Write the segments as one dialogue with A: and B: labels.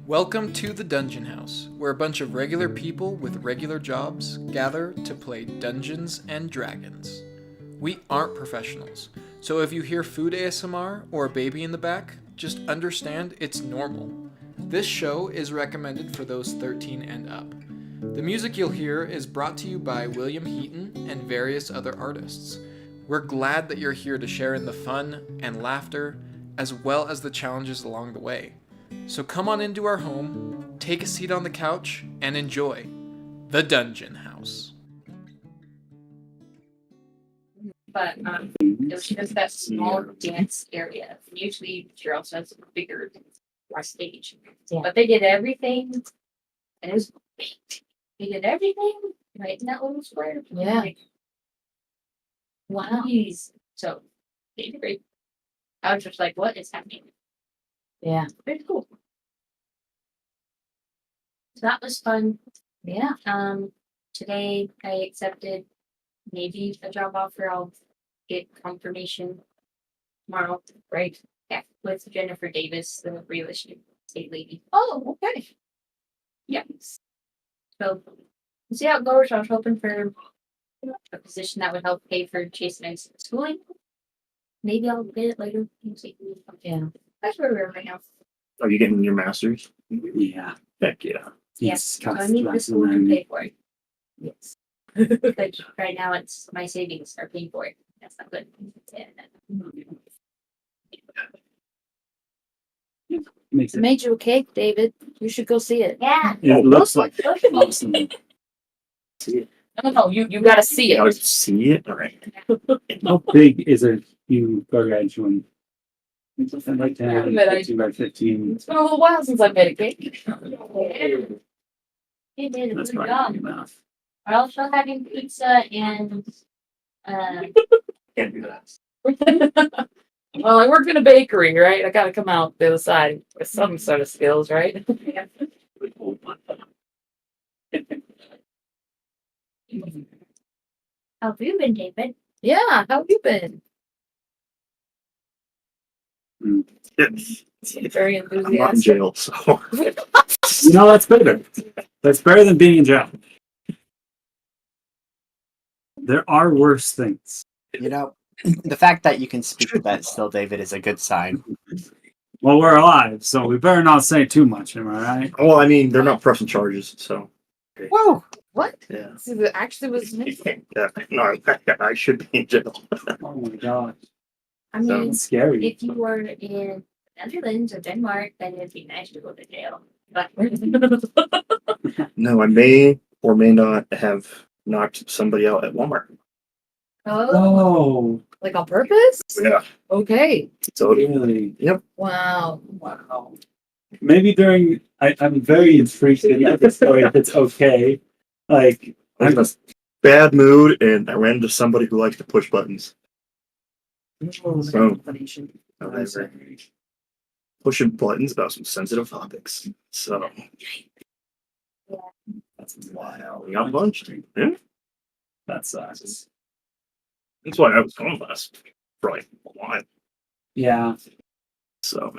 A: Welcome to the Dungeon House, where a bunch of regular people with regular jobs gather to play Dungeons and Dragons. We aren't professionals, so if you hear food ASMR or a baby in the back, just understand it's normal. This show is recommended for those 13 and up. The music you'll hear is brought to you by William Heaton and various other artists. We're glad that you're here to share in the fun and laughter, as well as the challenges along the way. So come on into our home, take a seat on the couch, and enjoy the Dungeon House.
B: But it was just that small dance area. Usually Cheryl has a bigger stage.
C: Yeah.
B: But they did everything, and it was big. They did everything right in that little square.
C: Yeah.
B: Like,
C: Wow.
B: geez. So they did great. I was just like, what is happening?
C: Yeah.
B: Very cool. So that was fun.
C: Yeah.
B: Today I accepted maybe a job offer. I'll get confirmation tomorrow.
C: Great.
B: Yeah, with Jennifer Davis, the real estate lady.
C: Oh, okay.
B: Yeah. So we'll see how it goes. I was hoping for a position that would help pay for Jason and schooling. Maybe I'll get it later. We'll see.
C: Yeah.
B: That's where we're right now.
D: Are you getting your master's?
E: Yeah.
D: Heck yeah.
B: Yes. So I need the school to pay for it. Yes. But right now it's my savings are paying for it. That's not good.
E: Makes
C: I
E: it.
C: made you a cake, David. You should go see it.
B: Yeah.
E: It looks like awesome.
D: See it.
C: No, you gotta see
D: I see it. All right.
E: How big is a new garage one? Something like
C: Yeah,
E: 10,
C: but I-
E: 15 by 15.
C: It's been a little while since I made a cake.
B: He did a
E: That's
B: good
E: probably
B: job.
E: big enough.
B: We're also having pizza and
D: Can't do that.
C: Well, I work in a bakery, right? I gotta come out the other side with some sort of skills, right?
B: how have you been, David?
C: Yeah, how have you been?
D: Yes.
C: Very
D: I'm not in
C: enthusiastic.
D: jail, so
E: You know, that's better. That's better than being in jail. There are worse things.
F: You know, the fact that you can speak to that still, David, is a good sign.
E: Well, we're alive, so we better not say too much, am I right?
D: well, I mean, they're not pressing charges, so
F: Whoa!
C: What?
D: yeah.
C: See, it actually was me.
D: Yeah, no, I should be in jail.
E: Oh my god.
B: I mean,
E: Sounds scary.
B: if you were in Netherlands or Denmark, then it'd be nice to go to jail. But
D: No, I may or may not have knocked somebody out at Walmart.
B: oh,
E: Oh,
C: Like on purpose?
D: Yeah.
C: Okay.
D: So
E: really?
C: Wow.
E: Wow. Maybe during, I'm very intrigued in the story if it's okay. Like,
D: I was in a bad mood, and I ran into somebody who likes to push buttons. So, whatever. Pushing buttons about some sensitive topics. So,
E: That's
D: wow, we got punched. Yeah,
E: That sucks.
D: that's why I was gone last for like a while.
E: Yeah,
D: So,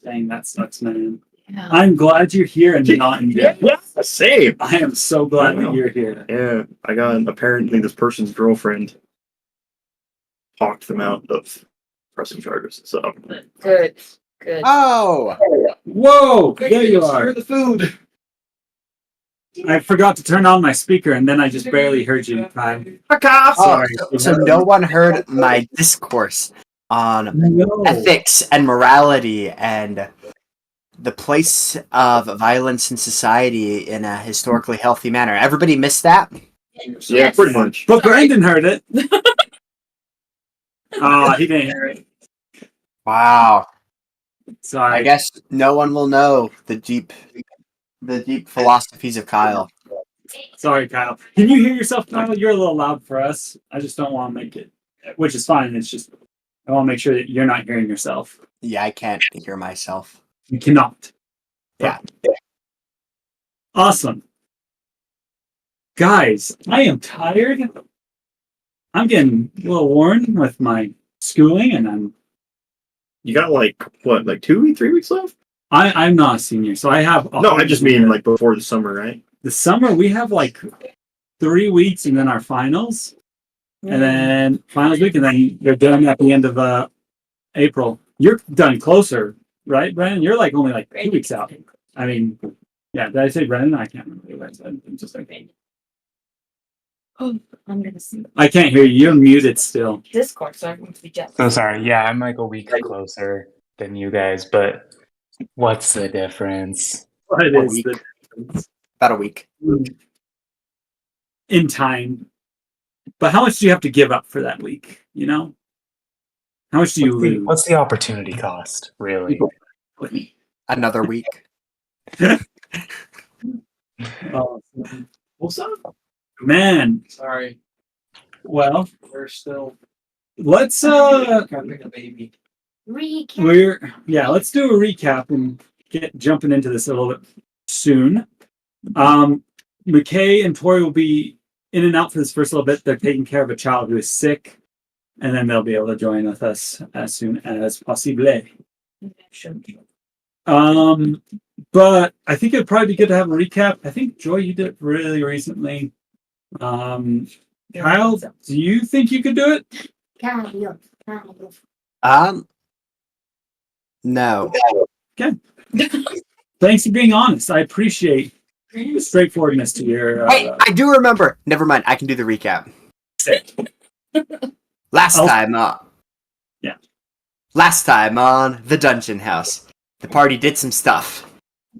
E: dang, that sucks, man.
C: Yeah.
E: I'm glad you're here and not in jail.
D: same.
E: I am so glad
D: I know.
E: that you're here.
D: Yeah, I got apparently this person's girlfriend talked them out of pressing charges. So,
C: Good. Good.
F: Oh!
E: Whoa, there you are.
D: the food.
E: I forgot to turn on my speaker and then I just barely heard you.
F: Oh,
E: Sorry.
F: so no one heard my discourse on
E: No.
F: ethics and morality and the place of violence in society in a historically healthy manner. Everybody missed that?
D: Yeah,
B: Yes.
D: pretty much.
E: But Brandon heard it. Oh, he didn't hear it.
F: Wow.
E: Sorry.
F: I guess no one will know the deep philosophies of Kyle.
E: Sorry, Kyle. Can you hear yourself, Kyle? You're a little loud for us. I just don't want to make it, which is fine. It's just, I want to make sure that you're not hearing yourself.
F: Yeah, I can't hear myself.
E: You cannot.
F: Yeah.
E: Awesome. Guys, I am tired. I'm getting a little worn with my schooling, and I'm
D: You got like what, like 2 weeks, 3 weeks left?
E: I'm not a senior, so I have.
D: No, I just mean like before the summer, right?
E: the summer. We have like 3 weeks, and then our finals, and then finals week, and then you're done at the end of April. You're done closer, right, Brennan? You're like only like 2 weeks out. I mean, yeah. Did I say Brennan? I can't remember what I said. I'm just like,
C: Oh, I'm gonna see
E: I can't hear you. You're muted still.
C: Discord, so I'm going to be jealous.
G: So sorry. Yeah, I'm like a week closer than you guys, but what's the difference?
E: What
F: One
E: is
F: week.
E: the
F: About a week.
E: in time? But how much do you have to give up for that week? You know, how much do you lose?
G: What's the opportunity cost, really?
F: Another week.
E: Oh,
A: What's up?
E: man.
A: Sorry,
E: Well,
A: we're still
E: let's
A: having a baby.
B: Recap.
E: let's do a recap and get jumping into this a little bit soon. McKay and Tori will be in and out for this first little bit. They're taking care of a child who is sick, and then they'll be able to join with us as soon as possible. But I think it'd probably be good to have a recap. I think Joy, you did it really recently. Kyle, do you think you could do it?
F: No.
E: Thanks for being honest. I appreciate the straightforwardness to your.
F: Hey, I do remember. Never mind. I can do the recap. Last
E: I'll-
F: time,
E: Yeah.
F: Last time on the Dungeon House, the party did some stuff,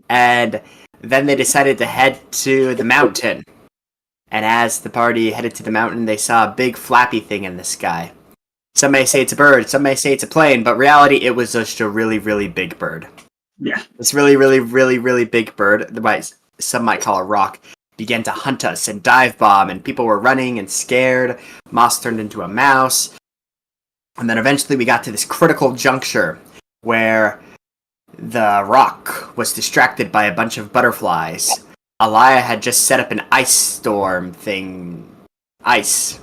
F: and then they decided to head to the mountain. And as the party headed to the mountain, they saw a big flappy thing in the sky. Some may say it's a bird, some may say it's a plane, but reality, it was just a really, really big bird.
E: Yeah.
F: This really, really, really, really big bird, some might call a rock, began to hunt us and dive bomb, and people were running and scared. Moss turned into a mouse. And then eventually we got to this critical juncture where the rock was distracted by a bunch of butterflies. Alia had just set up an ice storm thing. Ice.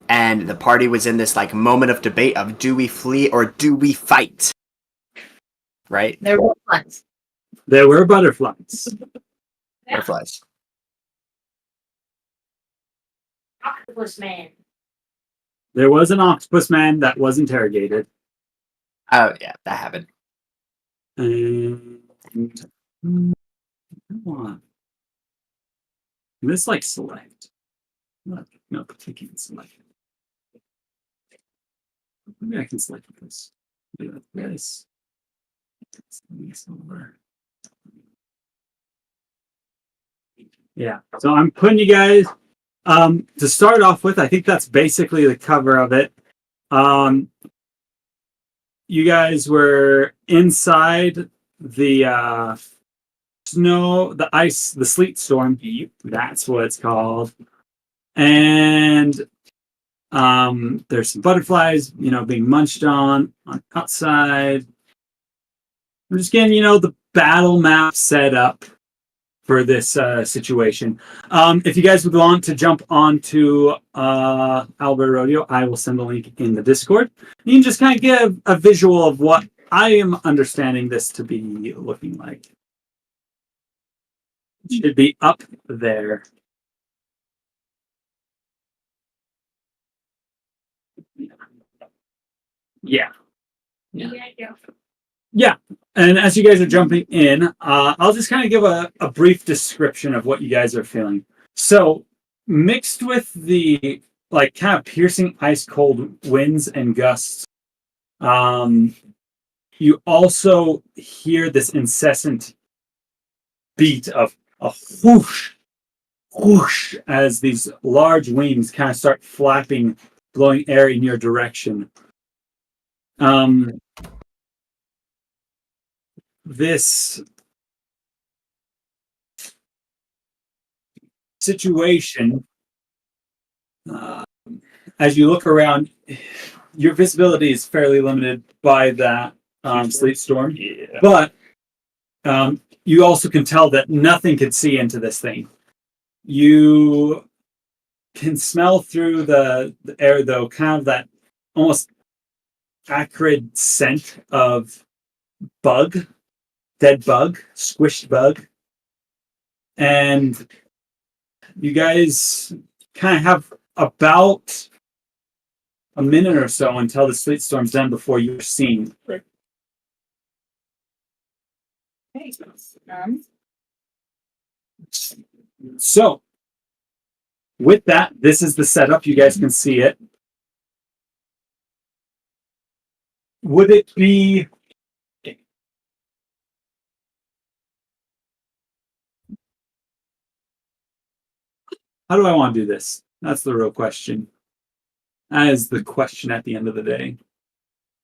F: And the party was in this like moment of debate of do we flee or do we fight? Right?
C: There were ones.
E: There were butterflies.
F: Butterflies.
B: Octopus man.
E: There was an octopus man that was interrogated.
F: Oh yeah, that happened.
E: And come on. This like select. No, I can't select. Maybe I can select this. Do like this. This over. Yeah. So I'm putting you guys to start off with. I think that's basically the cover of it. You guys were inside the the ice, the sleet storm. That's what it's called. And there's some butterflies, being munched on outside. I'm just getting, the battle map set up for this situation. If you guys would want to jump onto Albert Rodeo, I will send the link in the Discord. You can just kind of give a visual of what I am understanding this to be looking like. It should be up there. Yeah. Yeah. And as you guys are jumping in, I'll just kind of give a brief description of what you guys are feeling. So, mixed with the like kind of piercing ice cold winds and gusts, you also hear this incessant beat of a whoosh, whoosh, as these large wings kind of start flapping, blowing air in your direction. This situation, as you look around, your visibility is fairly limited by that sleet storm. Yeah. But you also can tell that nothing could see into this thing. You can smell through the air, though, kind of that almost acrid scent of bug dead bug, squished bug. And you guys kind of have about a minute or so until the sleet storm's done before you're seen. So, with that, this is the setup. You guys can see it. Would it be... How do I want to do this? That's the real question. That is the question at the end of the day.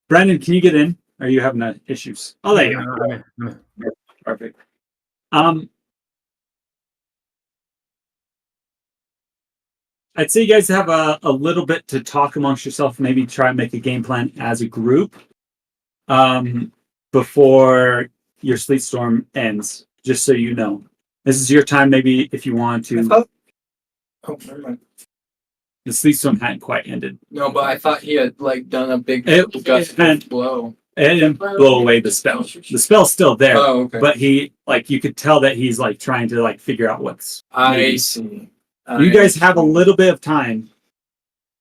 E: Brandon, can you get in? Are you having issues? Oh, there you go.
H: I'm in.
E: Perfect. I'd say you guys have a little bit to talk amongst yourself, maybe try and make a game plan as a group before your sleet storm ends, just so you know. This is your time, maybe, if you want to.
A: Oh, never mind.
E: The sleet storm hadn't quite ended.
A: No, but I thought he had like done a big gust
E: it
A: blow.
E: It didn't blow away the spell. The spell's still there,
A: Oh, okay.
E: but he, like, you could tell that he's like trying to like figure out what's.
A: I see.
E: You guys have a little bit of time,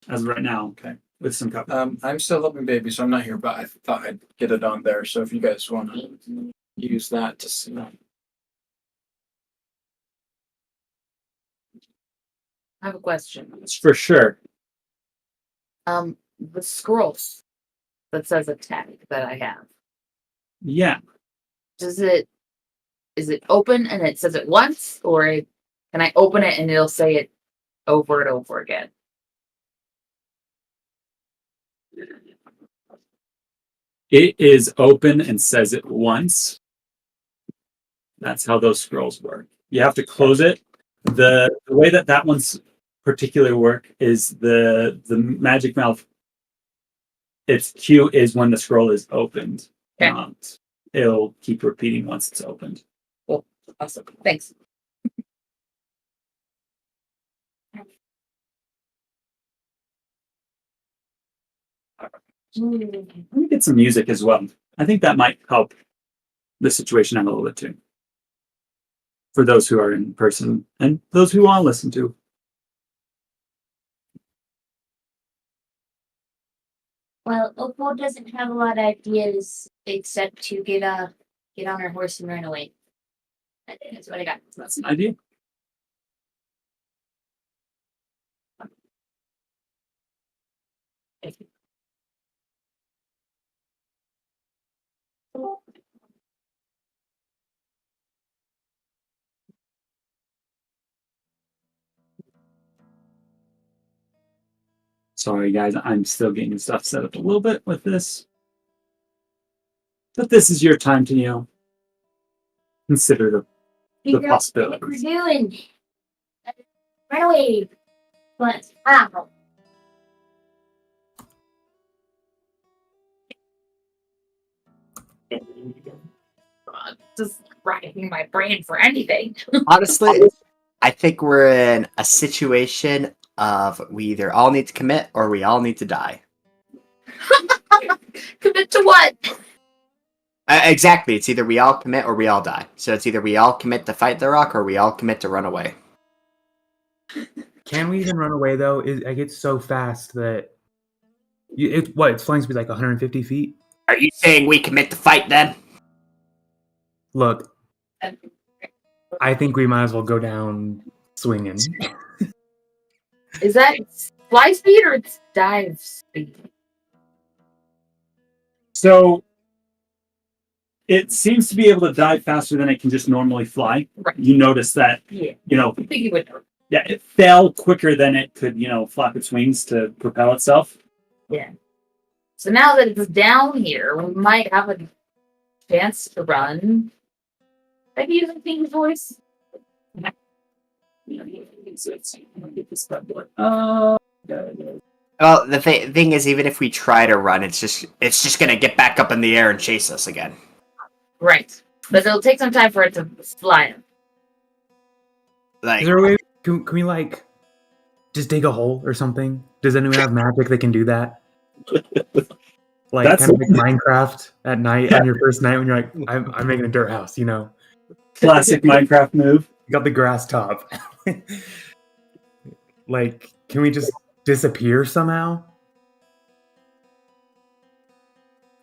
E: as of right now. Okay, with some cover.
A: I'm still helping baby, so I'm not here, but I thought I'd get it on there. So if you guys want to use that to see.
C: I have a question.
E: For sure.
C: The scrolls that says attack that I have.
E: Yeah.
C: Is it open and it says it once, or can I open it and it'll say it over and over again?
E: It is open and says it once. That's how those scrolls work. You have to close it. The way that one's particular work is the magic mouth. Its cue is when the scroll is opened.
C: Okay.
E: It'll keep repeating once it's opened.
C: Cool. Awesome. Thanks.
E: Let me get some music as well. I think that might help the situation out a little bit too. For those who are in person and those who want to listen to.
B: Well, Opal doesn't have a lot of ideas except to get on her horse and run away. That's what I got.
E: That's an idea. Sorry, guys, I'm still getting stuff set up a little bit with this. But this is your time to, consider the
B: Figure out
E: possibilities.
B: what we're doing. Run away. But ow.
C: Just racking my brain for anything.
F: Honestly, I think we're in a situation of we either all need to commit or we all need to die.
C: Commit to what?
F: Exactly. It's either we all commit or we all die. So it's either we all commit to fight the rock or we all commit to run away.
H: Can we even run away though? I get so fast that its flying speed like 150 feet.
F: Are you saying we commit to fight then?
H: Look, I think we might as well go down swinging.
C: Is that fly speed or it's dive speed?
E: So it seems to be able to dive faster than it can just normally fly.
C: Right.
E: You notice that,
C: Yeah.
E: I
C: think you would know.
E: Yeah, it fell quicker than it could, flap its wings to propel itself.
C: Yeah. So now that it's down here, we might have a chance to run. Maybe using King's voice.
F: Well, the thing is, even if we try to run, it's just gonna get back up in the air and chase us again.
C: Right. But it'll take some time for it to fly.
F: Like,
H: Is there a way? Can we like just dig a hole or something? Does anyone have magic that can do that? Like
E: That's-
H: kind of like Minecraft at night on your first night when you're like, I'm making a dirt house, you know.
E: Classic Minecraft move.
H: You got the grass top. Like, can we just disappear somehow?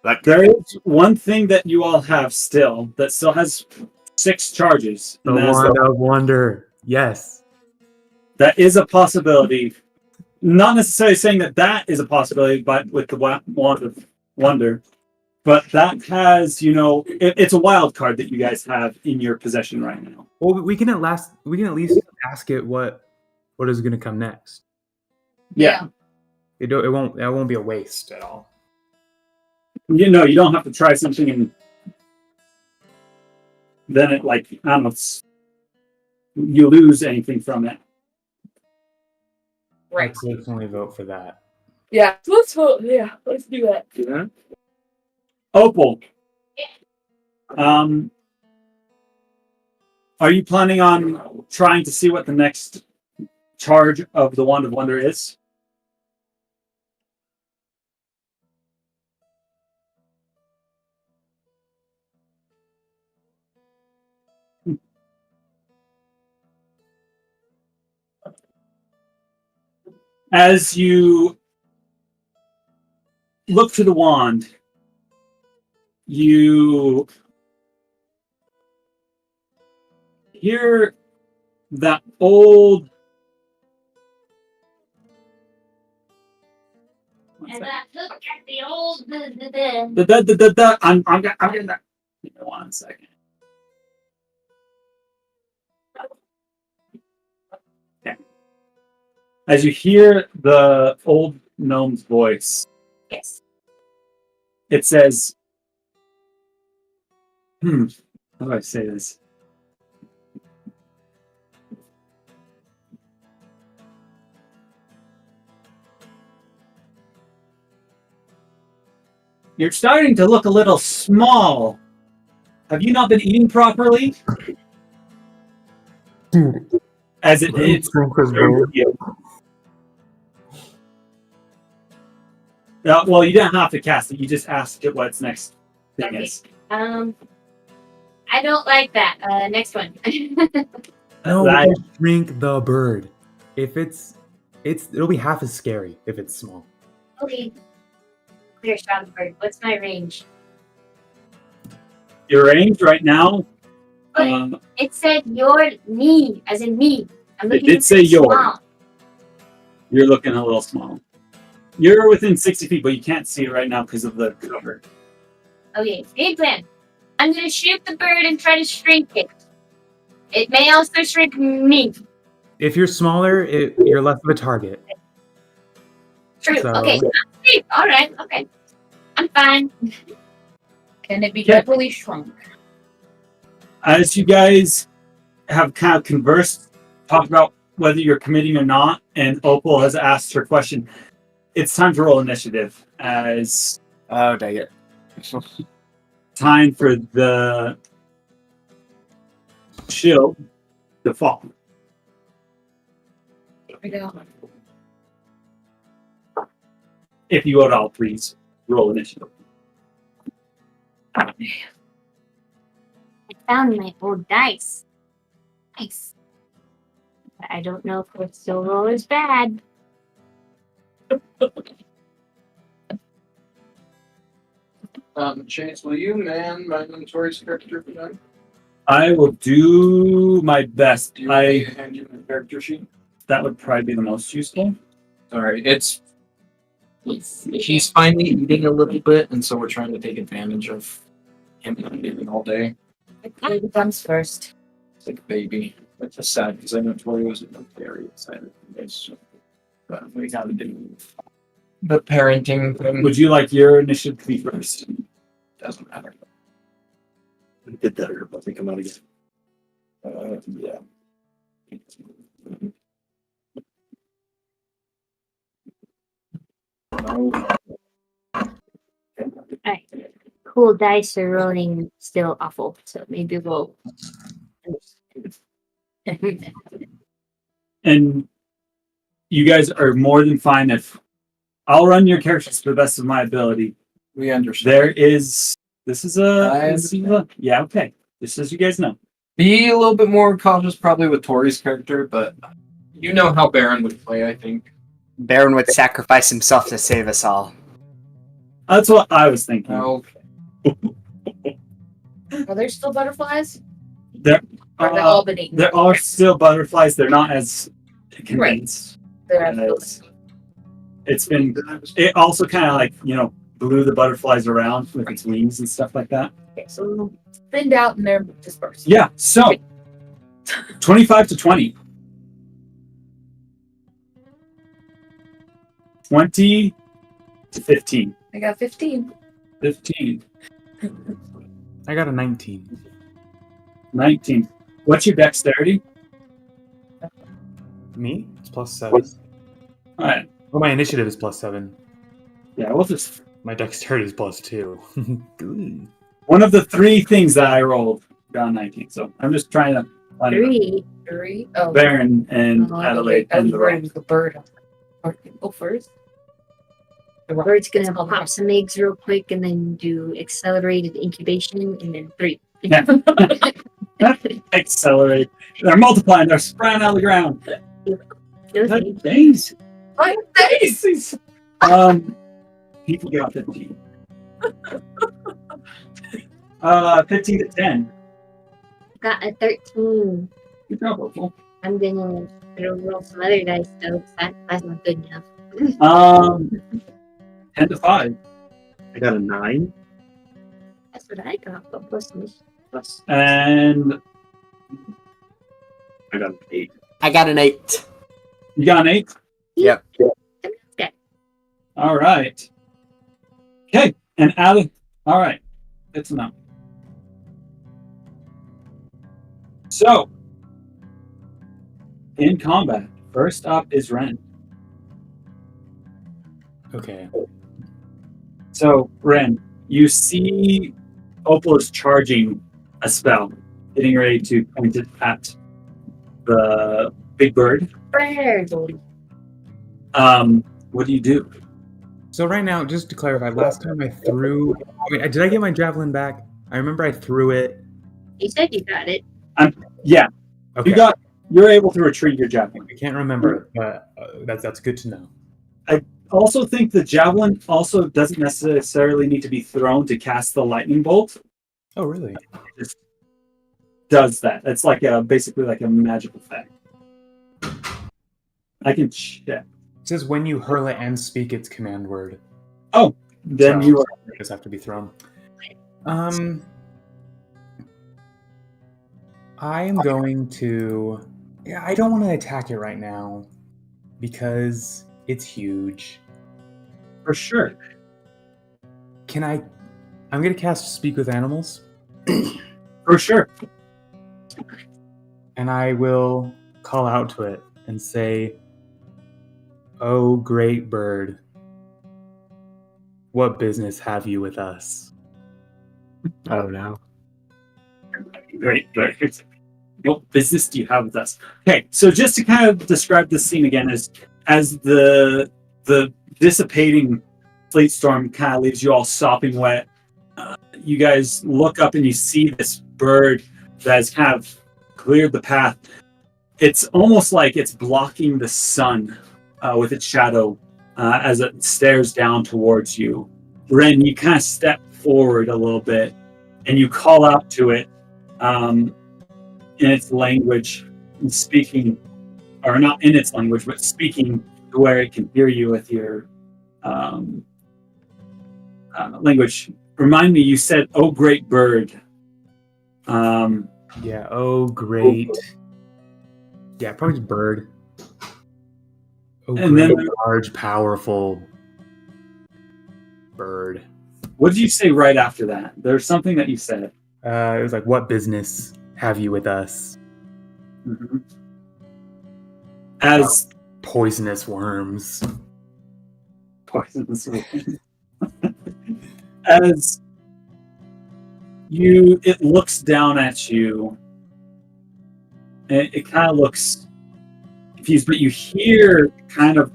D: That
E: There is one thing that you all have still that still has 6 charges.
H: The
E: And that is
H: wand of wonder. Yes.
E: that is a possibility. Not necessarily saying that that is a possibility, but with the wand of wonder. But that has, it's a wild card that you guys have in your possession right now.
H: Well, we can at least ask it what is going to come next.
E: Yeah.
H: It won't be a waste at all.
E: You don't have to try something and then it I don't know, you lose anything from it.
C: Right.
H: Let's definitely vote for that.
C: Yeah. Let's vote. Yeah. Let's do that.
E: Yeah. Opal. Are you planning on trying to see what the next charge of the Wand of Wonder is? As you look to the wand, you hear that old.
B: And I look at the old.
E: I'm getting that. Give me 1 second. Okay. As you hear the old gnome's voice,
B: Yes.
E: it says, how do I say this? You're starting to look a little small. Have you not been eating properly?
H: Dude,
E: As it hits you. Well, you didn't have to cast it. You just asked it what its next thing
B: Okay.
E: is.
B: I don't like that. Next one.
H: no,
E: That-
H: shrink the bird. If it'll be half as scary if it's small.
B: Okay. Clear shot bird. What's my range?
E: Your range right now,
B: But it said your me, as in me. I'm looking
E: did
B: at
E: say
B: it
E: your.
B: small.
E: you're looking a little small. You're within 60 feet, but you can't see it right now because of the cover.
B: Okay, game plan. I'm gonna shoot the bird and try to shrink it. It may also shrink me.
H: If you're smaller, you're less of a target.
B: True.
H: So-
B: Okay. I'm safe. All right. Okay. I'm fine.
C: Can it be
E: Yeah.
C: properly shrunk?
E: As you guys have kind of conversed, talked about whether you're committing or not, and Opal has asked her question, it's time to roll initiative as
F: Oh, dang it.
E: time for the shield to fall.
C: I go.
E: If you would all please roll initiative.
B: I found my old dice. Nice. But I don't know if crystal roll is bad.
A: Chase, will you man my inventory character for that?
E: I will do my best.
A: Do you want me to hand you my character sheet?
E: That would probably be the most useful.
A: Sorry, he's finally eating a little bit, and so we're trying to take advantage of him not eating all day.
C: Baby comes first.
A: It's like a baby. It's just sad because I know Tori was very excited for this. But we gotta do the parenting thing.
E: Would you like your initiative to be first?
A: Doesn't matter.
D: Did that or let me come out again.
A: Yeah.
B: Alright. Cool dice are rolling still awful, so maybe we'll.
E: And you guys are more than fine if I'll run your characters to the best of my ability.
A: We understand.
E: There is. This is
A: I
E: a. Yeah. Okay. Just as you guys know.
A: Be a little bit more cautious, probably with Tori's character, but you know how Baron would play. I think.
F: Baron would sacrifice himself to save us all.
E: That's what I was thinking.
A: Okay.
C: Are there still butterflies?
E: There,
C: Or are they all been eaten?
E: there are still butterflies. They're not as condensed.
C: There are
E: as-
C: still-
E: It's been. It also kind of like blew the butterflies around with its wings and stuff like that.
C: Okay, so thinned out and they're dispersed.
E: Yeah. So, 25 to 20. 20 to 15.
C: I got 15.
E: 15.
H: I got a 19.
E: 19. What's your dexterity?
H: Me? It's +7.
E: All right.
H: Well, my initiative is +7.
E: Yeah, we'll just.
H: My dexterity is +2. Good.
E: One of the three things that I rolled got 19. So I'm just trying to. find
C: Three. Oh.
E: Baron and
C: Oh,
E: Adelaide
C: I was
E: and the
C: worried
E: rock.
C: it was the bird. Or go first.
B: The bird's gonna pop some eggs real quick and then do accelerated incubation and then 3.
E: Yeah. Accelerate. They're multiplying. They're sprouting out of the ground.
B: Okay.
E: Days. 5 days. People got 15. 15 to 10.
B: Got a 13.
E: Good job, Opal.
B: I'm gonna roll some other dice though. 'Cause that's not good enough.
E: 10 to 5.
D: I got a 9.
B: That's what I got, but plus.
E: And
D: I got an 8.
F: I got an 8.
E: you got an 8?
F: Yep.
B: Okay.
E: All right. Okay. And Alia. All right. Good to know. So, in combat, first up is Ren.
H: Okay.
E: So, Ren, you see Opal is charging a spell, getting ready to point it at the big bird.
B: Bird.
E: What do you do?
H: So right now, just to clarify, last time I threw... Wait, did I get my javelin back? I remember I threw it.
B: You said you got it.
E: Yeah,
H: Okay.
E: you're able to retrieve your javelin.
H: I can't remember it, but that's good to know.
E: Also think the javelin also doesn't necessarily need to be thrown to cast the lightning bolt.
H: Oh, really?
E: It just does that. It's like basically like a magic effect. I can check.
H: It says when you hurl it and speak its command word.
E: Then
H: So,
E: you are
H: it does have to be thrown. I am going to... Yeah, I don't want to attack it right now because it's huge.
E: for sure.
H: Can I... I'm going to cast Speak with Animals,
E: For sure.
H: and I will call out to it and say, "Oh, great bird, what business have you with us?"
F: Oh no.
E: Great. What business do you have with us? Okay, so just to kind of describe this scene again, as the dissipating sleet storm kind of leaves you all sopping wet, you guys look up and you see this bird that has kind of cleared the path. It's almost like it's blocking the sun with its shadow as it stares down towards you. Ren, you kind of step forward a little bit and you call out to it in its language, and speaking, or not in its language, but speaking to where it can hear you with your language. Remind me, you said, "Oh, great bird."
H: Yeah, oh, great. Yeah, probably just bird. Oh,
E: And
H: great,
E: then-
H: large, powerful bird.
E: What did you say right after that? There's something that you said.
H: It was like, "What business have you with us?"
E: Mhm. As
H: Poisonous worms.
E: poisonous as it looks down at you, and it kind of looks confused, but you hear kind of,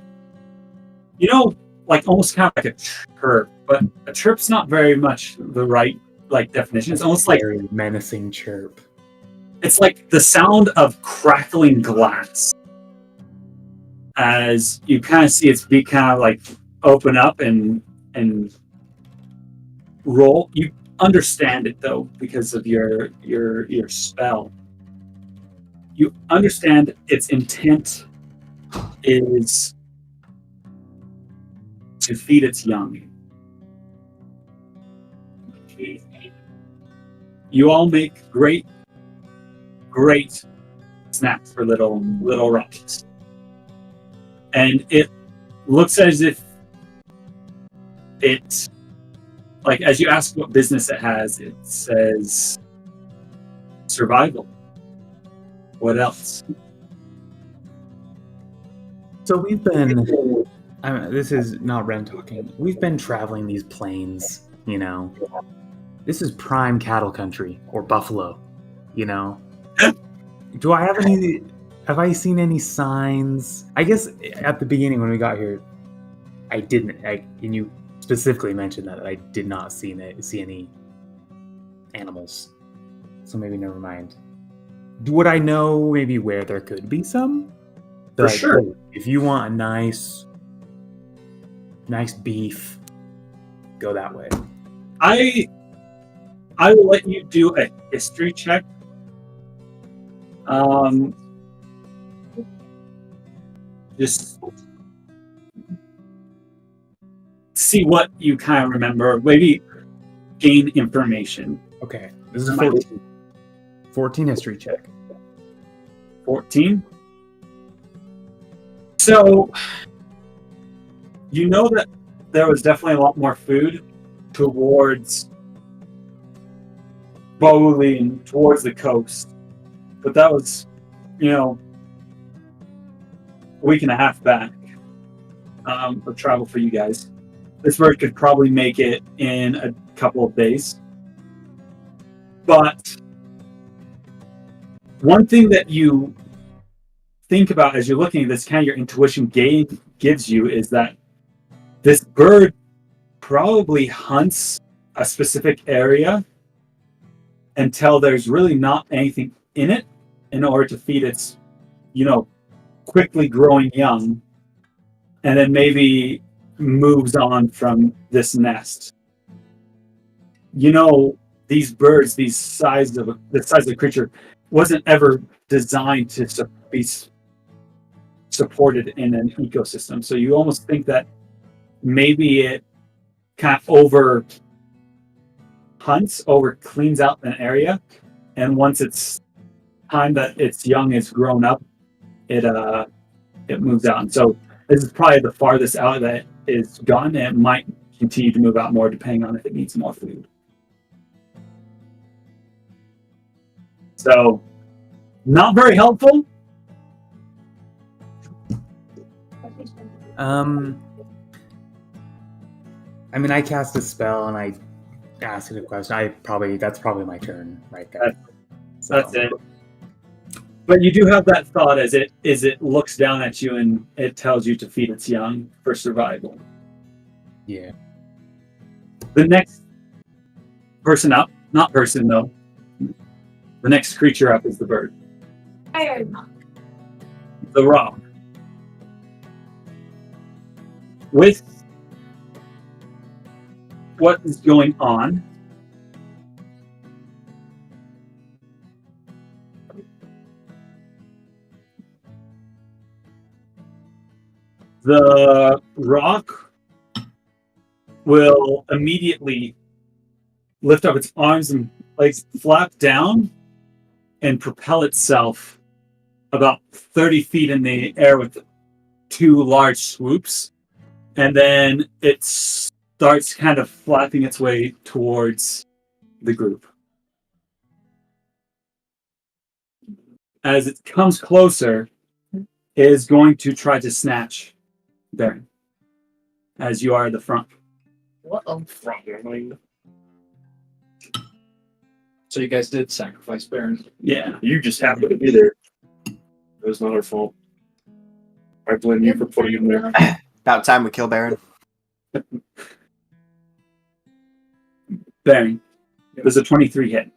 E: like almost kind of like a chirp, but a chirp's not very much the right definition. It's almost like
H: very menacing chirp.
E: it's like the sound of crackling glass as you kind of see its beak kind of like open up and roll. You understand it though because of your spell. You understand its intent is to feed its young. You all make great snacks for little rocks. And it looks as if it, like, as you ask what business it has, it says survival. What else?
H: So we've been. This is not Ren talking. We've been traveling these plains, you know. This is prime cattle country, or buffalo, you know. Do I have any? Have I seen any signs? I guess at the beginning when we got here, I didn't. And you specifically mentioned that I did not see any animals. So maybe never mind. Would I know maybe where there could be some?
E: For sure.
H: If you want a nice beef, go that way.
E: I will let you do a history check. Just see what you kind of remember. Maybe gain information.
H: Okay, this is a 14 history check.
E: 14. So you know that there was definitely a lot more food towards Bowling, towards the coast. But that was, a week and a half back of travel for you guys. This bird could probably make it in a couple of days. But one thing that you think about as you're looking at this, kind of your intuition gives you, is that this bird probably hunts a specific area until there's really not anything in it in order to feed its, quickly growing young, and then maybe moves on from this nest. These birds, the size of the creature, wasn't ever designed to be supported in an ecosystem. So you almost think that maybe it kind of over cleans out an area, and once it's time that its young is grown up, it moves out. And so this is probably the farthest out that it's gone, and it might continue to move out more depending on if it needs more food. So, not very helpful.
H: I cast a spell and I asked it a question. That's probably my turn right there.
E: That's it. But you do have that thought as it looks down at you and it tells you to feed its young for survival.
H: Yeah.
E: The next person up, not person though, the next creature up is the bird. The rock. With what is going on, the rock will immediately lift up its arms and legs, flap down, and propel itself about 30 feet in the air with 2 large swoops. And then it starts kind of flapping its way towards the group. As it comes closer, it is going to try to snatch Baron, as you are at the front.
C: Uh-oh.
A: So you guys did sacrifice Baron.
E: Yeah.
D: You just happened to be there. It was not our fault. I blame you for putting him there.
F: About time we kill Baron.
E: Baron, there's a 23 hit.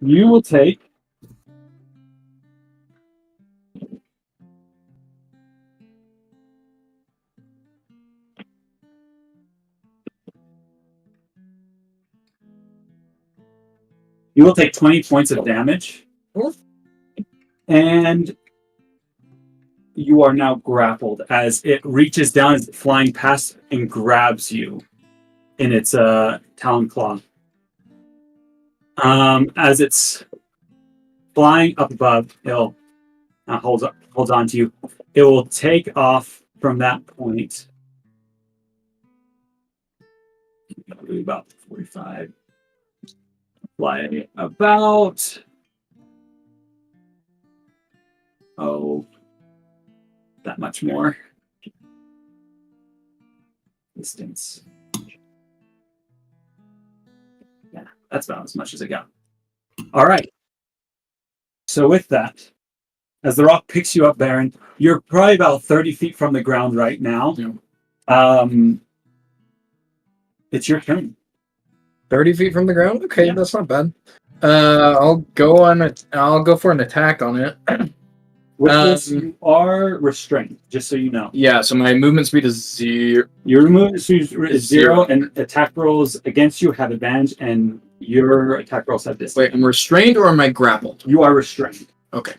E: You will take 20 points of damage. And you are now grappled as it reaches down, as it's flying past and grabs you in its talon claw. As it's flying up above, it'll holds on to you. It will take off from that point. Probably about 45. Fly about that much more distance. Yeah, that's about as much as it got. All right. So with that, as the rock picks you up, Baron, you're probably about 30 feet from the ground right now.
A: Yeah.
E: It's your turn.
A: 30 feet from the ground? Okay,
E: Yeah.
A: that's not bad. I'll go for an attack on it.
E: With this, you are restrained, just so you know.
A: Yeah, so my movement speed is 0.
E: Your movement speed is
A: Zero.
E: 0, and attack rolls against you have advantage, and your attack rolls have disadvantage.
A: Wait, I'm restrained or am I grappled?
E: You are restrained.
A: Okay.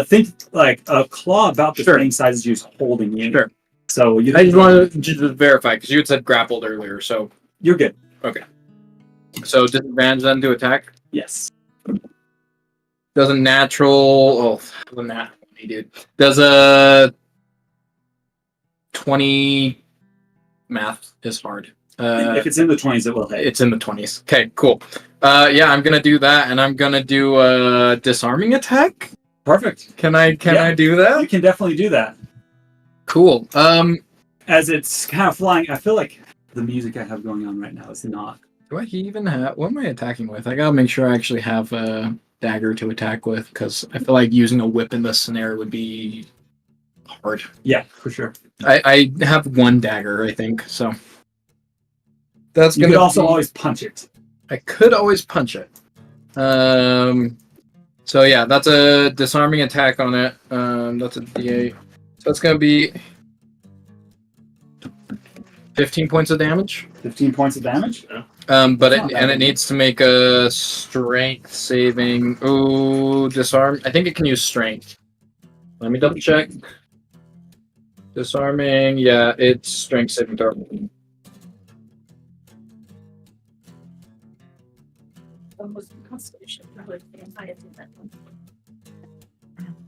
E: Think like a claw about the
A: Sure.
E: same size as you is holding you.
A: Sure.
E: So you.
A: I just wanted to verify, because you had said grappled earlier, so...
E: You're good.
A: So disadvantage then to attack?
E: Yes.
A: Does a natural... Oh, the nat 20, dude. Does a 20... Math is hard.
E: If it's in the 20s, it will hit.
A: It's in the 20s. Okay, cool. Yeah, I'm gonna do that, and I'm gonna do a disarming attack.
E: Perfect.
A: Can I do
E: You
A: that?
E: can definitely do that.
A: Cool.
E: As it's kind of flying, I feel like the music I have going on right now is not.
A: Do I even have... What am I attacking with? I gotta make sure I actually have a dagger to attack with, because I feel like using a whip in this scenario would be hard.
E: Yeah, for sure.
A: I have one dagger, I think, so... That's
E: You
A: gonna
E: could also
A: be-
E: always punch it.
A: I could always punch it. So yeah, that's a disarming attack on it. That's a D8. So it's gonna be 15 points of damage.
E: 15 points of damage.
A: But
E: Not bad.
A: it needs to make a strength saving. Ooh, disarm. I think it can use strength. Let me double check. Disarming. Yeah, it's strength saving throw.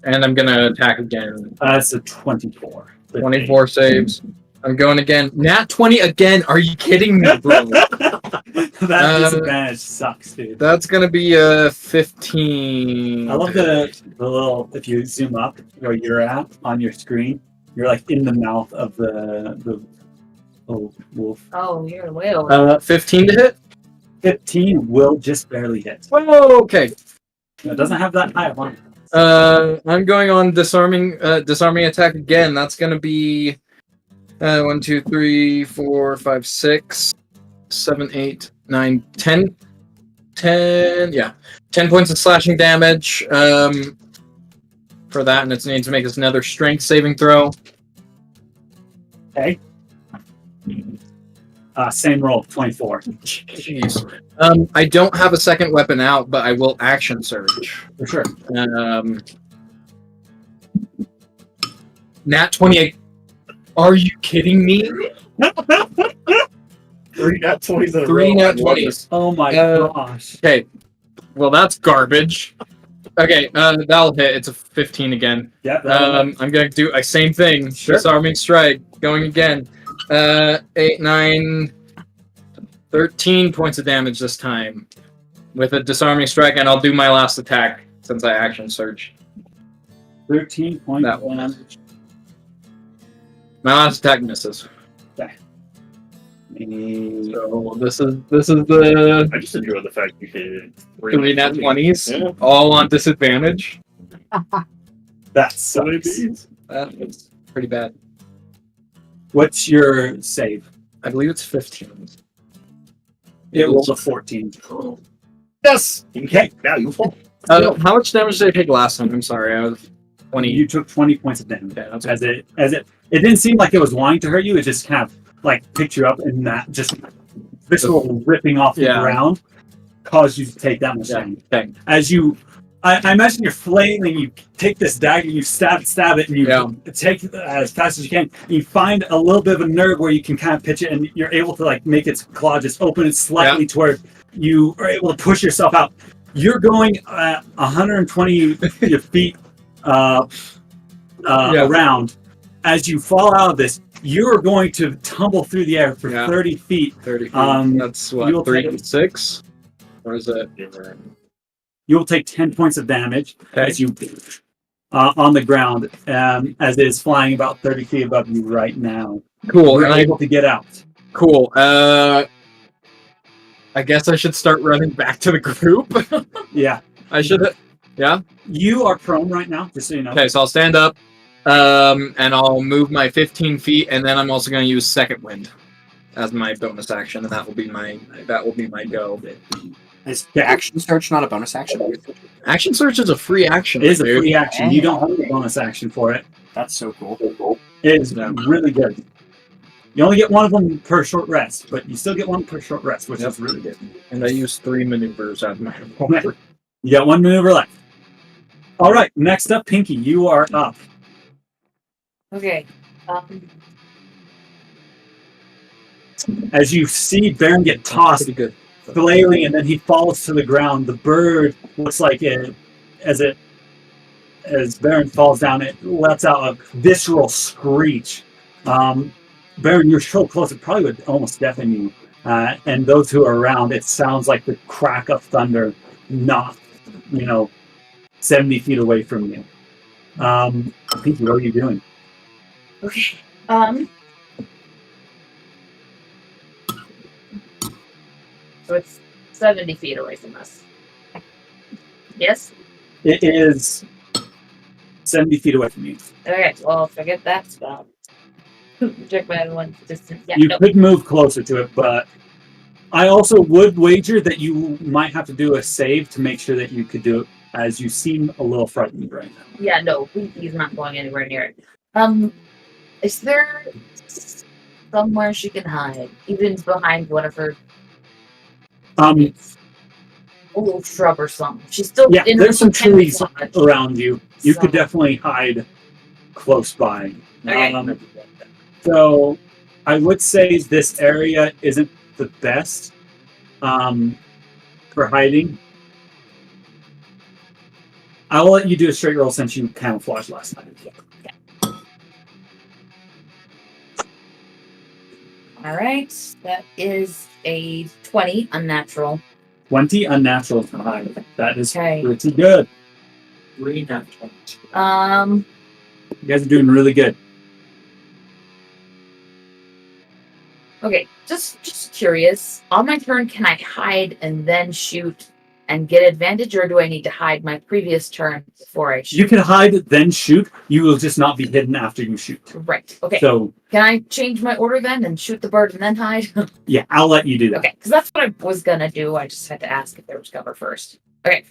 A: And I'm gonna attack again.
E: That's a 24.
A: 24 saves. I'm going again. Nat 20 again. Are you kidding me, bro?
E: That disadvantage sucks, dude.
A: That's gonna be a 15.
E: I love the little, if you zoom up where you're at on your screen, you're like in the mouth of the wolf.
C: Oh, you're way over.
A: 15 to hit.
E: 15 will just barely hit.
A: Whoa, okay.
E: It doesn't have that high of one.
A: I'm going on disarming attack again. That's gonna be 1, 2, 3, 4, 5, 6, 7, 8, 9, 10. 10, yeah. 10 points of slashing damage. For that, and it needs to make us another strength saving throw.
E: Okay. Same roll, 24.
A: Jeez. I don't have a second weapon out, but I will action surge.
E: For sure.
A: Nat 28. Are you kidding me?
D: 3 nat 20s in a
A: 3
D: row.
A: nat 20s.
E: Oh my
A: Uh,
E: gosh.
A: Okay. Well, that's garbage. Okay, that'll hit. It's a 15 again.
E: Yeah.
A: I'm gonna do a same thing.
E: Sure.
A: Disarming strike. Going again. 8, 9, 13 points of damage this time. With a disarming strike, and I'll do my last attack since I action surge.
E: 13 points.
A: That one. My last attack misses. So this is the
D: I just enjoy the fact you hit
A: 3 nat 20s,
D: Yeah.
A: all on disadvantage.
E: That
D: So many
E: sucks.
D: bees.
A: That's pretty bad.
E: What's your save?
A: I believe it's 15.
E: It rolled a 14.
D: Yes.
E: Okay.
D: Now you fall.
A: How much damage did I take last time? I'm sorry, I was 20.
E: You took 20 points of damage.
A: Yeah, that's
E: As it didn't seem like it was wanting to hurt you. It just kind of like picked you up, and that just visceral ripping off the
A: Yeah.
E: ground caused you to take that much
A: Yeah.
E: damage.
A: Okay.
E: As you, I imagine you're flailing. You take this dagger, you stab it, and you take it as fast as you can. You find a little bit of a nerve where you can kind of pitch it, and you're able to like make its claw just open it slightly to where you are able to push yourself out. You're going 120 feet around. As you fall out of this, you're going to tumble through the air for 30 feet.
A: 30 feet. That's
E: you'll
A: what, 3
E: take-
A: and 6? Or is it?
E: You'll take 10 points of damage as you on the ground, as it is flying about 30 feet above you right now.
A: Cool.
E: You're
A: And
E: able to get out.
A: Cool. I guess I should start running back to the group.
E: Yeah.
A: I should. Yeah.
E: You are prone right now, just so you know.
A: Okay, so I'll stand up, and I'll move my 15 feet, and then I'm also going to use Second Wind as my bonus action, and that will be my go.
F: Is action search not a bonus action?
A: Action Search is a free action.
E: It is a
A: dude.
E: free action. You don't have a bonus action for it.
F: That's so cool.
E: It is really good. You only get one of them per short rest, but you still get one per short rest, which is really good.
A: And I use 3 maneuvers out of my opponent.
E: You got one maneuver left. All right, next up, Pinky, you are up.
C: Okay.
E: As you see Baron get tossed,
A: Pretty good.
E: flailing, and then he falls to the ground. The bird looks like as Baron falls down, it lets out a visceral screech. Baron, you're so close, it probably would almost deafen you. And those who are around, it sounds like the crack of thunder, not, 70 feet away from you. Pinky, what are you doing?
C: Okay. So it's 70 feet away from us. Yes?
E: It is 70 feet away from you.
C: Okay, well, forget that spell. Check my other one. Distance. Yeah,
E: You
C: nope.
E: could move closer to it, but I also would wager that you might have to do a save to make sure that you could do it, as you seem a little frightened right now.
C: Yeah, no, he's not going anywhere near it. Is there somewhere she can hide? Even behind one of her a little shrub or something. She's still
E: Yeah,
C: in
E: there's some
C: her
E: trees
C: camouflage.
E: around you. You could
C: So-
E: definitely hide close by.
C: Okay.
E: So I would say this area isn't the best for hiding. I will let you do a straight roll since you camouflaged last time.
C: All right, that is a 20 unnatural.
E: 20 unnatural to hide. That is
C: Okay.
E: pretty good.
D: Green at 20.
E: You guys are doing really good.
C: Okay, just curious. On my turn, can I hide and then shoot and get advantage, or do I need to hide my previous turn before I shoot?
E: You can hide, then shoot. You will just not be hidden after you shoot.
C: Right. Okay.
E: So,
C: Can I change my order then and shoot the bird and then hide?
E: yeah, I'll let you do that.
C: Okay, because that's what I was gonna do. I just had to ask if there was cover first. Okay.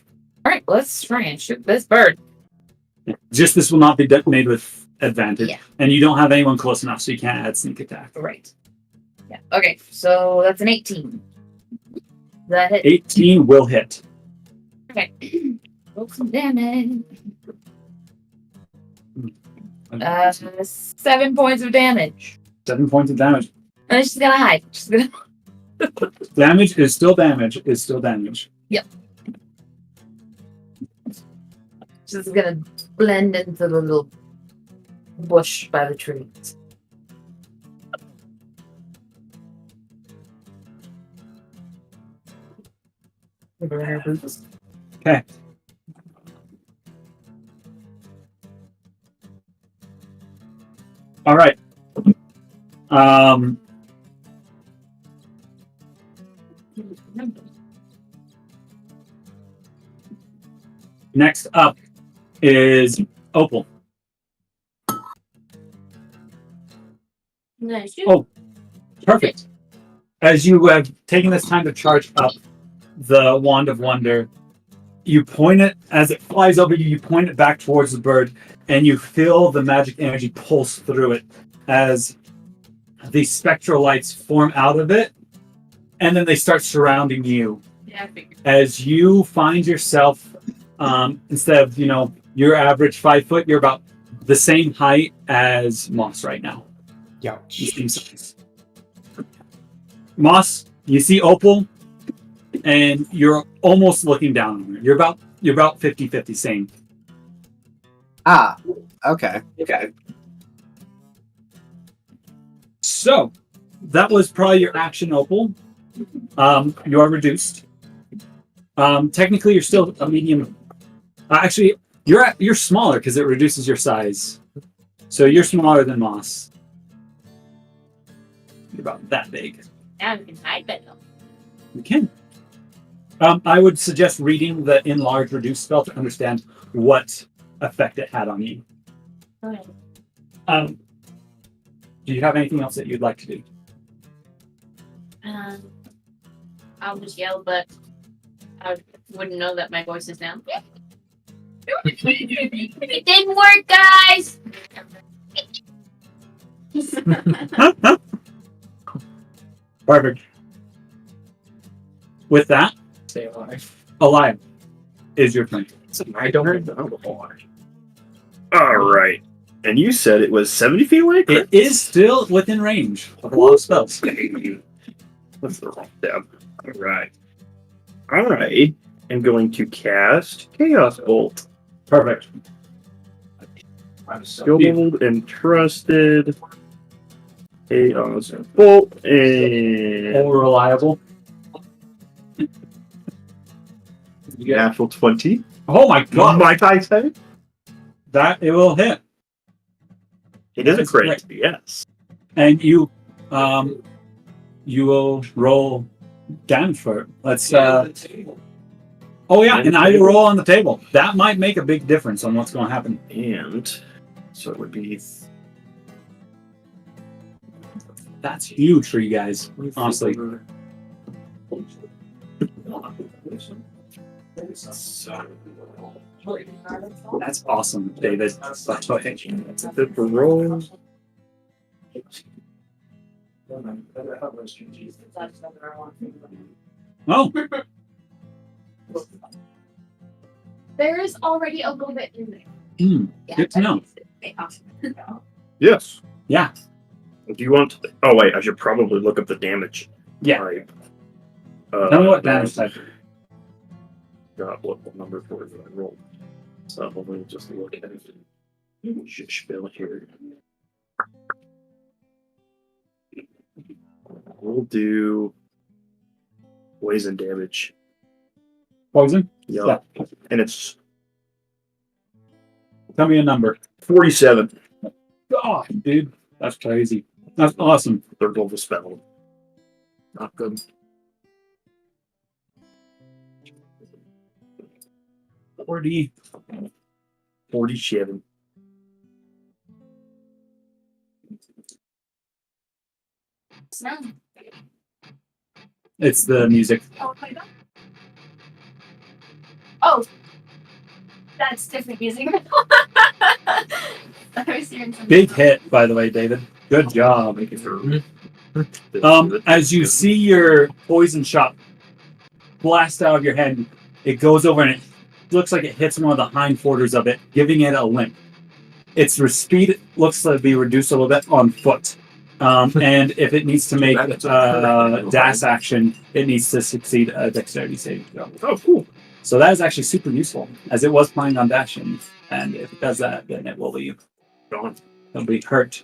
C: All right. Let's try and shoot this bird.
E: Just this will not be made with advantage.
C: Yeah.
E: And you don't have anyone close enough, so you can't add sneak attack.
C: Right. Yeah. Okay. So that's an 18. That hit.
E: 18 will hit.
C: Okay. Roll some damage. 7 points of damage.
E: 7 points of damage.
C: And she's gonna hide. She's gonna.
E: Damage is still damage. Is still damage.
C: She's gonna blend into the little bush by the trees.
E: Okay. All right. Next up is Opal.
B: Nice.
E: Oh, perfect. as you have taken this time to charge up the Wand of Wonder, you point it as it flies over you. You point it back towards the bird, and you feel the magic energy pulse through it as these spectral lights form out of it, and then they start surrounding you.
C: Yeah, I figured.
E: As you find yourself, instead of your average 5 foot, you're about the same height as Moss right now.
H: Yeah.
E: The same size. Moss, you see Opal, and you're almost looking down on her. You're about 50-50, same.
F: Ah, okay.
E: So that was probably your action, Opal. You are reduced. Technically, you're still a medium. Actually, you're smaller because it reduces your size. So you're smaller than Moss. You're about that big.
B: Now we can hide better.
E: You can. I would suggest reading the enlarge reduce spell to understand what effect it had on you.
B: Okay.
E: Do you have anything else that you'd like to do?
B: I'll just yell, but I wouldn't know that my voice is down. It didn't work, guys!
E: Perfect. With that,
A: Stay alive.
E: Alia, is your turn.
A: I don't know.
D: All right. And you said it was 70 feet away?
E: It is still within range of a lot of spells.
D: That's the wrong tab. All right. I am going to cast Chaos Bolt.
E: Perfect.
D: Skilled and trusted. Chaos Bolt and
E: More reliable.
D: natural 20.
E: Oh my god!
D: My tie type.
E: That it will hit.
D: It is a
E: That's
D: crit.
E: correct.
D: Yes.
E: And you will roll damage for it. Let's oh yeah, and I will roll on the table. That might make a big difference on what's going to happen.
D: And so it would be
E: That's huge for you guys, honestly. That's awesome, David.
D: the roll.
E: Oh,
B: There is already a little bit in there.
E: good to know.
D: Yes.
E: Yeah.
D: Do you want? Oh wait, I should probably look up the damage
E: Yeah.
D: type.
E: Tell me what damage type.
D: Got what number for that I rolled. So let me just look at it. Spill here. We'll do poison damage.
E: Poison?
D: Yeah. And it's
E: Tell me a number.
D: 47.
E: God, dude. That's crazy. That's awesome.
D: Third level spell. Not good. 47.
B: Smell.
E: It's the music.
B: Oh, that's different music. I was hearing something.
E: Big hit, by the way, David. Good job. As you see your poison shot blast out of your head, it goes over and it looks like it hits one of the hindquarters of it, giving it a limp. Its speed looks to be reduced a little bit on foot. And if it needs to make dash action, it needs to succeed a dexterity saving throw.
D: Oh, cool.
E: So that is actually super useful, as it was planning on dashing. And if it does that, then it will be
D: Gone.
E: it'll be hurt.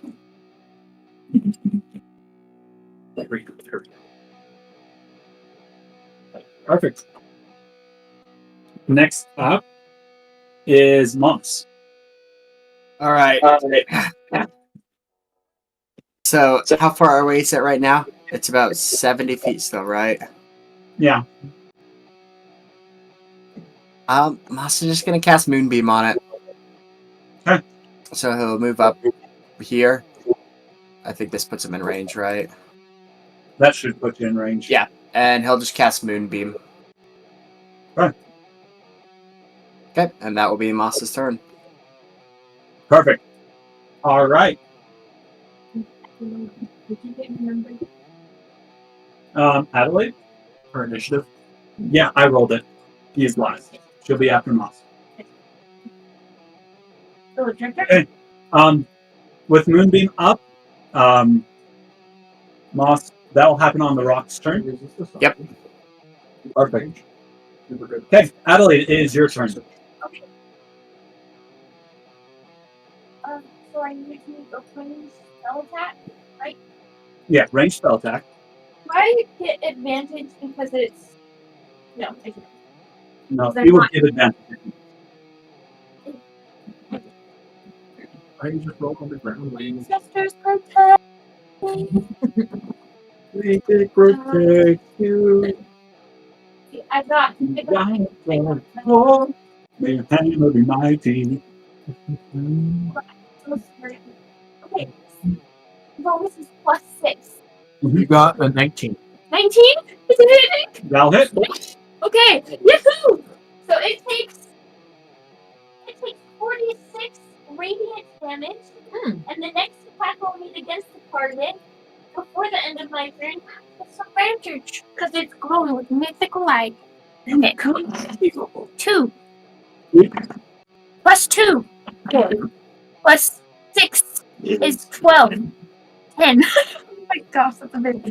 E: Perfect. Next up is Moss.
F: All right. So how far away is it right now? It's about 70 feet still, right?
E: Yeah.
F: Moss is just gonna cast Moonbeam on it.
E: Okay.
F: So he'll move up here. I think this puts him in range, right?
E: That should put you in range.
F: Yeah. And he'll just cast Moonbeam.
E: Right.
F: Okay, and that will be Moss's turn.
E: Perfect. All right. Adelaide?
D: For initiative.
E: Yeah, I rolled it. He is last. She'll be after Moss.
B: So it's your turn.
E: Okay. With Moonbeam up, Moss, that will happen on the rock's turn.
F: Yep.
E: Perfect. Okay, Adelaide, it is your turn.
B: So I need to make a plain spell attack.
E: Yeah, range spell attack.
B: Do I get advantage because it's no? I don't.
E: No,
B: They're
E: you will
B: not.
E: give advantage.
D: I just roll on the ground.
B: Sisters protect.
E: We can protect you.
B: I got.
E: May your hand be mighty.
B: Okay. Bonus is plus 6.
D: You got a 19.
B: 19? Is it hitting?
E: That'll hit.
B: Okay. Yahoo! So it takes 46 radiant damage, and the next attack I'll need against the target before the end of my turn is advantage because it's glowing with mythical light. Okay. 2 plus 2 plus 6 is 12. 10. Oh my gosh, that's a bit.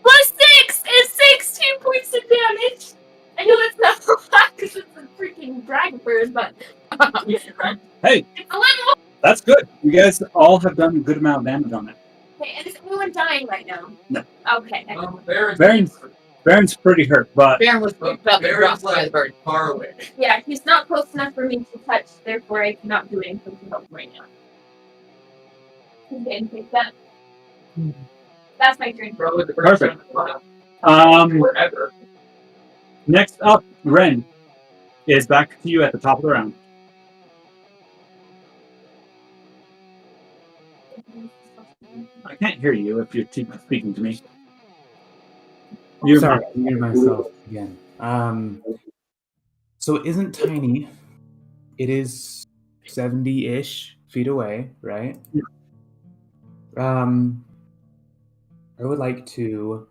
B: Plus 6 is 16 points of damage. I know it's not a lot because it's a freaking dragon bird, but
E: Hey,
B: it's a little.
E: that's good. You guys all have done a good amount of damage on it.
B: Okay, and is anyone dying right now?
E: No.
B: Okay.
E: Baron's pretty hurt, but
C: Baron was about to drop by the bird.
D: Far away.
B: Yeah, he's not close enough for me to touch, therefore I cannot do anything to help right now. Okay, take that. That's my turn.
E: perfect.
D: Forever.
E: Next up, Ren is back to you at the top of the round. I can't hear you if you're speaking to me. You're
H: Sorry, I muted myself again. So it isn't tiny. It is 70-ish feet away, right?
E: Yeah.
H: I would like to.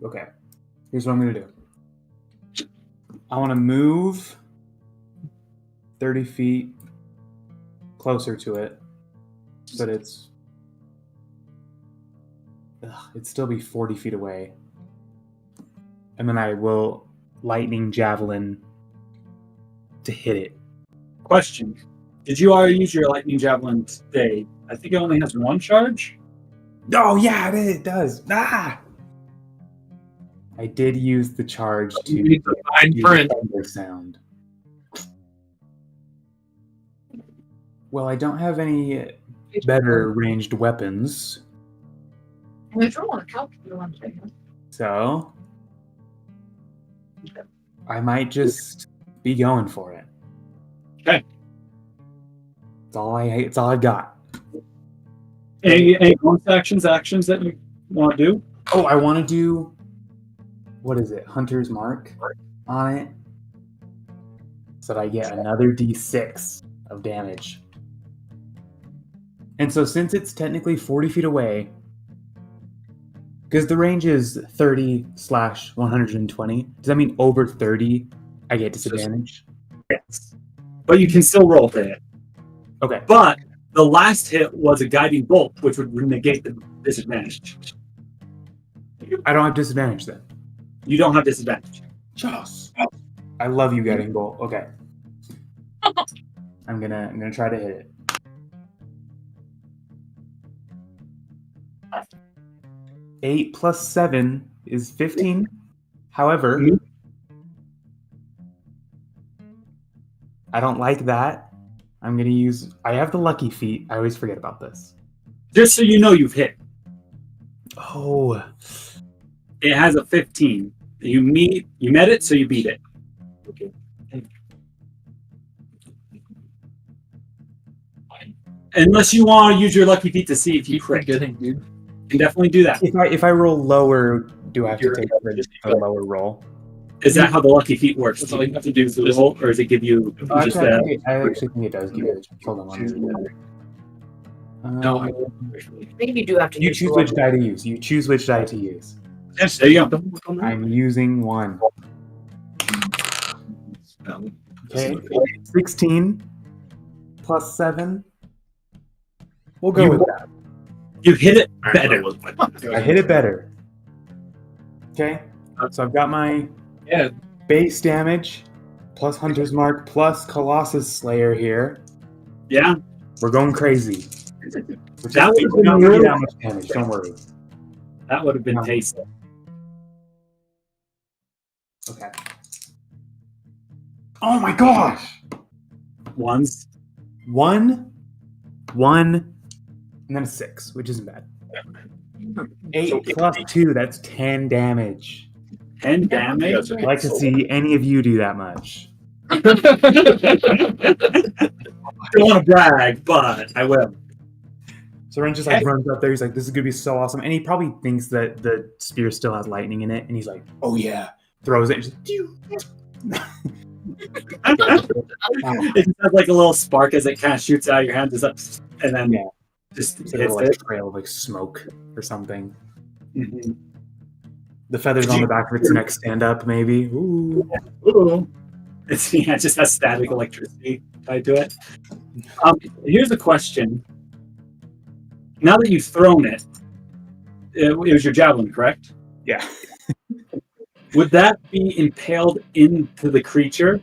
H: Okay, here's what I'm gonna do. I want to move 30 feet closer to it, but it'd still be 40 feet away. And then I will lightning javelin to hit it.
E: Question. Did you already use your lightning javelin today? I think it only has one charge.
H: Oh yeah, it does. Ah! I did use the charge to
D: You need to find
H: use
D: print.
H: the thunder sound. Well, I don't have any better ranged weapons,
C: And there's room on the couch if you want to.
H: so I might just be going for it.
E: Okay.
H: It's all I've got.
E: Any bonus actions that you want to do?
H: Oh, I want to do, what is it? Hunter's Mark on it, so that I get another D6 of damage. And so since it's technically 40 feet away, because the range is 30/120, does that mean over 30 I get disadvantage?
E: Yes. But you can still roll to hit.
H: Okay.
E: But the last hit was a guiding bolt, which would negate the disadvantage.
H: I don't have disadvantage then.
E: You don't have disadvantage.
H: Joss. I love you, Guiding Bolt. Okay. I'm gonna try to hit it. Eight plus 7 is 15. However, I don't like that. I'm gonna use. I have the lucky feat. I always forget about this.
E: Just so you know, you've hit.
H: Oh,
E: It has a 15. You met it, so you beat it. Okay. Unless you want to use your lucky feet to see if you
A: Keep
E: crit.
A: forgetting, dude.
E: You can definitely do that.
H: If I roll lower, do I have to take a lower roll?
E: Is that how the lucky feet works?
A: That's
E: Do
A: all
E: you
A: you
E: have to do the roll, or does it give you just
H: I actually think it does give you a chance. Hold on, let me read it.
A: No,
C: Maybe you do have to
H: You
C: use
H: choose
C: the
H: which die to use. You choose which die to use.
E: Yes, there you go.
H: I'm using 1. Okay, 16 plus 7. We'll go
E: You-
H: with that.
E: You hit it better.
H: I hit it better. Okay, so I've got my
A: Yeah.
H: base damage plus Hunter's Mark plus Colossus Slayer here.
E: Yeah.
H: We're going crazy.
E: That would have been
H: Not
E: really-
H: really that much damage. Don't worry.
E: That would have been tasty.
H: Okay. Oh my gosh!
E: Ones.
H: 1, 1, and then a 6, which isn't bad. 8 plus 2, that's 10 damage.
E: 10 damage.
H: I'd like to see any of you do that much.
E: I don't want to brag, but I will.
H: So Ren just like runs up there, he's like, this is gonna be so awesome. And he probably thinks that the spear still has lightning in it, and he's like, oh yeah. Throws it and just
E: It just has like a little spark as it kind of shoots out of your hand, just up, and then
H: Yeah.
E: just
H: It's
E: hits
H: like a
E: it.
H: trail of like smoke or something.
E: Mhm.
H: The feathers on the back of its neck stand up, maybe. Ooh.
E: Ooh. It just has static electricity tied to it. Here's a question. Now that you've thrown it, it was your javelin, correct?
H: Yeah.
E: Would that be impaled into the creature?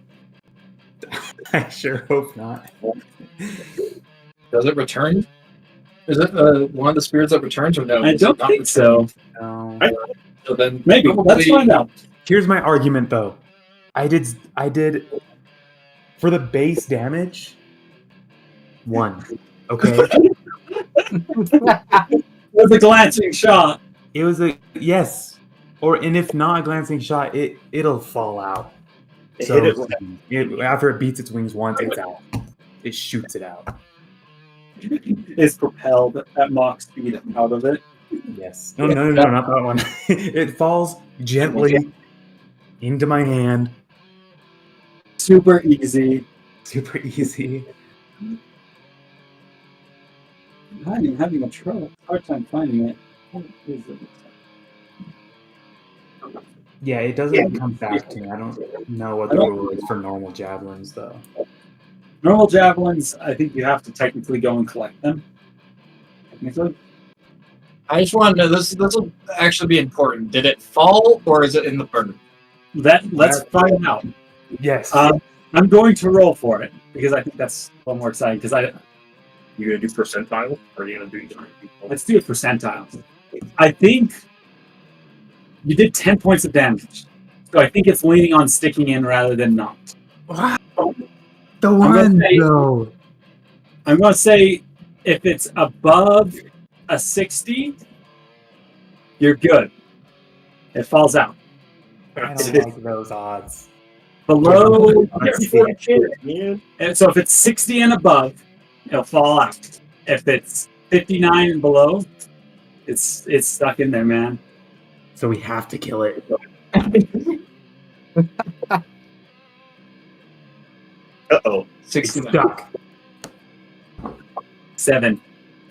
H: I sure hope not.
A: Does it return? Is it one of the spirits that returns or no?
E: I
A: Is it
E: don't
A: not
E: think so.
H: No.
A: So then
E: Maybe. Let's find out.
H: Here's my argument though. I did for the base damage 1. Okay.
E: With a glancing shot.
H: It was a yes. And if not a glancing shot, it'll fall out. So after it beats its wings once, it's out. It shoots it out.
E: Is propelled at Mach speed out of it.
H: Yes. No, not that one. It falls gently into my hand.
E: Super easy.
H: Super easy.
E: I'm having a hard time finding it. What is it?
H: Yeah, it doesn't come back to me. I don't know what the rule is for normal javelins, though.
E: Normal javelins, I think you have to technically go and collect them. Technically.
A: I just want to know this will actually be important. Did it fall or is it in the bird?
E: Let's find out.
H: Yes.
E: I'm going to roll for it because I think that's a little more exciting. Because
D: You gonna do percentile, or are you gonna do?
E: let's do a percentile. I think you did 10 points of damage, so I think it's leaning on sticking in rather than not.
H: The
E: gonna
H: one,
E: say-
H: though.
E: I'm going to say if it's above a 60, you're good. It falls out.
H: I don't like those odds.
E: Below,
H: Let's see.
E: and so if it's 60 and above, it'll fall out. If it's 59 and below, it's stuck in there, man.
H: So we have to kill it.
D: Uh-oh.
A: 69.
H: Stuck.
E: 7.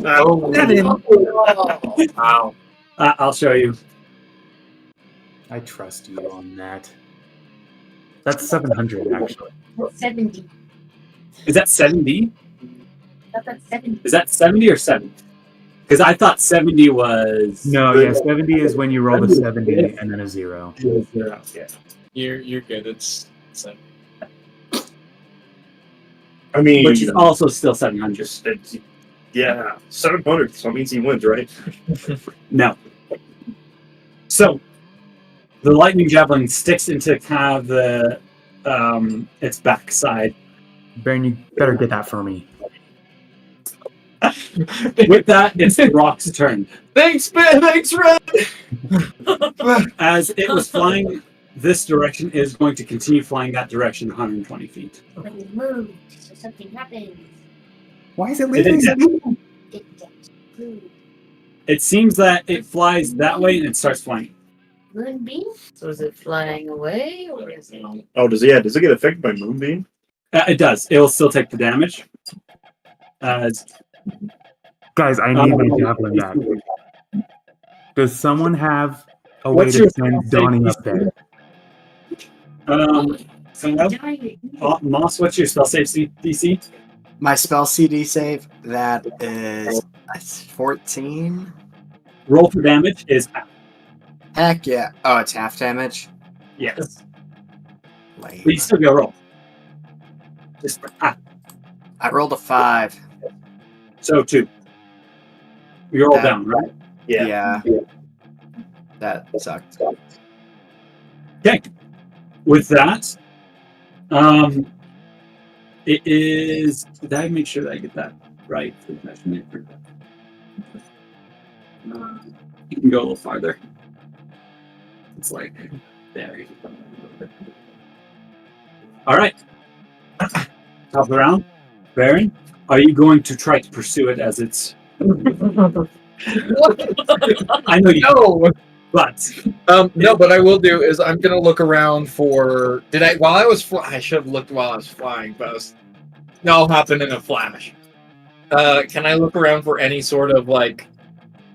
A: Oh,
H: 7.
A: Wow.
E: I'll show you.
H: I trust you on that. That's 700, actually.
B: 70.
E: Is that 70?
B: That's 70.
E: Is that 70 or 7? Because I thought 70 was.
H: No, yeah, 70 is when you roll the 70 and then a 0.
E: Yeah.
A: You're good. It's
D: I mean,
E: Which is also still 700.
D: yeah, 700. So that means he wins, right?
E: No. So, the lightning javelin sticks into kind of the its backside.
H: Baron, you better get that for me.
E: With that, it's the rock's turn.
A: Thanks, man. Thanks, Ren.
E: As it was flying this direction, it is going to continue flying that direction 120 feet.
B: Move, so something happens.
H: Why is it
E: It
H: leaving?
E: is- It seems that it flies that way and it starts flying.
C: Moonbeam? So is it flying away or is it?
D: Oh, does it get affected by Moonbeam?
E: It does. It will still take the damage.
H: Guys, I need my javelin back. Does someone have a way
E: What's
H: to
E: your
H: send Donnie up there?
E: Moss, what's your spell save DC?
F: My spell CD save, that is 14.
E: Roll for damage is
F: Heck yeah. Oh, it's half damage?
E: yes.
F: Lame.
E: But you still go roll. Just
F: I rolled a 5.
E: so 2. You're all
F: That-
E: down, right?
F: Yeah. That sucked.
E: Okay. With that, it is. Did I make sure that I get that right? You can go a little farther. It's like there. All right. Top of the round, Baron. Are you going to try to pursue it as it's? I know you.
A: No.
E: But
A: No, but I will do is I'm gonna look around for. While I was I should have looked while I was flying, but no, happened in a flash. Can I look around for any sort of like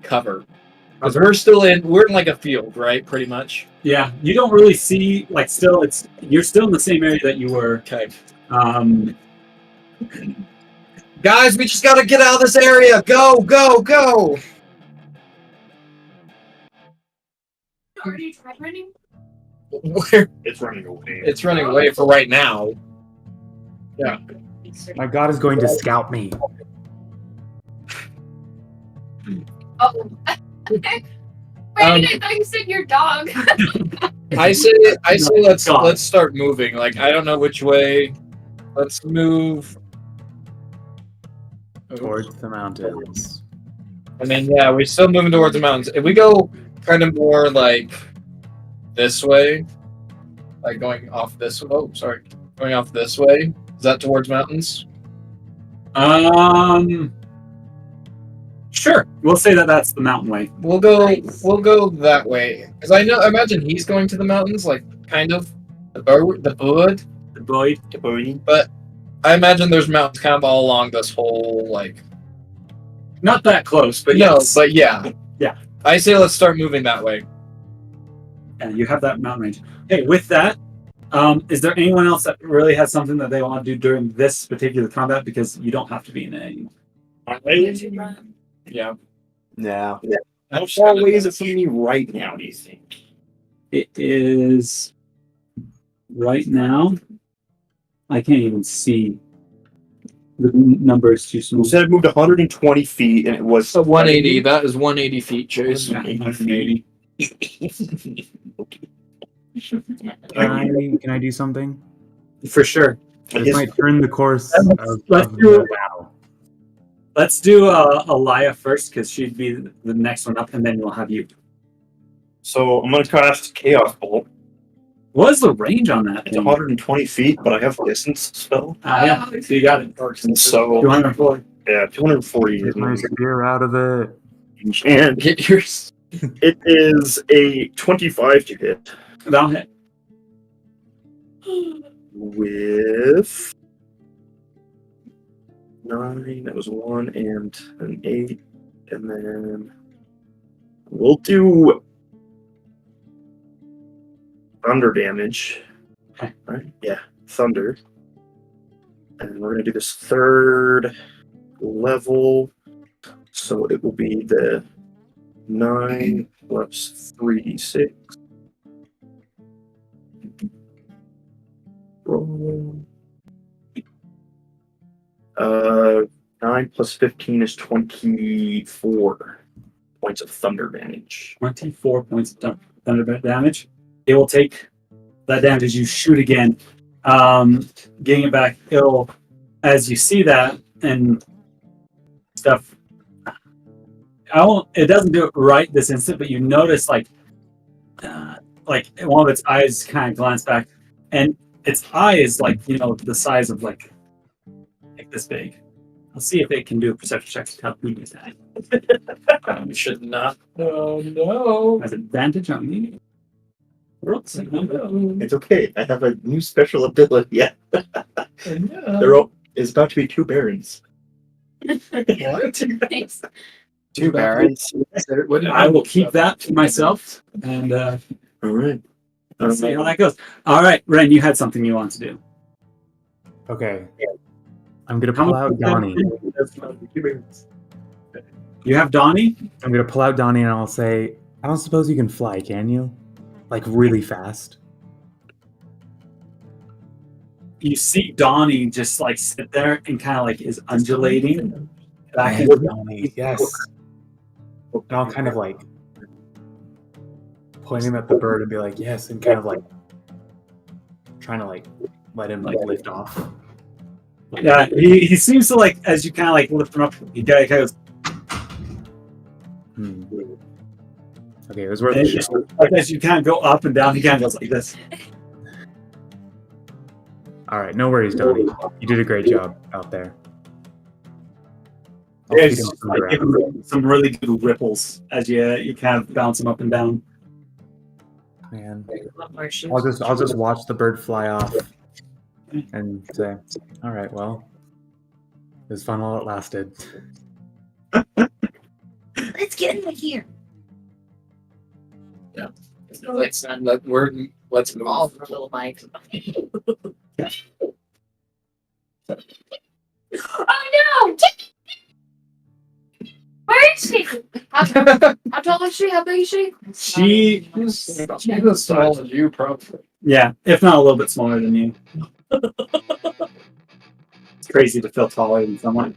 A: cover? Because we're in like a field, right? Pretty much.
E: yeah, you don't really see like still. You're still in the same area that you were.
A: Okay.
I: Guys, we just gotta get out of this area. Go, go, go.
B: Already tried running?
A: Where
D: It's running away.
A: it's running away for right now. Yeah.
H: My god is going to scalp me.
B: Oh. Wait, I thought you said your dog.
A: I say let's start moving. Like I don't know which way. Let's move
H: Towards the mountains.
A: I mean, yeah, we're still moving towards the mountains. If we go kind of more like this way, like going off this. Oh, sorry, going off this way. Is that towards mountains?
E: Sure. We'll say that that's the mountain way.
A: We'll go that way. Because I imagine he's going to the mountains, like kind of the bird.
E: The Boyd.
A: But I imagine there's mountains kind of all along this whole like.
E: Not that close, but
A: No,
E: yes.
A: but yeah.
E: Yeah.
A: I say let's start moving that way.
E: Yeah, you have that mountain range. Okay, with that, is there anyone else that really has something that they want to do during this particular combat? Because you don't have to be in it anymore.
A: Yeah.
F: Yeah.
D: How far away is it from me right now, do you think?
E: It is right now. I can't even see. The number is too small.
D: You said it moved 120 feet and it was
A: So 180. That is 180 feet, Chase.
D: 180.
H: Can I do something?
E: For sure.
H: This might turn the course
E: Let's
H: of
E: do
H: the
E: it.
H: battle.
E: Let's do Alia first because she'd be the next one up, and then we'll have you.
D: So I'm going to cast Chaos Bolt.
E: What is the range on that?
D: It's 120 feet, but I have distance spell.
E: Yeah, so you got it.
D: So
E: 240.
D: yeah, 240 is
H: Get my
D: my
H: spear out of it.
D: range. And
A: Get yours.
D: it is a 25 to hit
E: That'll hit.
D: with 9. That was 1 and an 8. And then we'll do thunder damage.
E: Okay.
D: Right? Yeah, thunder. And we're going to do this third level. So it will be the 9 plus 3d6. Roll. 9 plus 15 is 24 points of thunder damage.
E: 24 points of thunder damage. It will take that damage as you shoot again. Getting it back, as you see that and stuff. It doesn't do it right this instant, but you notice like one of its eyes kind of glance back, and its eye is like the size of like this big. I'll see if it can do a perception check to tell who did that.
A: You should not. Oh no.
E: Has advantage on me.
D: It's okay. I have a new special ability. Yeah. It's about to be 2 barons.
A: What?
B: Thanks.
F: 2 barons.
E: I will keep that to myself and
D: All right.
E: let's see how that goes. All right, Ren, you had something you want to do.
H: Okay. I'm gonna pull out Donnie.
E: You have Donnie?
H: I'm gonna pull out Donnie and I'll say, I don't suppose you can fly, can you? Like really fast.
E: You see Donnie just like sit there and kind of like is undulating back and
H: Donnie, yes. And I'll kind of like point him at the bird and be like, yes, and kind of like trying to like let him like lift off.
E: Yeah, he seems to like as you kind of like lift him up, he kind of goes.
H: Okay, it was worth
E: And
H: a
E: just,
H: shot.
E: like as you kind of go up and down, he kind of goes like this.
H: All right, no worries, Donnie. You did a great job out there. I'll
E: Yeah,
H: feed him
E: just,
H: some
E: like,
H: grass.
E: give him some really good ripples as you kind of bounce him up and down.
H: Man,
C: What more shoes?
H: I'll just watch the bird fly off and say, all right, well, it was fun while it lasted.
C: Let's get in here.
A: Let's move.
C: All for a little Mike.
B: Oh no! Where is she?
C: How tall is she? How big is she?
E: She's
A: as tall as you, probably.
E: yeah, if not a little bit smaller than you. It's crazy to feel taller than someone.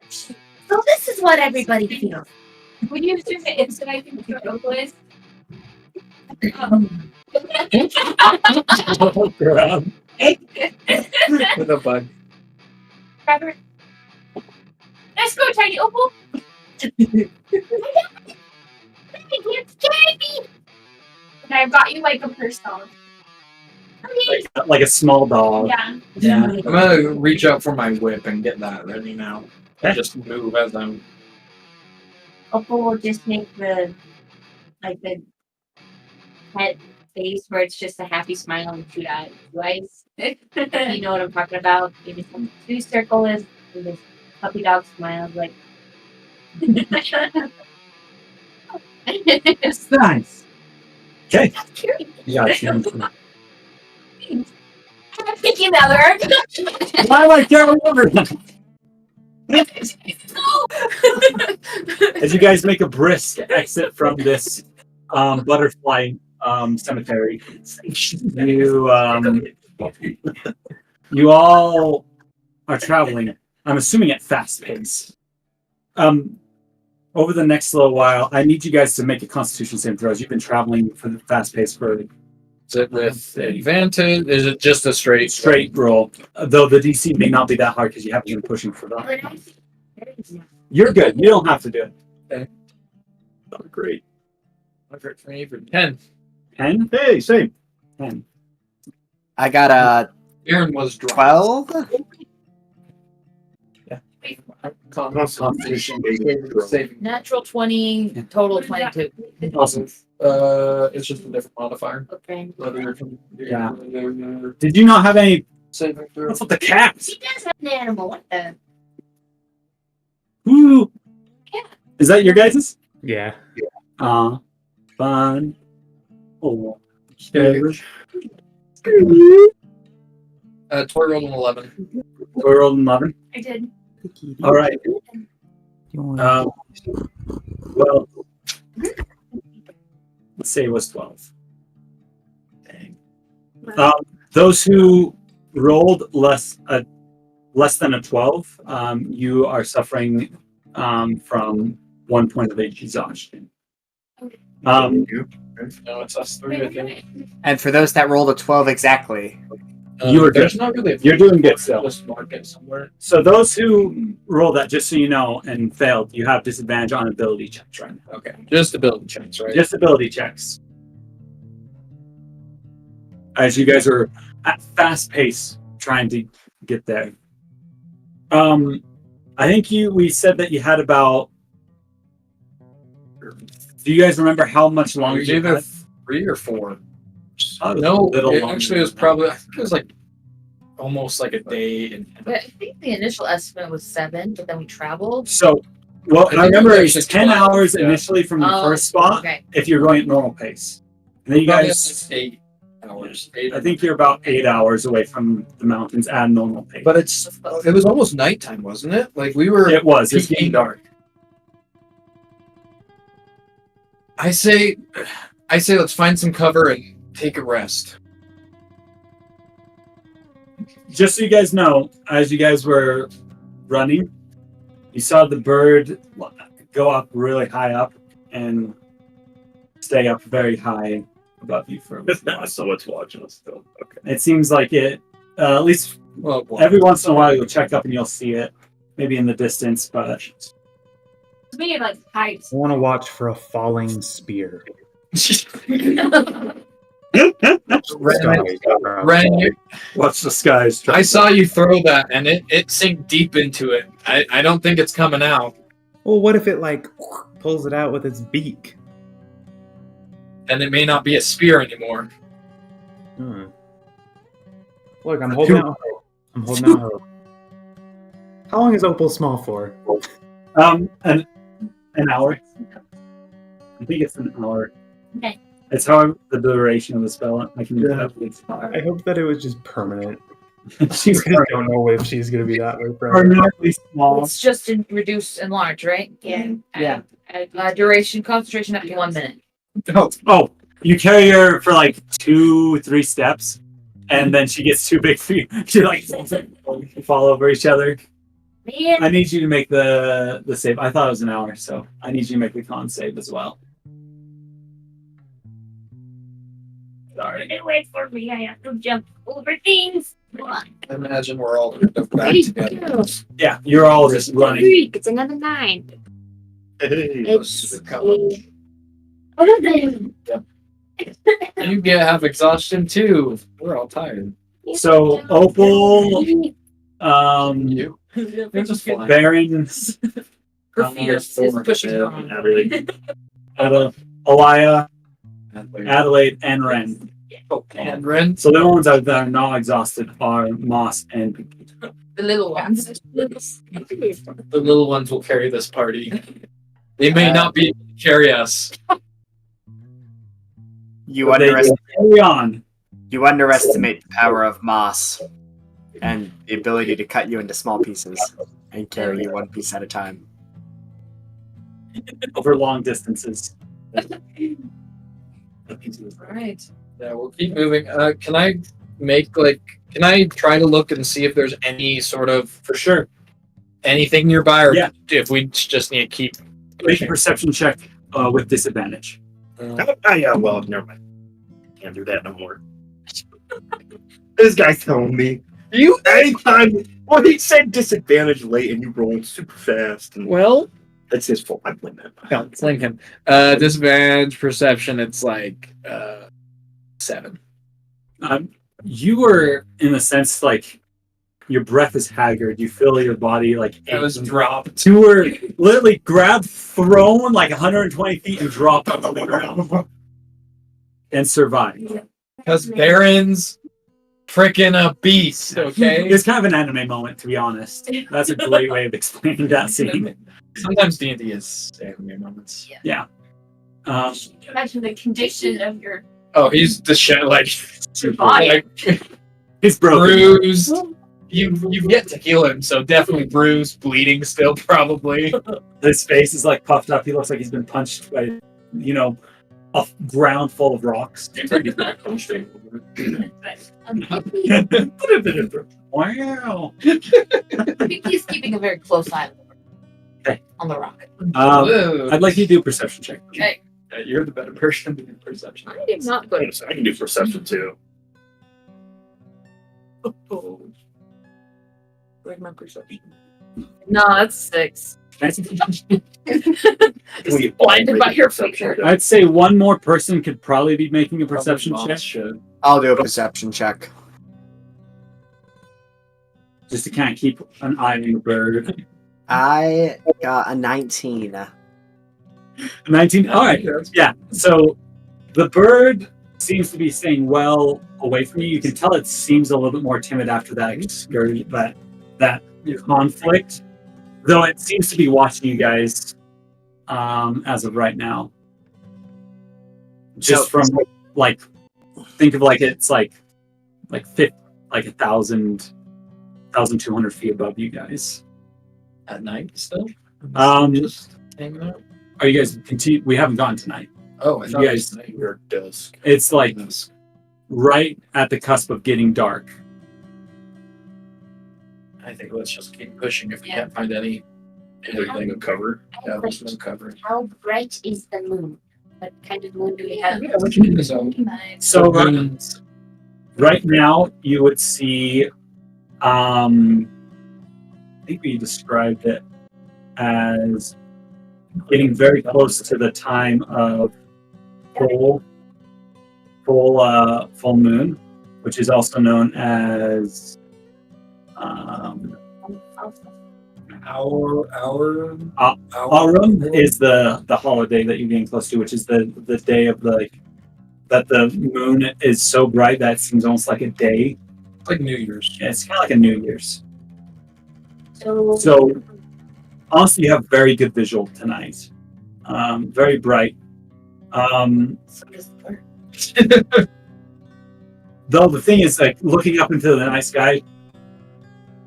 B: So this is what everybody feels. When you do the instant, I think your Opal is.
A: With a bug.
B: Robert. Let's go, tiny Opal. And I brought you like a purse dog.
E: Like a small dog.
B: Yeah.
E: Yeah.
A: I'm gonna reach out for my whip and get that ready now. Just move as I'm.
B: Opal will just make the pet face where it's just a happy smile and two eyes. You know what I'm talking about? Maybe some 2 circles and this puppy dog smile like.
E: It's nice. Okay. Yeah.
B: I'm picking another.
E: Why am I carrying over? As you guys make a brisk exit from this butterfly cemetery, you all are traveling. I'm assuming at fast pace. Over the next little while, I need you guys to make a Constitution saving throws. You've been traveling for the fast pace for
A: Is it with advantage? Is it just a straight
E: roll. Though the DC may not be that hard because you haven't been pushing for that. You're good. You don't have to do it.
A: Okay.
D: Oh, great.
A: effort for me for 10?
E: 10?
D: Hey, same.
E: 10.
F: I got a
A: Aaron was drunk.
F: 12.
A: Constitution saving.
C: Natural 20, total 22.
E: Awesome.
A: It's just a different modifier.
C: Okay.
A: Whether you're from
E: Yeah. Did you not have any?
A: saving throw.
E: What's with the cats?
B: He does have an animal. What the?
E: Ooh.
B: Yeah.
E: Is that your guys's?
H: Yeah.
E: Fun. Oh.
A: Okay. Tori rolled an 11.
E: We rolled an 11.
B: I did.
E: All right. Well, let's say it was 12. Those who rolled less than a 12, you are suffering from 1 point of exhaustion.
A: No, it's us three, I think.
F: And for those that rolled a 12 exactly.
E: You were
A: There's
E: good.
A: not really a
E: You're doing good still.
A: Just mark it somewhere.
E: So those who rolled that, just so you know, and failed, you have disadvantage on ability checks right now.
A: Okay. Just ability checks, right?
E: Just ability checks. As you guys are at fast pace trying to get there. I think we said that you had about. Do you guys remember how much
A: It
E: longer
A: was
E: you
A: either
E: had?
A: 3 or 4.
E: Oh,
A: No,
E: little
A: it
E: longer
A: actually was
E: than that.
A: probably, I think it was like almost like a day. And
C: But I think the initial estimate was 7, but then we traveled.
E: So, well,
A: I think
E: I remember
A: it was
E: it's
A: actually
E: 10
A: 12,
E: hours
A: yeah.
E: initially from your
C: Oh,
E: first spot
C: okay.
E: if you're going at normal pace. And then you
A: probably
E: guys,
A: 8 hours. 8
E: I think you're about 8 hours away from the mountains at normal pace.
I: But it was almost nighttime, wasn't it? Like we were.
E: It was getting
I: peeking.
E: dark.
A: I say let's find some cover and take a rest.
E: Just so you guys know, as you guys were running, you saw the bird go up really high up and stay up very high above you for a little while.
D: So it's watching us still. Okay.
E: It seems like it, at least
A: Well,
E: every once in a while you'll check up and you'll see it, maybe in the distance, but
B: To me, it like hides.
H: I want to watch for a falling spear.
A: Ren,
D: Watch the skies.
A: I saw you throw that, and it sank deep into it. I don't think it's coming out.
H: Well, what if it like pulls it out with its beak?
A: Then it may not be a spear anymore.
H: Hmm. Look, I'm holding out hope. I'm holding out hope. How long is Opal small for?
E: an hour. I think it's an hour.
B: Okay.
E: It's however the duration of the spell. I can do that.
H: I hope that it was just permanent.
E: She's
H: I don't know if she's gonna be that way forever.
E: permanently small.
C: It's just in reduce and large, right?
B: Yeah.
E: Yeah.
C: Duration, concentration up to 1 minute.
E: Oh, you carry her for like 2-3 steps, and then she gets too big for you. She like fall over each other.
B: Man,
E: I need you to make the save. I thought it was an hour, so I need you to make the con save as well. Sorry.
B: wait for me. I have to jump over things.
I: I imagine we're all back together.
E: Yeah, you're all just running.
B: Freak, it's another 9.
D: Hey,
B: It's
I: the color.
B: 11.
A: You get half exhaustion too. We're all tired.
E: So Opal,
A: You? You're just flying.
E: Baron,
C: Her fierce is pushing her on.
E: Alia, Adelaide, and Ren.
A: And Ren,
E: So the ones that are not exhausted are Moss and Pinky.
C: The little ones.
A: the little ones will carry this party. They may not be able to carry us.
F: You
E: But they carry on.
F: You underestimate the power of moss and the ability to cut you into small pieces and carry you one piece at a time.
E: Over long distances.
C: Right.
A: Yeah, we'll keep moving. Can I try to look and see if there's any sort of,
E: For sure.
A: anything nearby, or
E: Yeah.
A: if we just need to keep
E: Make a perception check with disadvantage.
D: yeah, well, never mind. Can't do that no more. This guy's telling me. You, anytime. Well, he said disadvantage late and you rolled super fast. And
A: Well,
D: that's his fault. I blame that.
A: no, it's like him. Disadvantage perception, it's like 7.
E: You were, in a sense, like, your breath is haggard. You feel your body, like,
A: It was dropped.
E: You were literally grabbed, thrown like 120 feet, and dropped on the ground. And survived.
A: Because Baron's freaking a beast, okay?
E: It's kind of an anime moment, to be honest. That's a great way of explaining that scene.
A: Sometimes D&D is anime moments.
E: Yeah.
B: Imagine the condition of your
A: Oh, he's the shit, like,
B: body.
A: like
E: It's broken.
A: bruised. You've yet to heal him, so definitely bruised, bleeding still, probably.
E: His face is like puffed up. He looks like he's been punched by, a ground full of rocks. Wow.
C: He's keeping a very close eye
E: Okay.
C: on the rock.
E: I'd like you to do a perception check.
C: Okay.
A: You're the better person to do perception.
C: I am not good.
D: I can do perception too.
A: Like my perception.
C: No, that's 6.
D: We
C: Blinded by your
D: perception.
C: picture.
E: I'd say one more person could probably be making a perception check.
A: Should.
F: I'll do a perception check.
E: just to kind of keep an eye on the bird.
F: I got a 19.
E: 19. All right. Yeah. So the bird seems to be staying well away from you. You can tell it seems a little bit more timid after that excursion, that conflict. Though it seems to be watching you guys as of right now. Just from like, think of like it's like 1,000, 1,200 feet above you guys.
A: At night still?
E: Just
A: hanging out?
E: Are you guys continue? We haven't gone tonight.
A: Oh, I thought
E: You
A: it
E: guys-
A: was night or dusk.
E: It's like
A: Dusk.
E: right at the cusp of getting dark.
A: I think let's just keep pushing if we
B: Yeah.
A: can't find anything of cover. Yeah, there's no cover.
B: How bright is the moon? What kind of moon do we have?
A: Yeah, which moon is on?
E: So right now you would see, I think we described it as getting very close to the time of full moon, which is also known as outrun is the holiday that you're getting close to, which is the day of that the moon is so bright that it seems almost like a day.
A: It's like New Year's.
E: Yeah, it's kind of like a New Year's.
B: So,
E: So honestly, you have very good visual tonight. Very bright. Though the thing is, like looking up into the night sky,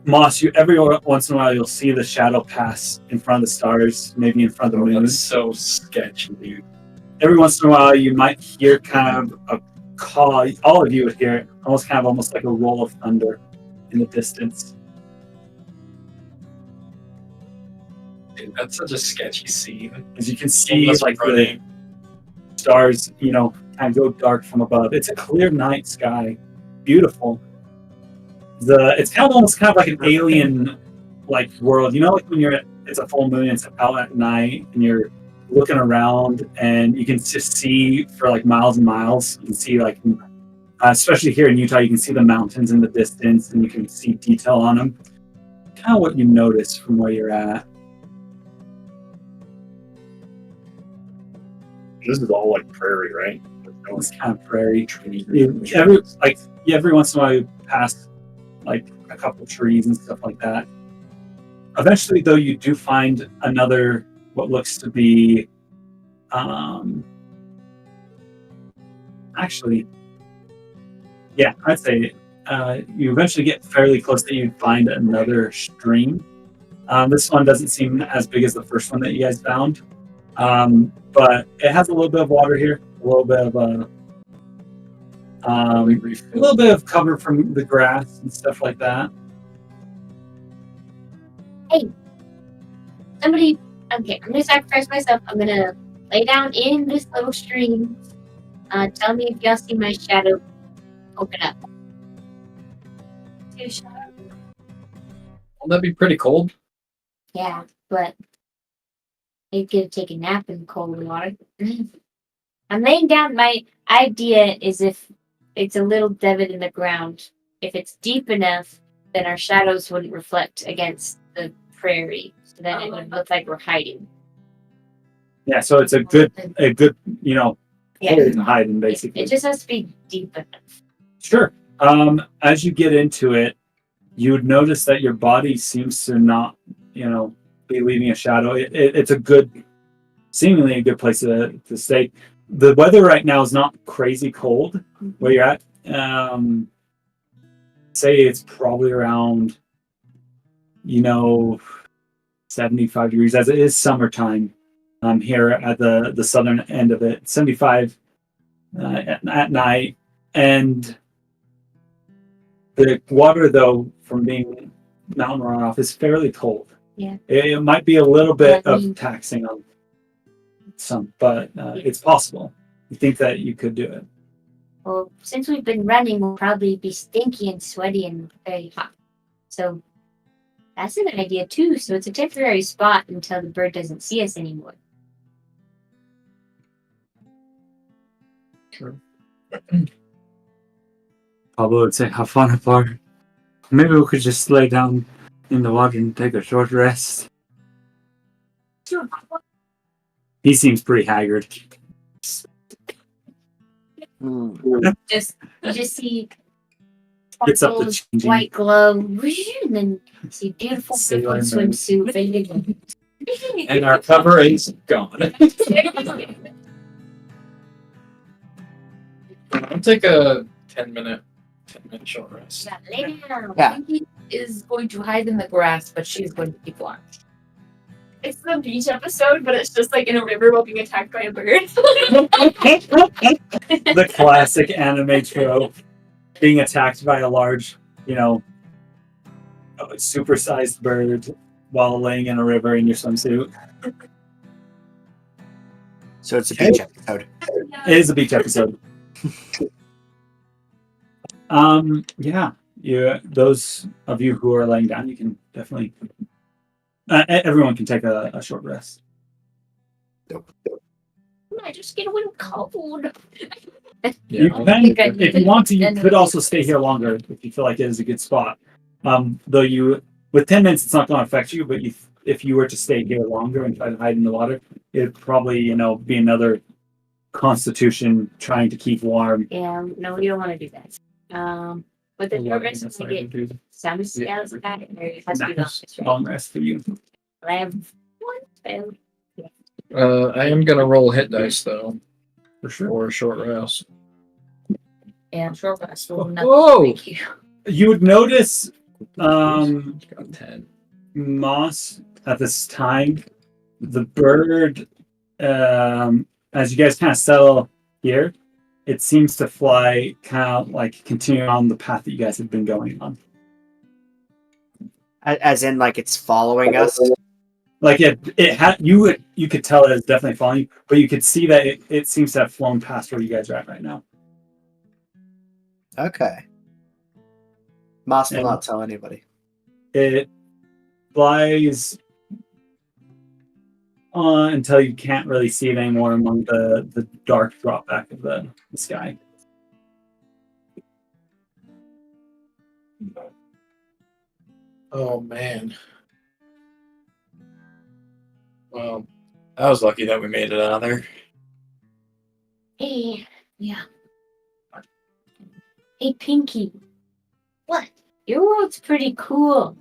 E: Moss, you every once in a while you'll see the shadow pass in front of the stars, maybe in front of the moon.
A: That's so sketchy, dude.
E: Every once in a while, you might hear kind of a call. All of you would hear it, almost like a roll of thunder in the distance.
A: Dude, that's such a sketchy scene.
E: As you can see,
A: Unless
E: like
A: running.
E: the stars, kind of go dark from above. It's a clear night sky, beautiful. It's almost like an alien like world. Like when it's a full moon, it's out at night, and you're looking around, and you can just see for like miles and miles. You can see especially here in Utah, you can see the mountains in the distance, and you can see detail on them. Kind of what you notice from where you're at.
D: This is all like prairie, right?
E: It's kind of prairie. Every once in a while you pass like a couple trees and stuff like that. Eventually, though, you do find another what looks to be I'd say you eventually get fairly close that you'd find another stream. This one doesn't seem as big as the first one that you guys found, but it has a little bit of water here, a little bit of a little bit of cover from the grass and stuff like that.
B: somebody, okay, I'm gonna sacrifice myself. I'm gonna lay down in this little stream. Tell me if y'all see my shadow open up. See a shadow?
A: Won't that be pretty cold?
B: Yeah, but you could take a nap in cold water. I'm laying down. My idea is if it's a little divot in the ground, if it's deep enough, then our shadows wouldn't reflect against the prairie. So then it would look like we're hiding.
E: Yeah, so it's a good
B: Yeah.
E: hole to hide in, basically.
B: It just has to be deep enough.
E: Sure. As you get into it, you would notice that your body seems to not, be leaving a shadow. It's seemingly a good place to stay. The weather right now is not crazy cold where you're at. Say it's probably around, 75 degrees, as it is summertime here at the southern end of it. 75 at night. And the water, though, from being mountain runoff is fairly cold.
B: Yeah.
E: It might be a little bit of taxing on some, but it's possible. You think that you could do it.
B: Well, since we've been running, we'll probably be stinky and sweaty and very hot. So that's an idea too. So it's a temporary spot until the bird doesn't see us anymore.
E: Pablo would say, "Have fun apart." Maybe we could just lay down in the water and take a short rest. He seems pretty haggard.
C: Just you just see
E: Gets up to
C: sparkles,
E: changing.
C: white glow, and then you see beautiful
E: Sailor
C: purple
E: moon.
C: swimsuit.
I: And our cover is gone. I'll take a 10-minute short rest.
C: Yeah, lay down.
F: Yeah.
C: Pinky is going to hide in the grass, but she's going to keep watch.
B: It's the beach episode, but it's just like in a river while being attacked by a bird.
E: The classic anime trope. Being attacked by a large, supersized bird while laying in a river in your swimsuit.
F: So it's a beach episode.
E: It is a beach episode. Yeah. Those of you who are laying down, you can definitely. Everyone can take a short rest.
B: I just get a little cold.
E: You
I: Yeah.
E: can, if you want to, you could also stay here longer if you feel like it is a good spot. Though with 10 minutes, it's not going to affect you. But if you were to stay here longer and try to hide in the water, it'd probably be another constitution trying to keep warm.
C: Yeah, no, we don't want to do that. But the short rest is going to get sound scales back, and there has to be longest, right?
E: Long rest for you.
C: I have one spell.
I: I am gonna roll hit dice though
E: For sure.
I: for a short rest.
C: And short rest. So
I: Whoa!
C: thank you.
E: You would notice
I: Got 10.
E: Moss at this time. The bird, as you guys kind of settle here, it seems to fly kind of like continue on the path that you guys have been going on.
F: As in, like, it's following us.
E: Like you could tell that it's definitely following you, but you could see that it seems to have flown past where you guys are at right now.
F: Okay. Moss will
E: And-
F: not tell anybody.
E: It flies on until you can't really see it anymore among the dark drop back of the sky.
I: Oh man. Well, I was lucky that we made it out of there.
C: Hey, yeah. Hey, Pinky. What? Your world's pretty cool.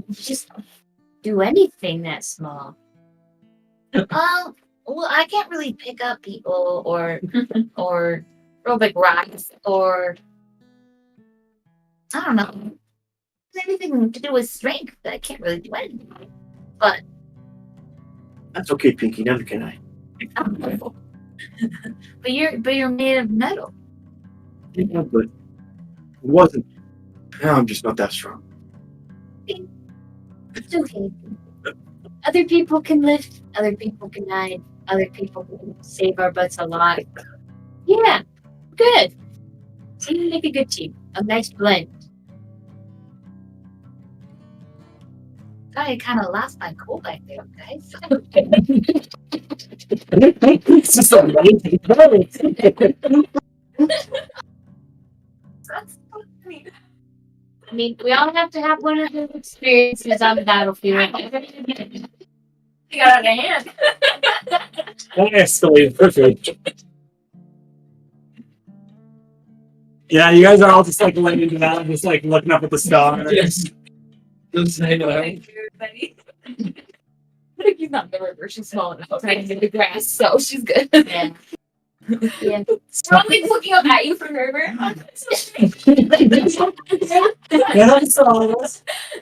C: You just do anything that small. Well, I can't really pick up people or throw big rocks or I don't know. Anything to do with strength. I can't really do anything. But
D: That's okay, Pinky. Neither can I.
C: but you're made of metal.
D: Yeah, but it wasn't. I'm just not that strong.
C: It's okay. Other people can lift, other people can hide, other people can save our butts a lot. Yeah, good. So you make a good team. A nice blend. I kind of lost my cool back there, guys.
E: It's just amazing.
B: That's so funny.
C: I mean, we all have to have one of those experiences on the battlefield.
B: You got out of hand.
E: That escalated perfect. Yeah, you guys are all just like laying down, just like looking up at the stars.
I: Yes. Just hang out.
B: Thank you, everybody. He's not in the river. She's small enough to hide in the grass, so she's good.
C: Yeah. Yeah.
B: We're only looking up at you from the river.
E: Yeah, that's all.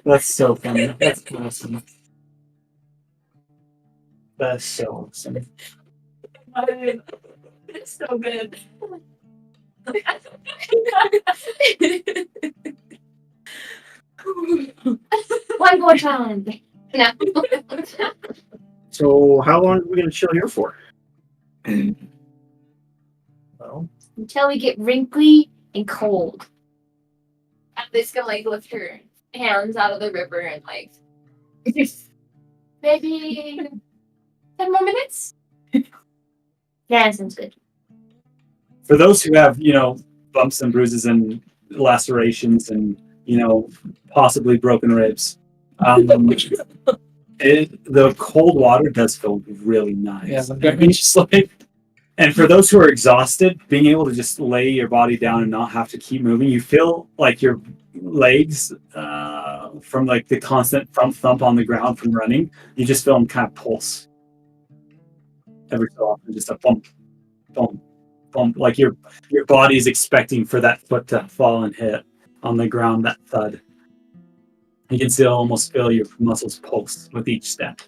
E: That's so funny. That's awesome. That's so awesome.
B: It's so good.
C: One more time. No.
D: So, how long are we going to chill here for?
I: Well,
C: Until we get wrinkly and cold.
B: At least gonna like lift her hands out of the river and like maybe 10 more minutes.
C: Yeah, that sounds good.
E: For those who have, bumps and bruises and lacerations and, possibly broken ribs. The cold water does feel really nice.
A: Yeah,
E: Just like, and for those who are exhausted, being able to just lay your body down and not have to keep moving, you feel like your legs, from like the constant thump on the ground from running, you just feel them kind of pulse every so often, just a bump, bump, bump, like your body's expecting for that foot to fall and hit on the ground, that thud. You can still almost feel your muscles pulse with each step.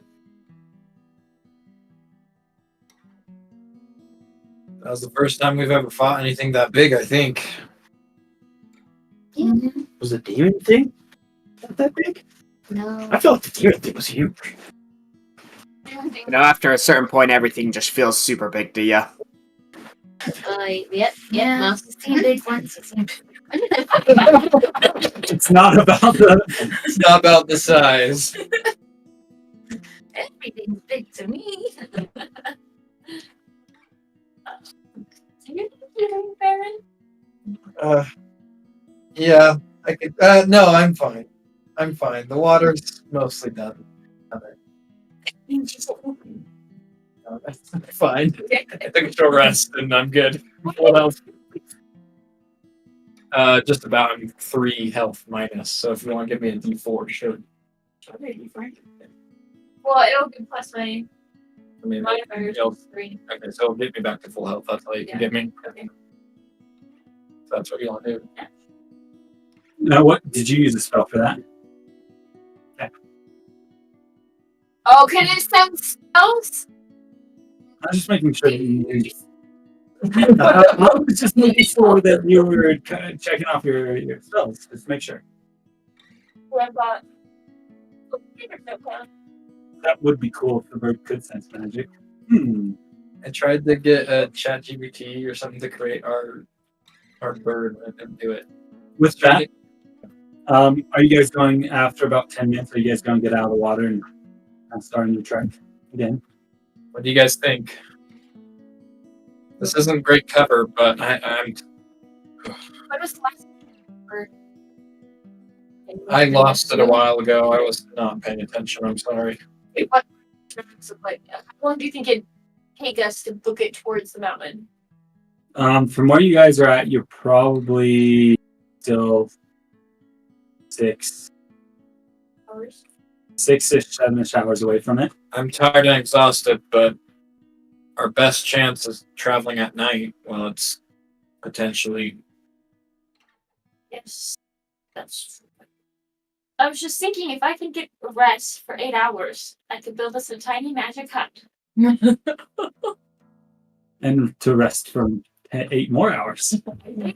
I: That was the first time we've ever fought anything that big, I think.
D: Was the demon thing not that big?
C: No.
D: I felt like the demon thing was huge.
F: After a certain point, everything just feels super big to you.
C: Yep. Mouse has seen big ones.
E: It's not about the.
I: It's not about the size.
C: Everything's big to me. So you're doing Baron?
I: Yeah, I could. No, I'm fine. I'm fine. The water's mostly done. No, that's fine. I took a short rest and I'm good. Full health. Just about 3 health minus. So if you want to give me a D4, sure.
B: Well, it'll be plus my
I: I mean,
B: modifier
I: it'll-
B: is 3.
I: okay, so it'll get me back to full health. That's all you can
B: Yeah.
I: give me.
B: Okay.
I: So that's what you want to do.
E: Now, what did you use a spell for that?
B: Oh, can it send spells?
E: I'm just making sure that you used. I was just making sure that you were kind of checking off your spells. Just make sure.
B: What about?
E: That would be cool if the bird could sense magic.
I: I tried to get a chat GBT or something to create our bird and it didn't do it.
E: With that, are you guys going after about 10 minutes? Are you guys going to get out of the water and start a new trek again?
I: What do you guys think? This isn't great cover, but I'm
B: What was the last bird?
I: I lost it a while ago. I was not paying attention. I'm sorry.
B: What? Like, how long do you think it'd take us to book it towards the mountain?
E: From where you guys are at, you're probably still 6-ish, 7-ish hours away from it.
I: I'm tired and exhausted, but our best chance is traveling at night. Well, it's potentially.
B: Yes, that's true. I was just thinking, if I could get rest for 8 hours, I could build us a tiny magic hut.
E: And to rest for 8 more hours.
B: No,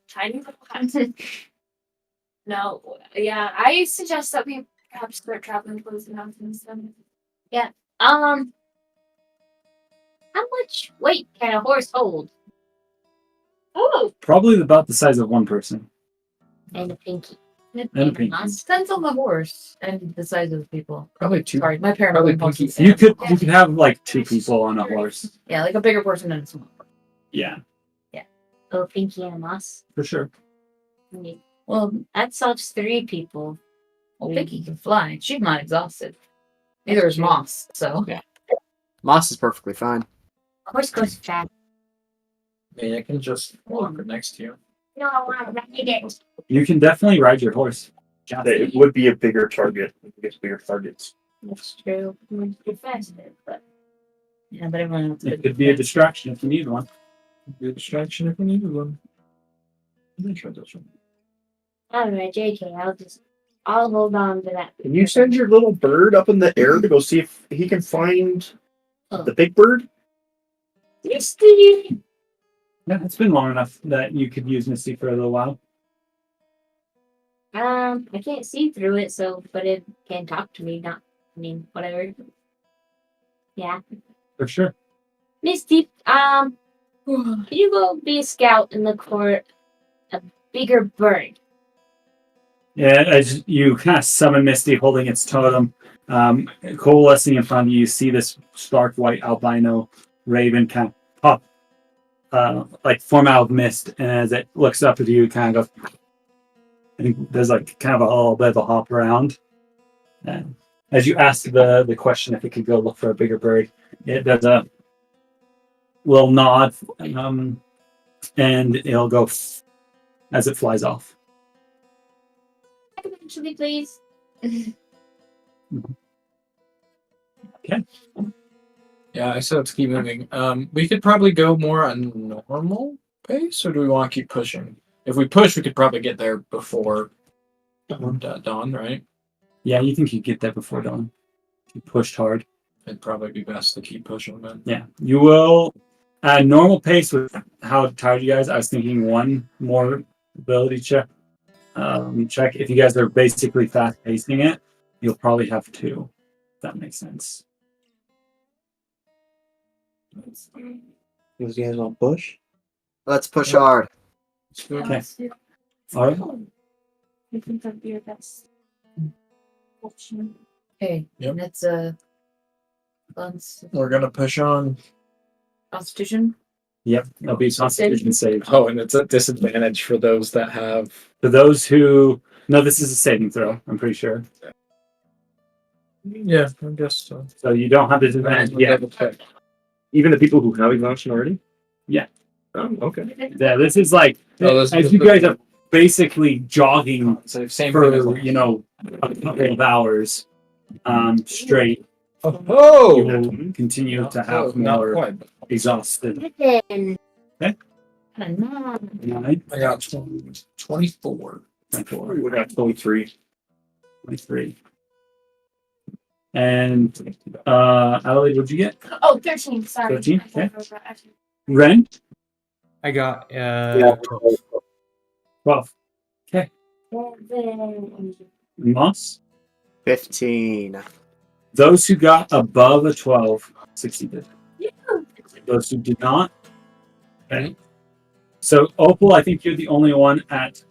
B: tiny little hut. No, yeah, I suggest that we perhaps start traveling towards the mountains then.
C: How much weight can a horse hold?
B: Oh,
E: Probably about the size of one person.
C: And a pinky.
E: And a pinky.
C: Depends on the horse and the size of the people.
I: Probably 2.
C: Sorry, my parents
I: Probably
C: were mostly
I: pinky.
E: You could have like 2 people on a horse.
C: Yeah, like a bigger person and a small person.
E: Yeah,
C: Oh, pinky and a mouse.
E: for sure.
C: Well, that solves 3 people. Well, Pinky can fly. She's not exhausted. Neither is Moss, so.
F: Yeah. Moss is perfectly fine.
C: Horse goes fast.
I: I mean, I can just walk right next to you.
B: no, I want to ride it.
E: You can definitely ride your horse.
D: It would be a bigger target. We get bigger targets.
C: That's true. You're faster, but. Yeah, but everyone else
E: It could be a distraction if you need one.
I: Be a distraction if we needed one.
C: Alright, JK, I'll hold on to that.
D: Can you send your little bird up in the air to go see if he can find the big bird?
C: Yes, do you?
E: Yeah, it's been long enough that you could use Misty for a little while.
C: I can't see through it, but it can talk to me, whatever. Yeah.
E: For sure.
C: Misty, can you go be a scout and look for a bigger bird?
E: Yeah, as you kind of summon Misty holding its totem, coalescing in front of you, you see this stark white albino raven kind of pop, like form out of mist, and as it looks up at you, it kind of goes think there's like kind of a little bit of a hop around. And as you ask the question if it could go look for a bigger bird, it does a little nod, and it'll go as it flies off.
B: Eventually, please.
A: Yeah, I said let's keep moving. We could probably go more on normal pace, or do we want to keep pushing? If we push, we could probably get there before dawn, right?
E: Yeah, you think you get there before dawn. You pushed hard.
A: It'd probably be best to keep pushing then.
E: Yeah, you will. At normal pace with how tired you guys, I was thinking one more ability check. Check if you guys are basically fast pacing it, you'll probably have two. If that makes sense.
J: You guys want to push?
F: Let's push hard.
E: Okay. All right.
B: I think that'd be your best option.
C: Okay.
A: Yep.
C: And it's
A: We're gonna push on.
C: Constitution.
E: Yep, that'll be Constitution save.
A: Oh, and it's a disadvantage for those that have.
E: For those who no, this is a saving throw. I'm pretty sure.
A: Yeah, I guess so.
E: So you don't have disadvantage yet.
A: Double check.
D: Even the people who have exhaustion already?
E: Yeah.
D: Oh, okay.
E: Yeah, this is like as you guys are basically jogging
A: So same
E: for
A: thing as
E: a couple of hours straight. You
A: Oh,
E: will continue to have
A: not
E: more
A: quite.
E: exhausted.
B: Then.
E: Okay.
B: Nine.
A: I got 24.
E: 24,
D: We would have 23.
E: 23. And Alia, what'd you get?
B: Oh, 13. Sorry.
E: 13,
B: I thought
E: okay.
B: I was right.
E: Ren?
H: I got
E: 12.
B: Seven.
E: Moss?
F: 15.
E: Those who got above a 12 succeeded.
B: Yeah.
E: Those who did not. Okay. So, Opal, I think you're the only one at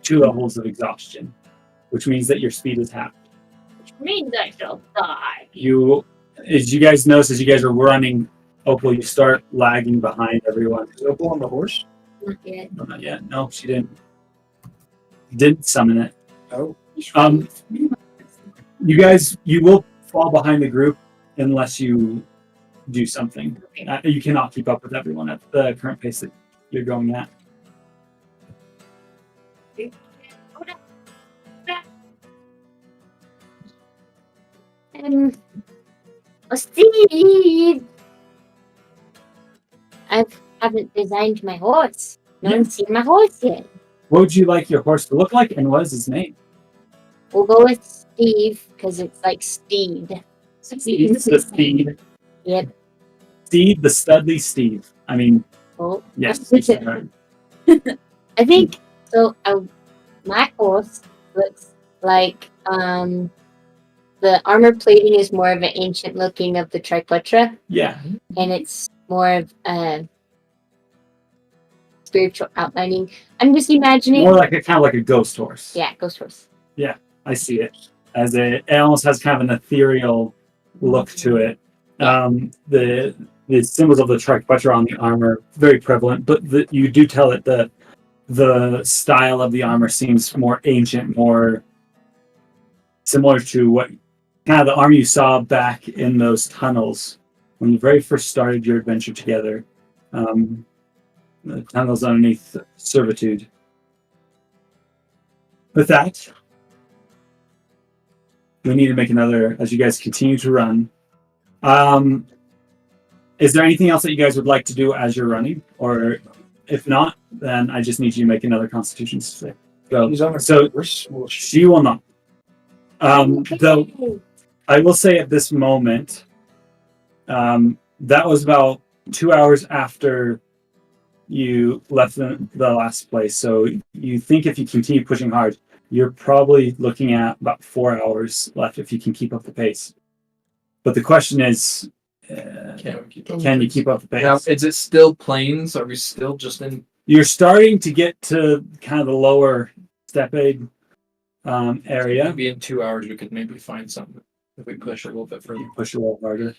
E: 2 levels of exhaustion, which means that your speed is half.
B: Which means I shall die.
E: You, as you guys notice, as you guys are running, Opal, you start lagging behind everyone.
D: Is Opal on the horse?
B: Not yet.
E: No, not yet. No, she didn't. Didn't summon it.
A: Oh,
E: You guys, you will fall behind the group unless you do something. You cannot keep up with everyone at the current pace that you're going at.
B: Steve! I haven't designed my horse. No one's seen my horse yet.
E: What would you like your horse to look like, and what is his name?
B: We'll go with Steve because it's like Steed.
E: Steve the Steed.
B: Yep.
E: Steve the Studley Steve. I mean,
B: Oh.
E: yes. You said right.
B: I think so. My horse looks like the armor plating is more of an ancient looking of the Triquetra,
E: Yeah.
B: and it's more of a spiritual outlining. I'm just imagining.
E: More like kind of like a ghost horse.
B: Yeah, ghost horse.
E: I see it as it almost has kind of an ethereal look to it. The symbols of the Triquetra on the armor very prevalent, but you do tell that the style of the armor seems more ancient, more similar to what kind of the armor you saw back in those tunnels when you very first started your adventure together. The tunnels underneath Servitude. With that, we need to make another as you guys continue to run. Is there anything else that you guys would like to do as you're running? Or if not, then I just need you to make another Constitution save.
A: he's on a
E: So
A: horse. Well,
E: she will not. Though I will say at this moment, that was about 2 hours after you left the last place. So you think if you continue pushing hard, you're probably looking at about 4 hours left if you can keep up the pace. But the question is, can you keep up the pace?
A: Now, is it still plains? Are we still just in?
E: You're starting to get to kind of the lower steppe area.
A: Maybe in 2 hours we could maybe find something if we push a little bit further.
E: Push a little harder.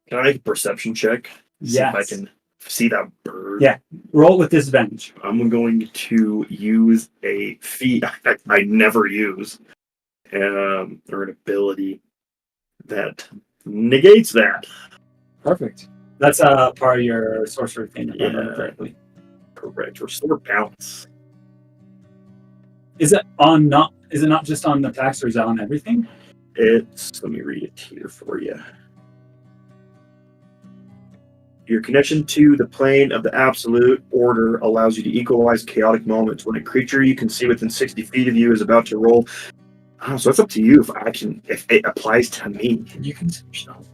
D: Can I make a perception check? See if I
E: Yes.
D: can see that bird.
E: Yeah. Roll with disadvantage.
D: I'm going to use a feat I never use, or an ability that negates that.
E: Perfect. That's part of your sorcery thing, if I remember
D: Yeah.
E: correctly.
D: Correct. Restore balance.
E: Is it not just on attacks, or is it on everything?
D: Let me read it here for you. Your connection to the plane of the absolute order allows you to equalize chaotic moments. When a creature you can see within 60 feet of you is about to roll, so it's up to you if it applies to me.
I: You can see yourself.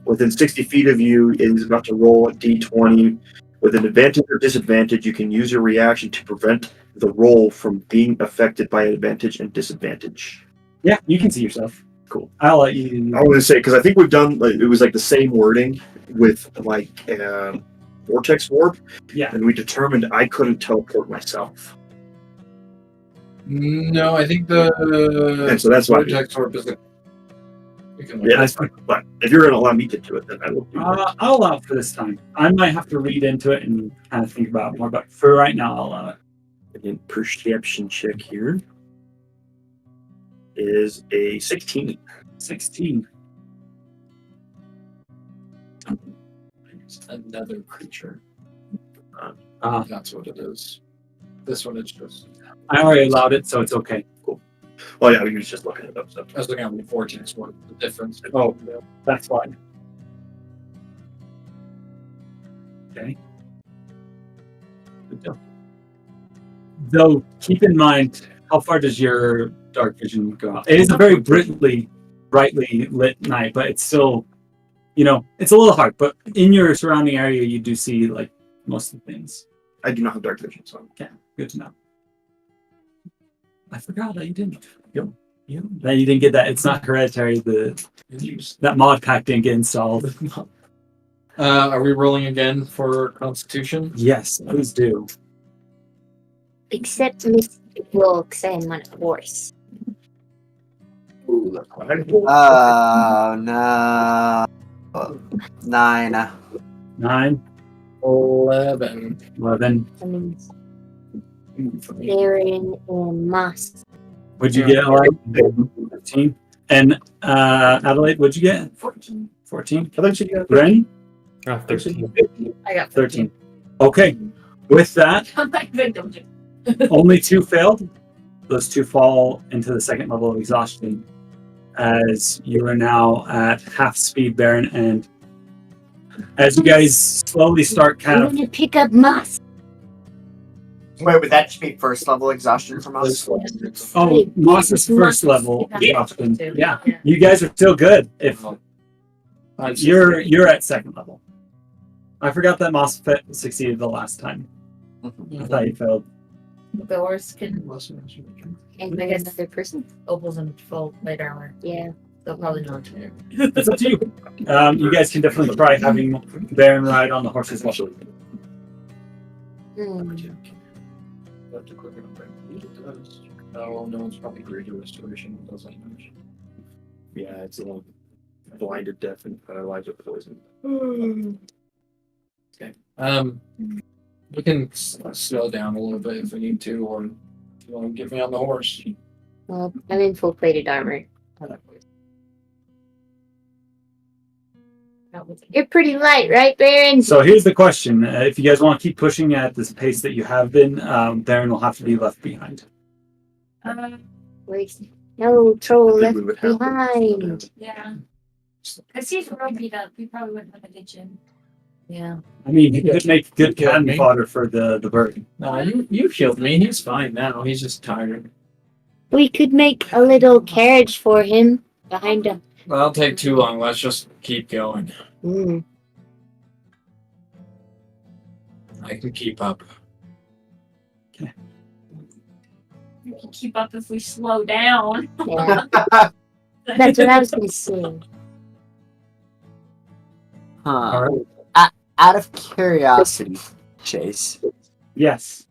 D: Within 60 feet of you, it is about to roll a d20. With an advantage or disadvantage, you can use your reaction to prevent the roll from being affected by advantage and disadvantage.
E: Yeah, you can see yourself.
D: Cool.
E: I'll let you.
D: I want to say, because I think we've done, it was the same wording with Vortex Warp.
E: Yeah.
D: And we determined I couldn't teleport myself.
I: No, I think the
D: And so that's why.
I: Vortex Orb is the. You can
D: Yeah, that's fine. But if you're going to allow me to do it, then I will do it.
E: I'll allow it for this time. I might have to read into it and kind of think about it more, but for right now, I'll allow it.
D: And perception check here is a 16.
E: 16.
I: Another creature.
E: Uh,
I: That's what it is. This one is just.
E: I already allowed it, so it's okay.
D: Cool. Well, yeah, we was just looking it up. So.
I: I was looking at the Vortex one. The difference.
E: Oh, that's fine. Okay. Good job. Though, keep in mind, how far does your dark vision go out? It is a very brightly lit night, but it's still, it's a little hard. But in your surrounding area, you do see most of the things.
D: I do not have dark vision, so.
E: Okay, good to know. I forgot that you didn't. Yep. That you didn't get that. It's not hereditary. That mod pack didn't get installed.
I: Are we rolling again for Constitution?
E: Yes, please do.
B: Except Miss Will, because I am on a horse.
D: Ooh, that's fine.
F: Oh no. 9.
E: 9,
I: 11.
E: 11.
B: That means Baron and Moss.
E: Would you get 13? And Adelaide, what'd you get?
C: 14.
E: 14.
D: I thought you got
E: Ren?
H: 13.
C: I got
E: 13. Okay. With that,
C: I'm like victim.
E: only 2 failed. Those 2 fall into the second level of exhaustion, as you are now at half speed, Baron, and as you guys slowly start
B: I'm
E: kind of
B: gonna pick up Moss.
F: Wait, would that just be first level exhaustion from us?
E: oh, Moss's first level exhaustion. Yeah, you guys are still good. If you're at second level, I forgot that Moss succeeded the last time. I thought you failed.
C: The horse can.
B: And I guess another person.
C: Opal's in full light armor.
B: Yeah.
C: They'll probably not.
E: It's up to you. You guys can definitely try having Baron ride on the horse as well.
I: Oh, no, it's probably greater restoration. It doesn't much.
D: Yeah, it's blinded, deaf, and paralyzed with poison.
I: Okay. We can slow down a little bit if we need to, or if you want to get me on the horse.
B: Well, I'm in full plated armor. You're pretty light, right, Baron?
E: So here's the question: if you guys want to keep pushing at this pace that you have been, Baron will have to be left behind.
B: Wait, no troll
D: I think
B: left
D: we would have to-
B: behind.
C: Yeah. Because he's real beat up. We probably wouldn't have a good gym. Yeah.
E: I mean, he could make good cannon fodder for the bird.
I: No, you healed me. He's fine now. He's just tired.
B: We could make a little carriage for him behind him.
I: That'll take too long. Let's just keep going. I can keep up.
C: We can keep up if we slow down.
B: Yeah. That's what I was going to say.
F: Huh. Out of curiosity, Chase,
E: Yes.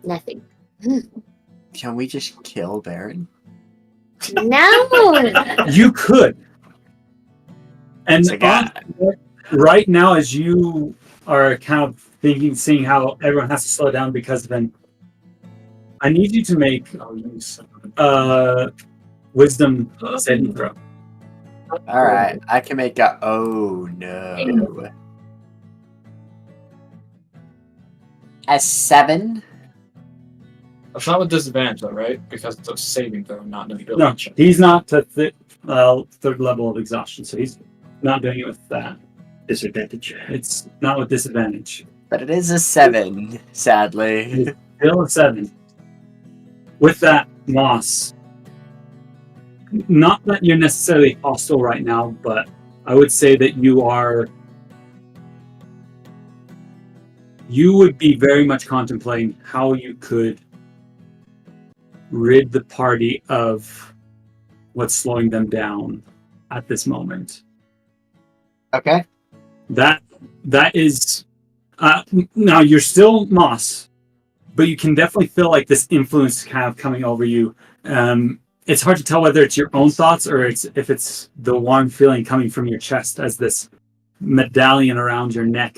B: Nothing.
F: can we just kill Baron?
B: No!
E: You could. And
F: It's like,
E: right now, as you are kind of thinking, seeing how everyone has to slow down because of him, I need you to make wisdom saving throw.
F: all right, I can make a. Oh no. A 7.
A: That's not with disadvantage, though, right? Because it's a saving throw, not an ability
E: No,
A: check.
E: he's not to third level of exhaustion, so he's not doing it with that.
D: Disadvantage.
E: It's not with disadvantage.
F: But it is a 7, sadly.
E: Still a 7. With that, Moss, not that you're necessarily hostile right now, but I would say that you would be very much contemplating how you could rid the party of what's slowing them down at this moment.
F: Okay.
E: That is now you're still Moss, but you can definitely feel like this influence kind of coming over you. It's hard to tell whether it's your own thoughts or if it's the warm feeling coming from your chest as this medallion around your neck,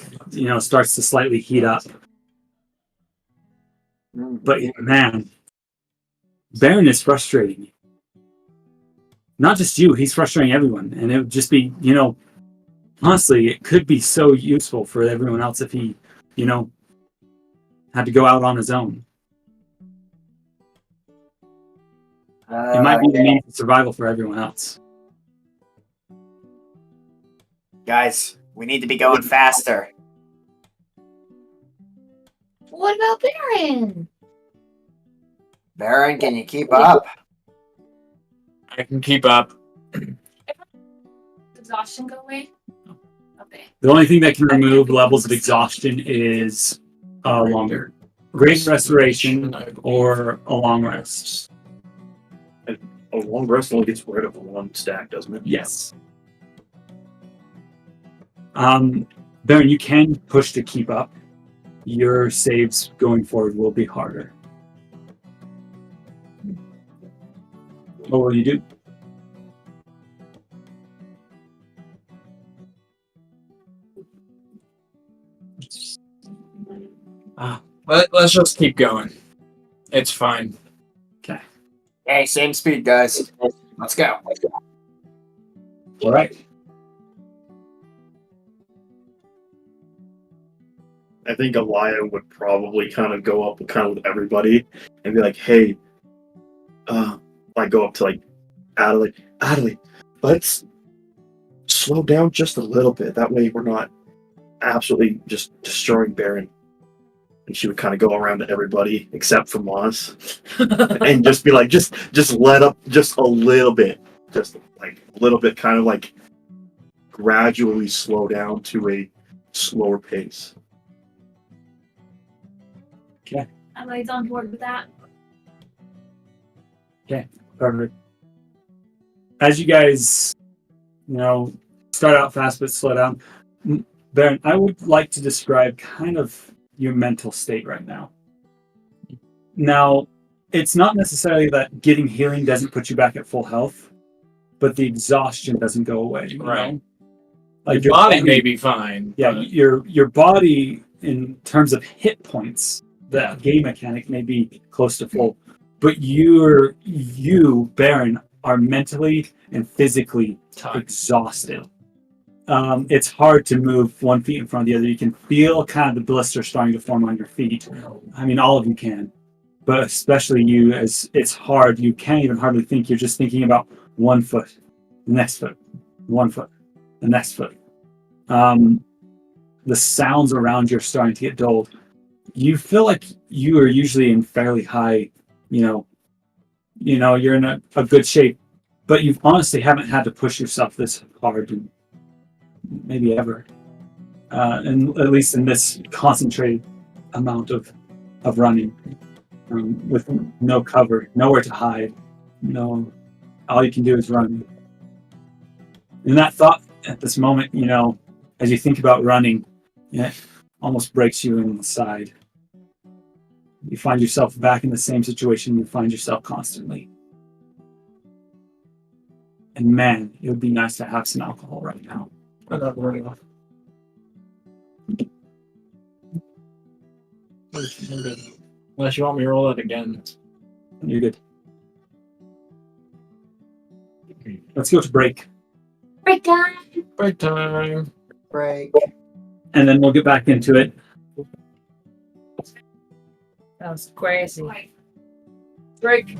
E: starts to slightly heat up. But man, Baron is frustrating you. Not just you, he's frustrating everyone. And it would just be, honestly, it could be so useful for everyone else if he, had to go out on his own. It might be the means of survival for everyone else.
F: Guys, we need to be going faster.
C: What about Baron?
F: Baron, can you keep up?
A: I can keep up.
B: Exhaustion go away? Okay.
E: The only thing that can remove levels of exhaustion is a longer great restoration or a long rest.
D: A long rest only gets rid of one stack, doesn't it?
E: Yes. Baron, you can push to keep up. Your saves going forward will be harder. What will you do?
A: Let's just keep going. It's fine.
E: Okay.
F: Hey, same speed, guys. Let's go.
E: All right.
D: I think Alia would probably kind of go up with everybody and be like, hey, go up to Adelie, let's slow down just a little bit. That way we're not absolutely just destroying Baron. And she would kind of go around to everybody except for Moss and just be like, just let up just a little bit. Just like a little bit, kind of like gradually slow down to a slower pace.
B: Everybody's on board with that.
E: Perfect. As you guys, start out fast but slow down, Baron, I would like to describe kind of your mental state right now. Now, it's not necessarily that getting healing doesn't put you back at full health, but the exhaustion doesn't go away.
A: Right.
E: Like
A: your body may be fine.
E: Yeah,
A: but
E: your body in terms of hit points, the game mechanic may be close to full, but you, Baron, are mentally and physically exhausted. It's hard to move 1 foot in front of the other. You can feel kind of the blister starting to form on your feet. I mean, all of you can, but especially you, as it's hard. You can't even hardly think. You're just thinking about 1 foot, the next foot, 1 foot, the next foot. The sounds around you are starting to get dulled. You feel like you are usually in fairly high, you're in a good shape, but you honestly haven't had to push yourself this hard in maybe ever. And at least in this concentrated amount of running, with no cover, nowhere to hide. All you can do is run. And that thought at this moment, as you think about running, it almost breaks you inside. You find yourself back in the same situation you find yourself constantly. And man, it would be nice to have some alcohol right now.
I: I'm not running off. Unless you want me to roll it again.
E: You're good. Let's go to break,
B: Break time.
I: Break time.
F: Break.
E: and then we'll get back into it.
C: That was crazy. Break.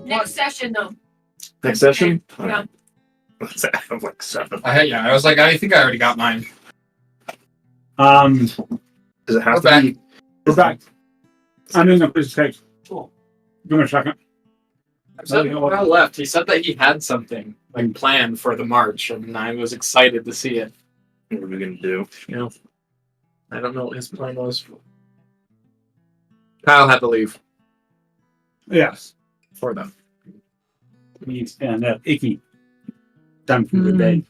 B: Next session, though.
D: Next session?
B: Yeah.
D: What's that? I'm like 7.
A: I was like, I think I already got mine.
D: Does it have
A: We're
D: to
A: back.
D: be?
E: We're back. I'm doing a piece of cake. Give me a second.
A: Well left. He said that he had something like planned for the march, and I was excited to see it.
D: What are we gonna do?
A: You know, I don't know what his plan was. Kyle had to leave
E: Yes.
A: for them.
E: Needs and icky. Time for the day.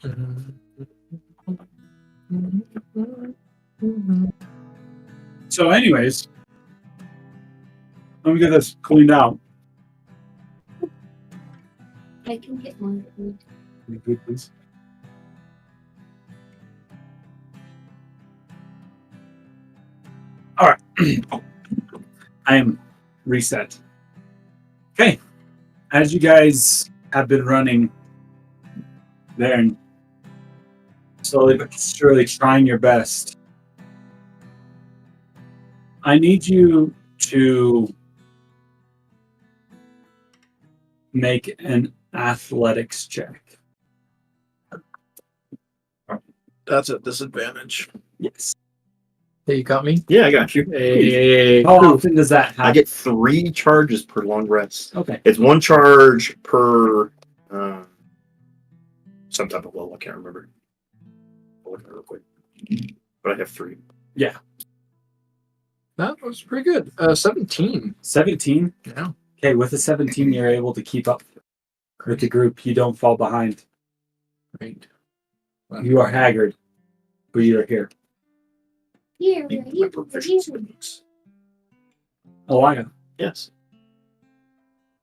E: So, anyways, let me get this cleaned out.
B: I can get one.
E: You good, please? All right. I am reset. Okay. As you guys have been running there and slowly but surely trying your best, I need you to make an athletics check.
A: That's a disadvantage.
E: Yes.
A: Hey, you got me?
D: Yeah, I got you.
A: Hey.
E: How often does that happen?
D: I get 3 charges per long rest.
E: Okay.
D: It's 1 charge per some type of level. I can't remember. I'll look at it real quick. But I have 3.
E: Yeah.
A: That was pretty good. 17.
E: 17?
A: Yeah.
E: Okay, with a 17, you're able to keep up with the group. You don't fall behind.
A: Great.
E: You are haggard, but you're here.
B: Here,
E: Alia,
D: Yes.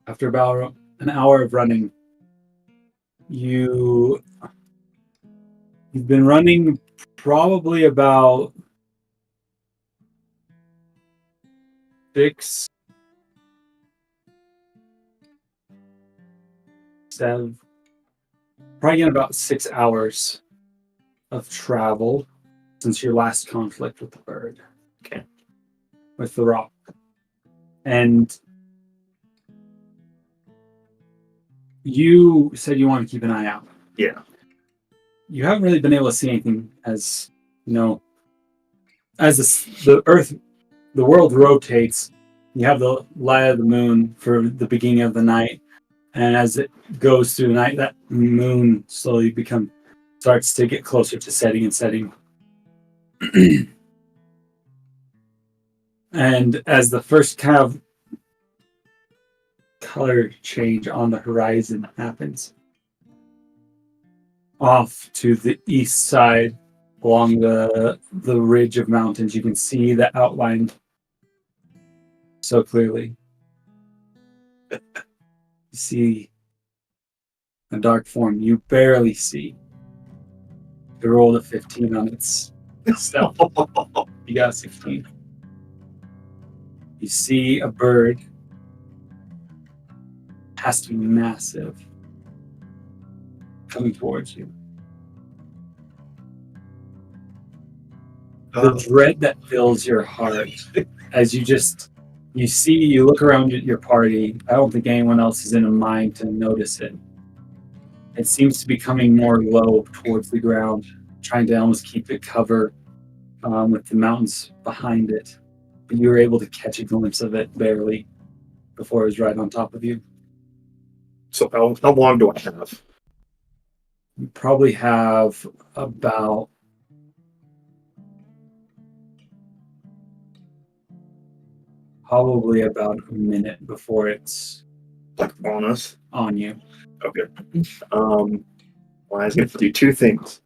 E: after about an hour of running, you've been running probably about 6, 7, probably getting about 6 hours of travel since your last conflict with the bird.
D: Okay.
E: With the rock. And you said you want to keep an eye out.
D: Yeah.
E: You haven't really been able to see anything as, as the Earth, the world rotates. You have the light of the moon for the beginning of the night. And as it goes through the night, that moon slowly starts to get closer to setting and setting. And as the first kind of color change on the horizon happens, off to the east side along the ridge of mountains, you can see the outline so clearly. You see a dark form you barely see. You rolled a 15 on its stealth. You got a 16. You see a bird. Has to be massive. Coming towards you. The dread that fills your heart as you look around at your party. I don't think anyone else is in a mind to notice it. It seems to be coming more low towards the ground, trying to almost keep it cover with the mountains behind it. But you were able to catch a glimpse of it barely before it was right on top of you.
D: So how long do I have?
E: You probably have about a minute before it's
D: Like on us?
E: on you.
D: Okay. Well, I was gonna do 2 things.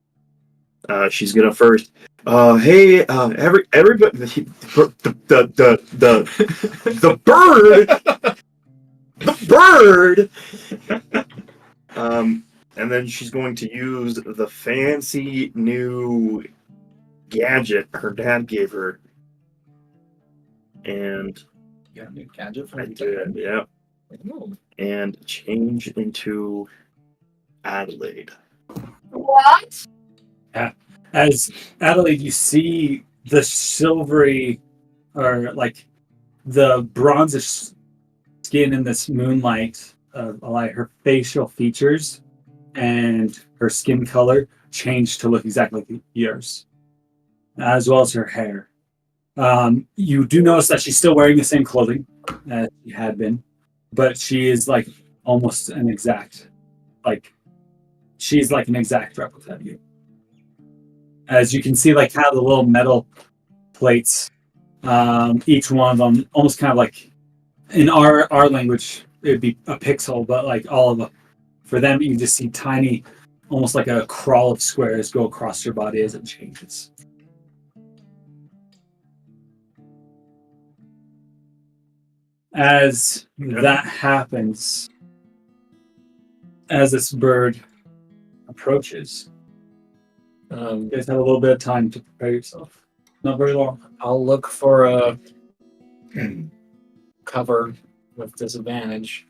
D: She's gonna first. Hey, everybody, the bird. And then she's going to use the fancy new gadget her dad gave her. And
A: You got a new gadget for
D: I
A: me?
D: did, yeah.
A: Oh.
D: And change into Adelaide.
B: What?
E: As Adelaide, you see the silvery, or like the bronzish skin in this moonlight her facial features and her skin color changed to look exactly like yours, as well as her hair. You do notice that she's still wearing the same clothing as she had been, but she is like almost an exact, she's like an exact replica of you. As you can see, like kind of the little metal plates, each one of them almost kind of like in our language it'd be a pixel, but like all of them, for them you just see tiny, almost like a crawl of squares go across your body as it changes. As that happens, as this bird approaches, you guys have a little bit of time to prepare yourself. Not very long.
A: I'll look for a cover with disadvantage.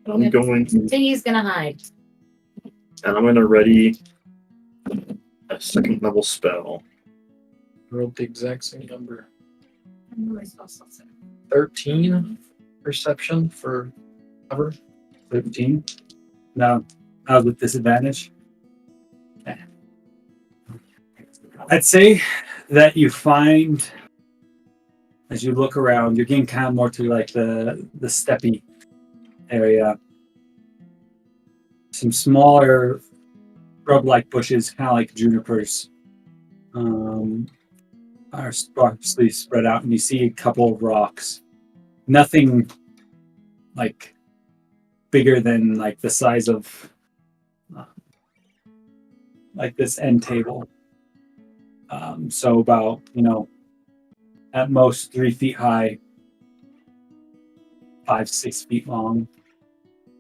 D: I'm going to,
C: He's gonna hide.
D: and I'm going to ready a second level spell.
A: Rolled the exact same number. 13 perception for cover.
E: 15. No, I was with disadvantage. Okay. I'd say that you find, as you look around, you're getting kind of more to like the steppy area. Some smaller shrub-like bushes, kind of like junipers, are sparsely spread out, and you see a couple of rocks. Nothing like bigger than like the size of like this end table. So about, at most 3 feet high, 5-6 feet long,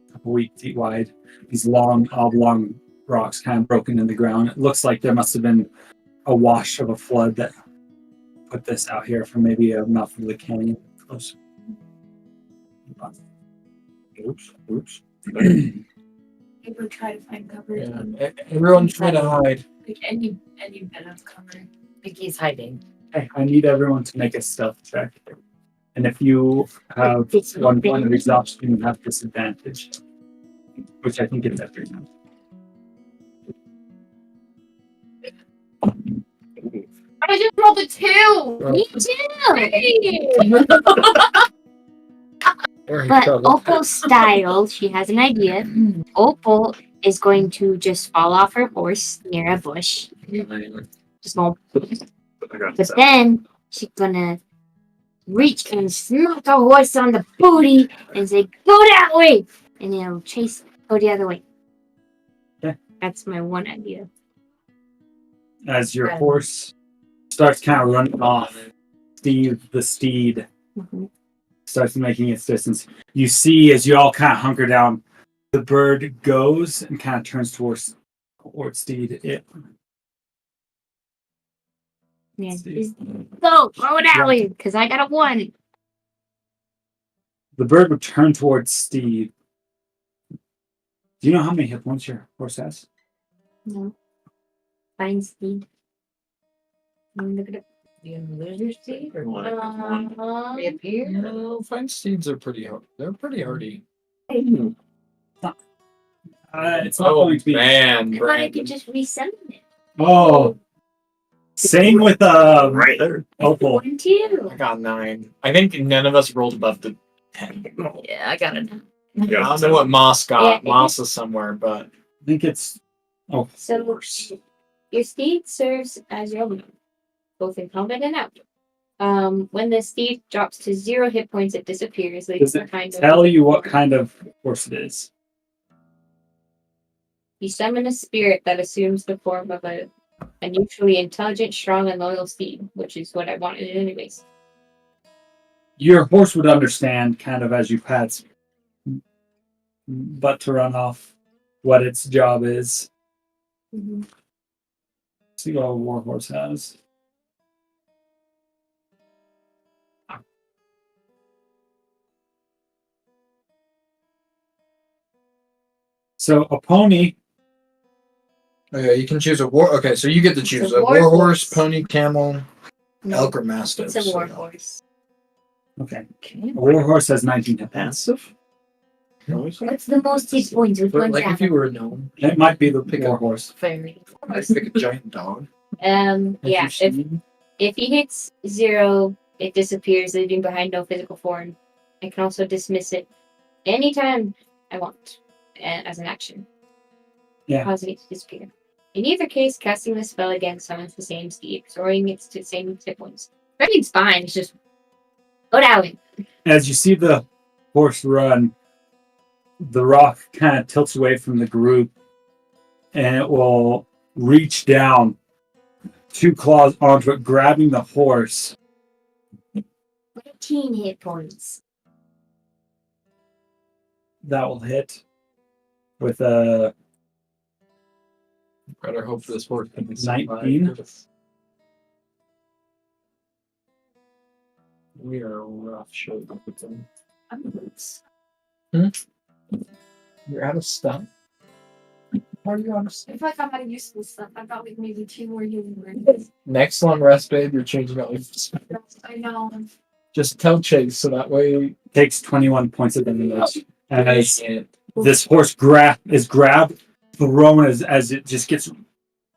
E: a couple feet wide. These long oblong rocks kind of broken in the ground. It looks like there must have been a wash of a flood that put this out here from maybe a mouth of the canyon close.
D: Oops.
B: People try to find cover.
A: Yeah. Everyone try to hide.
B: Like any bit of cover.
C: I think he's hiding.
E: Okay, I need everyone to make a stealth check. And if you have 1 point of exhaustion, you have disadvantage, which I think is every time.
B: I just rolled a 2. Me too.
K: But Opal's style, she has an idea. Opal is going to just fall off her horse near a bush. Small. But then she's gonna reach and smack the horse on the booty and say, "Go that way!" And it'll go the other way.
E: Okay.
K: That's my one idea.
E: As your horse starts kind of running off, the steed starts making its distance. You see, as you all kind of hunker down, the bird goes and kind of turns towards steed.
K: Yeah, go that way, because I got a 1.
E: The bird would turn towards steed. Do you know how many hit points your horse has?
K: No. Fine speed. Look at it.
C: You gonna lose your seed or
K: Reappear?
A: No, fine steeds are pretty hard. They're pretty hardy.
E: It's not going to be.
A: Man,
K: I thought I could just resummon it.
E: Oh, same with
D: Right there.
E: Opal.
K: 1, 2.
A: I got 9. I think none of us rolled above the 10.
C: Yeah, I got it.
A: I don't know what Moss got.
K: Yeah,
A: Moss is somewhere, but
E: I think it's
K: So
E: worse.
K: your steed serves as your leader, both in combat and out. When the steed drops to 0 hit points, it disappears.
E: Does it tell you what kind of horse it is?
K: You summon a spirit that assumes the form of a unusually intelligent, strong, and loyal steed, which is what I wanted anyways.
E: Your horse would understand, kind of as you pass, but to run off, what its job is. See what a war horse has. So a pony.
A: oh yeah, you can choose a war. Okay, so you get to choose
K: It's
A: a
K: a
A: war
K: war
A: horse,
K: horse.
A: pony, camel,
K: No,
A: elk, or mastiff.
K: it's a war
A: so-
K: horse.
E: Okay. A war horse has 19 hit points.
D: Passive?
K: What's the most hit points? Which
I: But
K: one's
I: like if
K: that?
I: you were a gnome,
E: It might be the
I: Pick
E: war
I: up.
E: horse.
C: Fairy.
I: I'd pick a giant dog.
K: Yeah. If he hits 0, it disappears, leaving behind no physical form. I can also dismiss it anytime I want, as an action.
E: Yeah.
K: Causing it to disappear. In either case, casting the spell again summons the same steed, restoring its to same hit points. Everything's fine. It's just go down.
E: As you see the horse run, the rock kind of tilts away from the group, and it will reach down, 2 claws onto it, grabbing the horse.
K: 13 hit points.
E: That will hit with a
I: Better hope this horse can
E: 19.
I: We are a rough show. You're out of stuff. How are you out of stuff?
B: I feel like I'm out of useful stuff. I've got like maybe 2 more healing words.
I: Next long rest, babe. You're changing out your stuff.
B: I know.
I: Just tell Chase so that way.
E: Takes 21 points of damage as
I: It.
E: this horse is grabbed, thrown as it just gets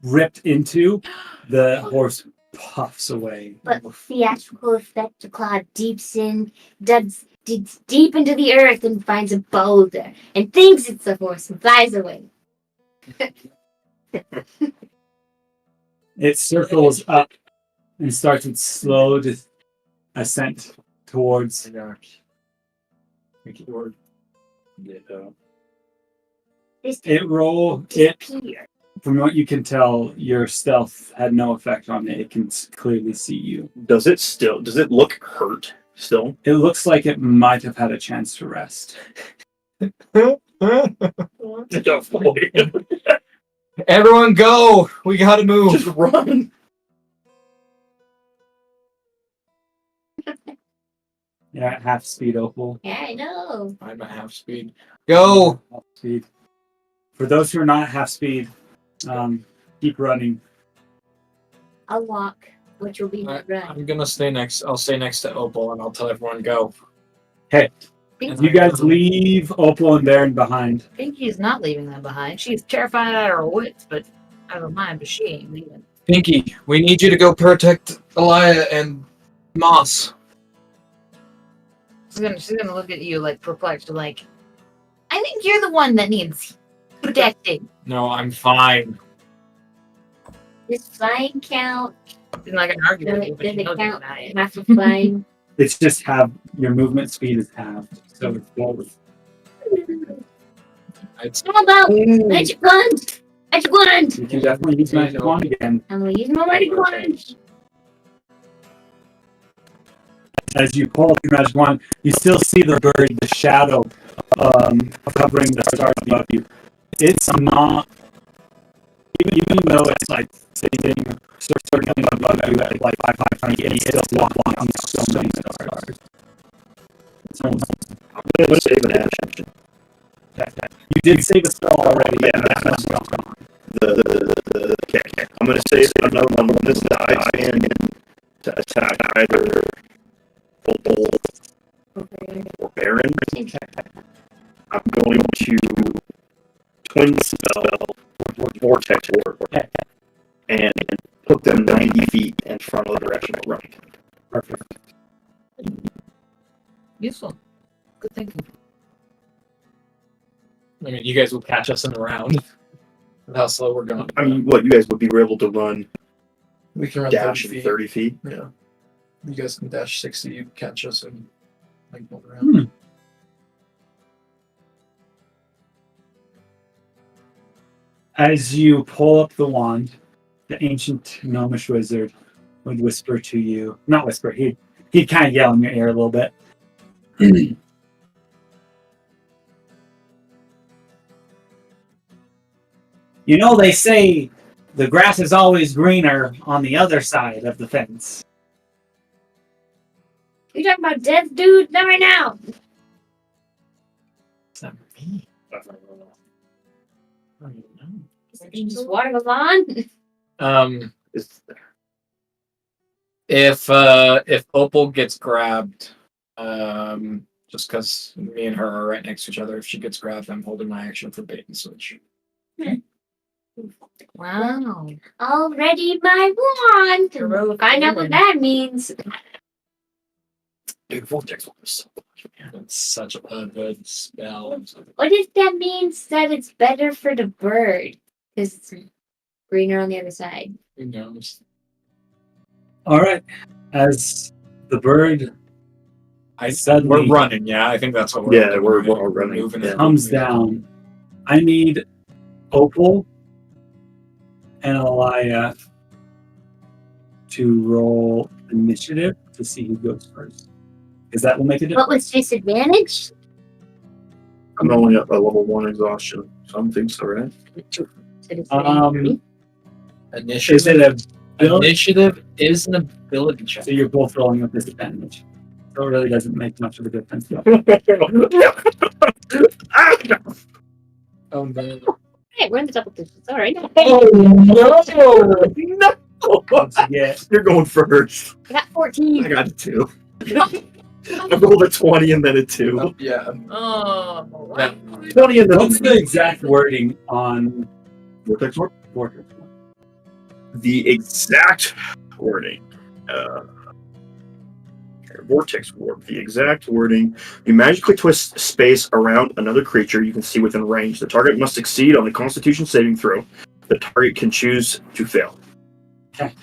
E: ripped into. The horse puffs away.
K: But theatrical effect, the claw digs deep into the earth and finds a boulder and thinks it's a horse and flies away.
E: It circles up and starts its slow ascent towards.
K: Disappear.
E: From what you can tell, your stealth had no effect on it. It can clearly see you.
D: Does it look hurt still?
E: It looks like it might have had a chance to rest.
I: Everyone go! We gotta move.
D: Just run.
E: You're at half speed, Opal.
K: Yeah, I know.
I: I'm at half speed. Go!
E: Half speed. For those who are not half speed, keep running.
K: I'll walk, which will be my run.
I: I'm gonna stay next. I'll stay next to Opal and I'll tell everyone go.
E: Hey,
K: Think-
E: you guys leave Opal and Baron behind.
C: Pinky is not leaving them behind. She's terrified out of her wits, but I don't mind, but she ain't leaving.
I: Pinky, we need you to go protect Alia and Moss.
C: She's gonna look at you like perplexed, like, I think you're the one that needs protecting.
I: No, I'm fine.
K: Does flying count?
C: She's not gonna argue with you, but
K: Does
C: she
K: it
C: knows
K: count
C: about it.
K: half of flying?
E: It's just your movement speed is halved. So it's both.
K: How about magic wand? Magic wand!
E: You can definitely use magic wand again.
K: I'm gonna use my magic wand.
E: As you pull up your magic wand, you still see the bird, the shadow covering the stars above you. It's not, even though it's like sitting circling above you at like 500 feet, it's still blocking so many stars. It's almost,
D: I'm gonna save an action.
E: you did save a spell already.
D: Yeah,
E: that
D: that's
E: one's gone.
D: Okay. I'm gonna save another one when this dies in to attack either Opal or Baron. I'm going to twin spell Vortex Orb and put them 90 feet in front of the direction we're running.
E: Perfect.
C: Useful. Good thinking.
I: I mean, you guys will catch us in a round. With how slow we're going.
D: I mean, what, you guys would be able to run
I: We can run
D: dash
I: 30
D: in
I: feet.
D: 30 feet?
I: Yeah. You guys can dash 60, you can catch us and like move around.
E: Hmm. As you pull up the wand, the ancient gnomish wizard would whisper to you. Not whisper, he'd kind of yell in your ear a little bit. You know, they say the grass is always greener on the other side of the fence.
K: You talking about death, dude? Not right now.
I: What's that mean? I don't even know.
K: You just water goes on.
I: If Opal gets grabbed,
A: Just because me and her are right next to each other. If she gets grabbed, I'm holding my action for bait and switch.
C: Wow.
K: Already my wand. Find out what that means.
A: Dude, Vortex Warp is so man, it's such a good spell.
K: What if that means that it's better for the bird? Because it's greener on the other side.
A: Who knows?
E: All right. As the bird
A: We're
E: suddenly
A: running, yeah. I think that's what we're
D: Yeah, we're all running.
A: moving.
D: Yeah.
E: comes down, I need Opal and Alia to roll initiative to see who goes first. Because that will make a difference.
K: What was disadvantage?
D: I'm only at a level 1 exhaustion. Some things are right.
A: Initiative.
E: Is it a ability?
A: Initiative is an ability check.
E: So you're both rolling with disadvantage. So it really doesn't make much of a difference.
A: Oh no.
K: Hey, we're in the double digits. All right.
D: No!
E: Yeah.
D: You're going first.
K: I got 14.
D: I got a 2. I rolled a 20 and then a 2.
A: Oh, yeah.
C: Oh.
A: Yeah.
D: 20 and then
E: What's the exact wording on
D: Vortex Warp?
E: Vortex?
D: The exact wording. Vortex Warp. The exact wording. You magically twist space around another creature you can see within range. The target must succeed on the Constitution saving throw. The target can choose to fail.
E: Okay.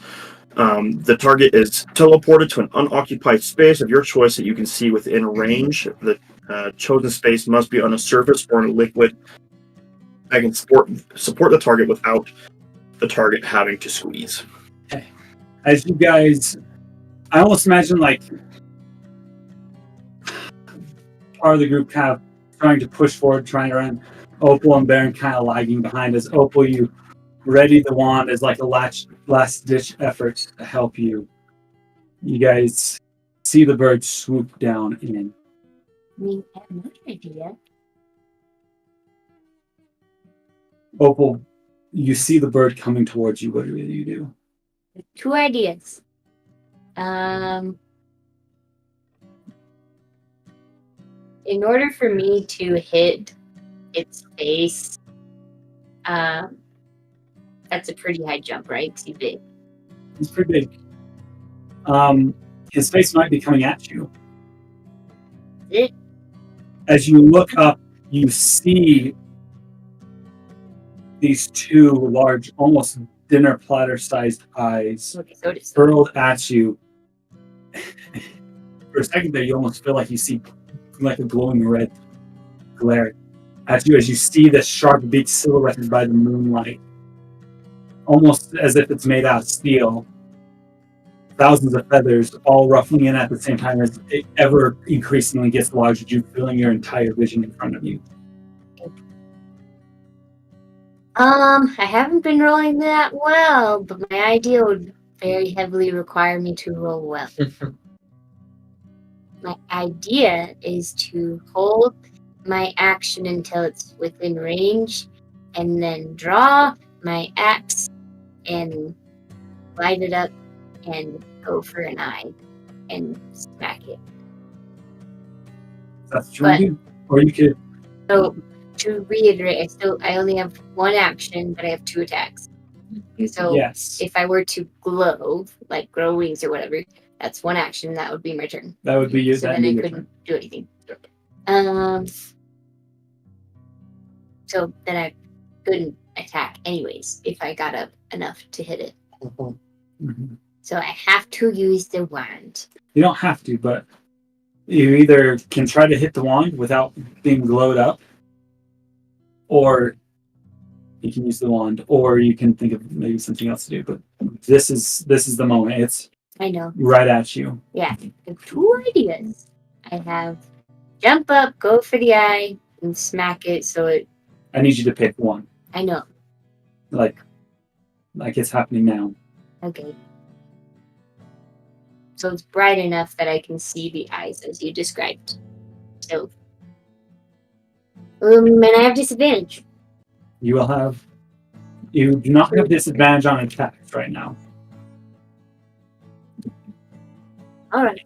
D: The target is teleported to an unoccupied space of your choice that you can see within range. The chosen space must be on a surface or in a liquid. I can support the target without the target having to squeeze.
E: As you guys, I almost imagine like part of the group kind of trying to push forward, trying to run. Opal and Baron kind of lagging behind us. Opal, you ready the wand as like a last ditch effort to help you. You guys see the bird swoop down in.
K: I mean, I have another idea.
E: Opal, you see the bird coming towards you. What do you do?
K: 2 ideas. In order for me to hit its face, that's a pretty high jump, right? 'Cause he's big.
E: He's pretty big. His face might be coming at you.
K: It,
E: As you look up, you see these 2 large, almost dinner platter-sized eyes
K: okay, so it is.
E: hurled at you. For a second there, you almost feel like you see like a glowing red glare at you as you see this sharp beak silhouetted by the moonlight, almost as if it's made out of steel. Thousands of feathers all ruffling in at the same time as it ever increasingly gets larger, you filling your entire vision in front of you.
K: I haven't been rolling that well, but my idea would very heavily require me to roll well. My idea is to hold my action until it's within range, and then draw my axe and light it up and go for an eye and smack it.
E: That's what you want to do. Or you could,
K: So to reiterate, I only have 1 action, but I have 2 attacks. So
E: yes,
K: if I were to glow, like grow wings or whatever, that's 1 action. That would be my turn.
E: that would be you.
K: So
E: That'd
K: then
E: be
K: I
E: your
K: couldn't
E: turn.
K: do anything. So then I couldn't attack anyways if I got up enough to hit it.
E: Mhm.
K: So I have to use the wand.
E: You don't have to, but you either can try to hit the wand without being glowed up, or you can use the wand, or you can think of maybe something else to do. But this is the moment. It's
K: I know.
E: right at you.
K: Yeah. I have 2 ideas. I have jump up, go for the eye, and smack it so it.
E: I need you to pick one.
K: I know.
E: Like it's happening now.
K: Okay. So it's bright enough that I can see the eyes as you described. So. And I have disadvantage.
E: You do not have disadvantage on attacks right now.
K: Alright.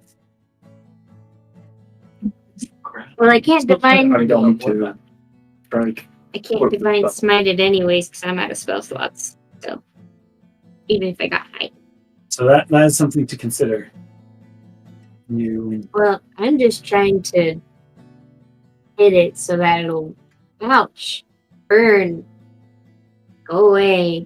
K: Well, I can't divine.
D: I'm going to strike.
K: I can't divine smite it anyways because I'm out of spell slots. So even if I got high.
E: So that is something to consider.
K: Well, I'm just trying to hit it so that it'll ouch, burn, go away.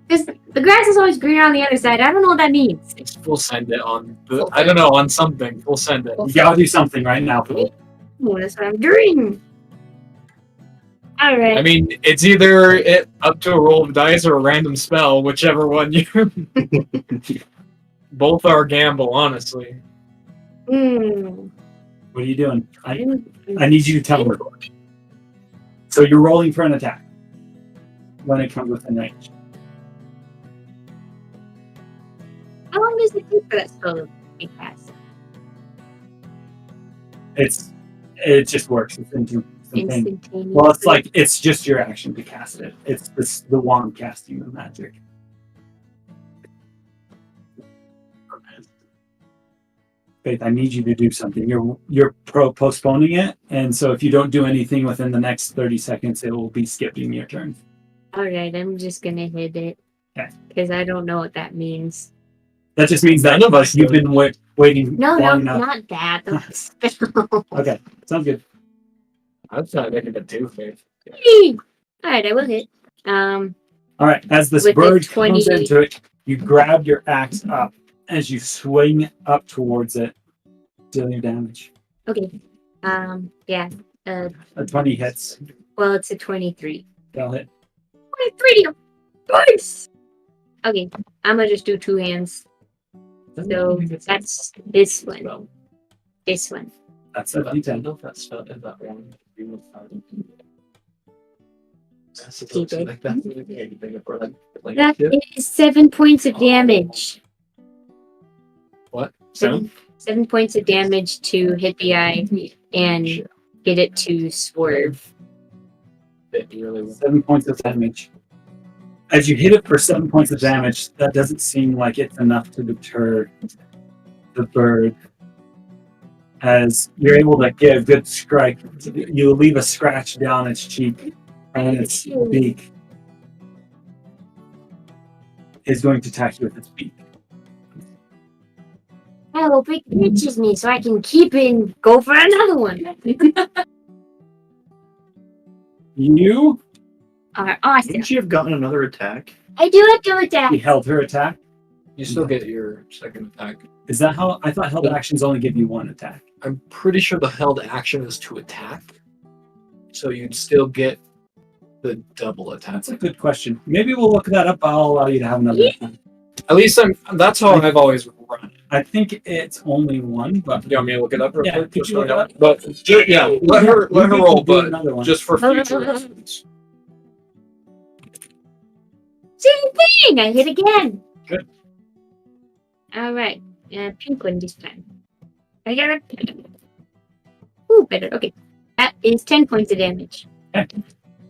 K: Because the grass is always greener on the other side. I don't know what that means.
A: We'll send it on. I don't know, on something. We'll send it.
E: You gotta do something right now.
K: Oh, that's what I'm doing. All right.
A: I mean, it's either up to a roll of dice or a random spell, whichever one you. Both are a gamble, honestly.
K: Hmm.
E: What are you doing? I need you to tell me. So you're rolling for an attack when it comes within range.
K: How long does it take for that spell to be cast?
E: It just works. It's instantaneous.
K: Instantaneous.
E: Well, it's like it's just your action to cast it. It's the wand casting the magic. Faith, I need you to do something. You're postponing it, and so if you don't do anything within the next 30 seconds, it will be skipping your turn.
K: All right, I'm just gonna hit it.
E: Okay.
K: Because I don't know what that means.
E: That just means that you've been waiting
K: No,
E: long enough.
K: not that. The spell.
E: Okay, sounds good.
A: I'd try making it 2, Faith.
K: All right, I will hit.
E: All right, as this
K: With the
E: bird
K: 20
E: comes into it, you grab your axe up as you swing up towards it, deal your damage.
K: Okay. Yeah.
E: A 20 hits.
K: Well, it's a 23.
E: That'll hit.
K: 23. Nice. Okay, I'm gonna just do 2 hands. So that's this one. This one.
E: That's a D10.
K: Keep it. That is 7 points of damage.
A: What?
K: 7 points of damage to hit the eye and get it to swerve.
E: 7 points of damage. As you hit it for 7 points of damage, that doesn't seem like it's enough to deter the bird. As you're able to get a good strike, you leave a scratch down its cheek, and its beak is going to attack you with its beak.
K: I hope it catches me so I can keep it and go for another one.
E: You
K: Are awesome.
D: Didn't she have gotten another attack?
K: I do have to attack.
E: He held her attack.
A: You still get your second attack.
E: Is that how? I thought held actions only give you 1 attack.
A: I'm pretty sure the held action is to attack. So you'd still get the double attack.
E: That's a good question. Maybe we'll look that up. I'll allow you to have another attack.
A: At least that's how I've always run.
E: I think it's only 1, but
A: You want me to look it up real
E: Yeah,
A: quick?
E: could
A: Just
E: you
A: so I
E: look
A: know?
E: it up?
A: But let her roll,
E: do
A: but
E: another one.
A: just for future reference.
K: Same thing. I hit again.
E: Good.
K: All right. Pink one this time. I got it. Ooh, better. Okay. That is 10 points of damage.
E: Okay.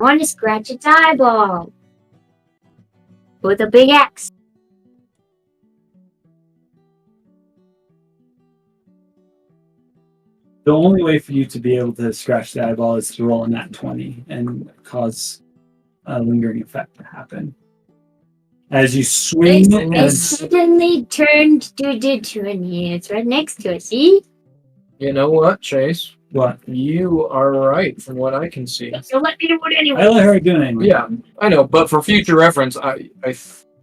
K: I want to scratch its eyeball with a big axe.
E: The only way for you to be able to scratch the eyeball is to roll a nat 20 and cause a lingering effect to happen. As you swing
K: It
E: and
K: suddenly turned to the 20. It's right next to it. See?
A: You know what, Chase?
E: what?
A: You are right from what I can see.
K: So let me do it anyway.
E: I let her do it anyway.
A: Yeah, I know, but for future reference, I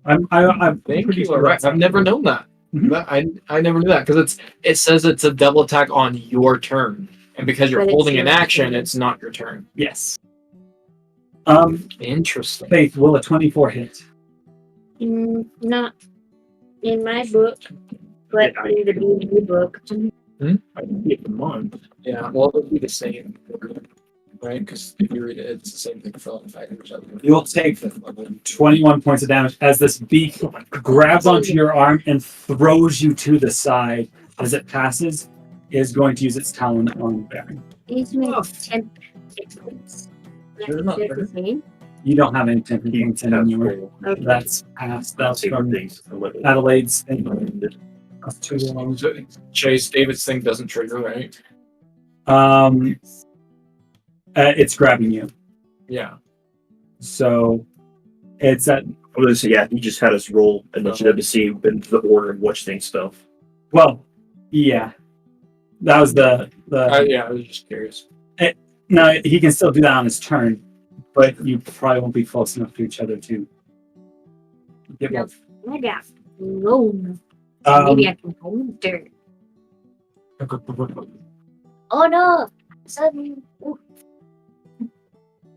E: I'm
A: think
E: pretty
A: you
E: sure
A: are right.
E: that's-
A: I've never known that.
E: Mhm.
A: I never knew that because it says it's a double attack on your turn, and because you're
K: But it's
A: holding an
K: your
A: action,
K: turn.
A: it's not your turn.
E: Yes.
A: Interesting.
E: Faith, will a 24 hit?
K: Not in my book, but in the BB book.
A: I can keep them on. Yeah, well, it'll be the same, right? Because if you read it, it's the same thing for all the factors.
E: You'll take 21 points of damage as this beak grabs onto your arm and throws you to the side. As it passes, is going to use its talon on Baron.
K: These make 10 points.
A: You're not
K: They're the same.
E: You don't have any temper points anymore.
K: Okay.
E: That's past. That's from Adelaide's thing. That's too long.
A: Chase, David's thing doesn't trigger, right?
E: It's grabbing you.
A: Yeah.
E: So it's at
D: I was gonna say, yeah, he just had us roll initiative to see in the order in which things fell.
E: well, yeah. That was the
A: Yeah, I was just curious.
E: no, he can still do that on his turn, but you probably won't be close enough to each other to get
K: No.
E: both.
K: I got room.
E: Um,
K: Maybe I can hold dirt. Oh no! Suddenly, ooh,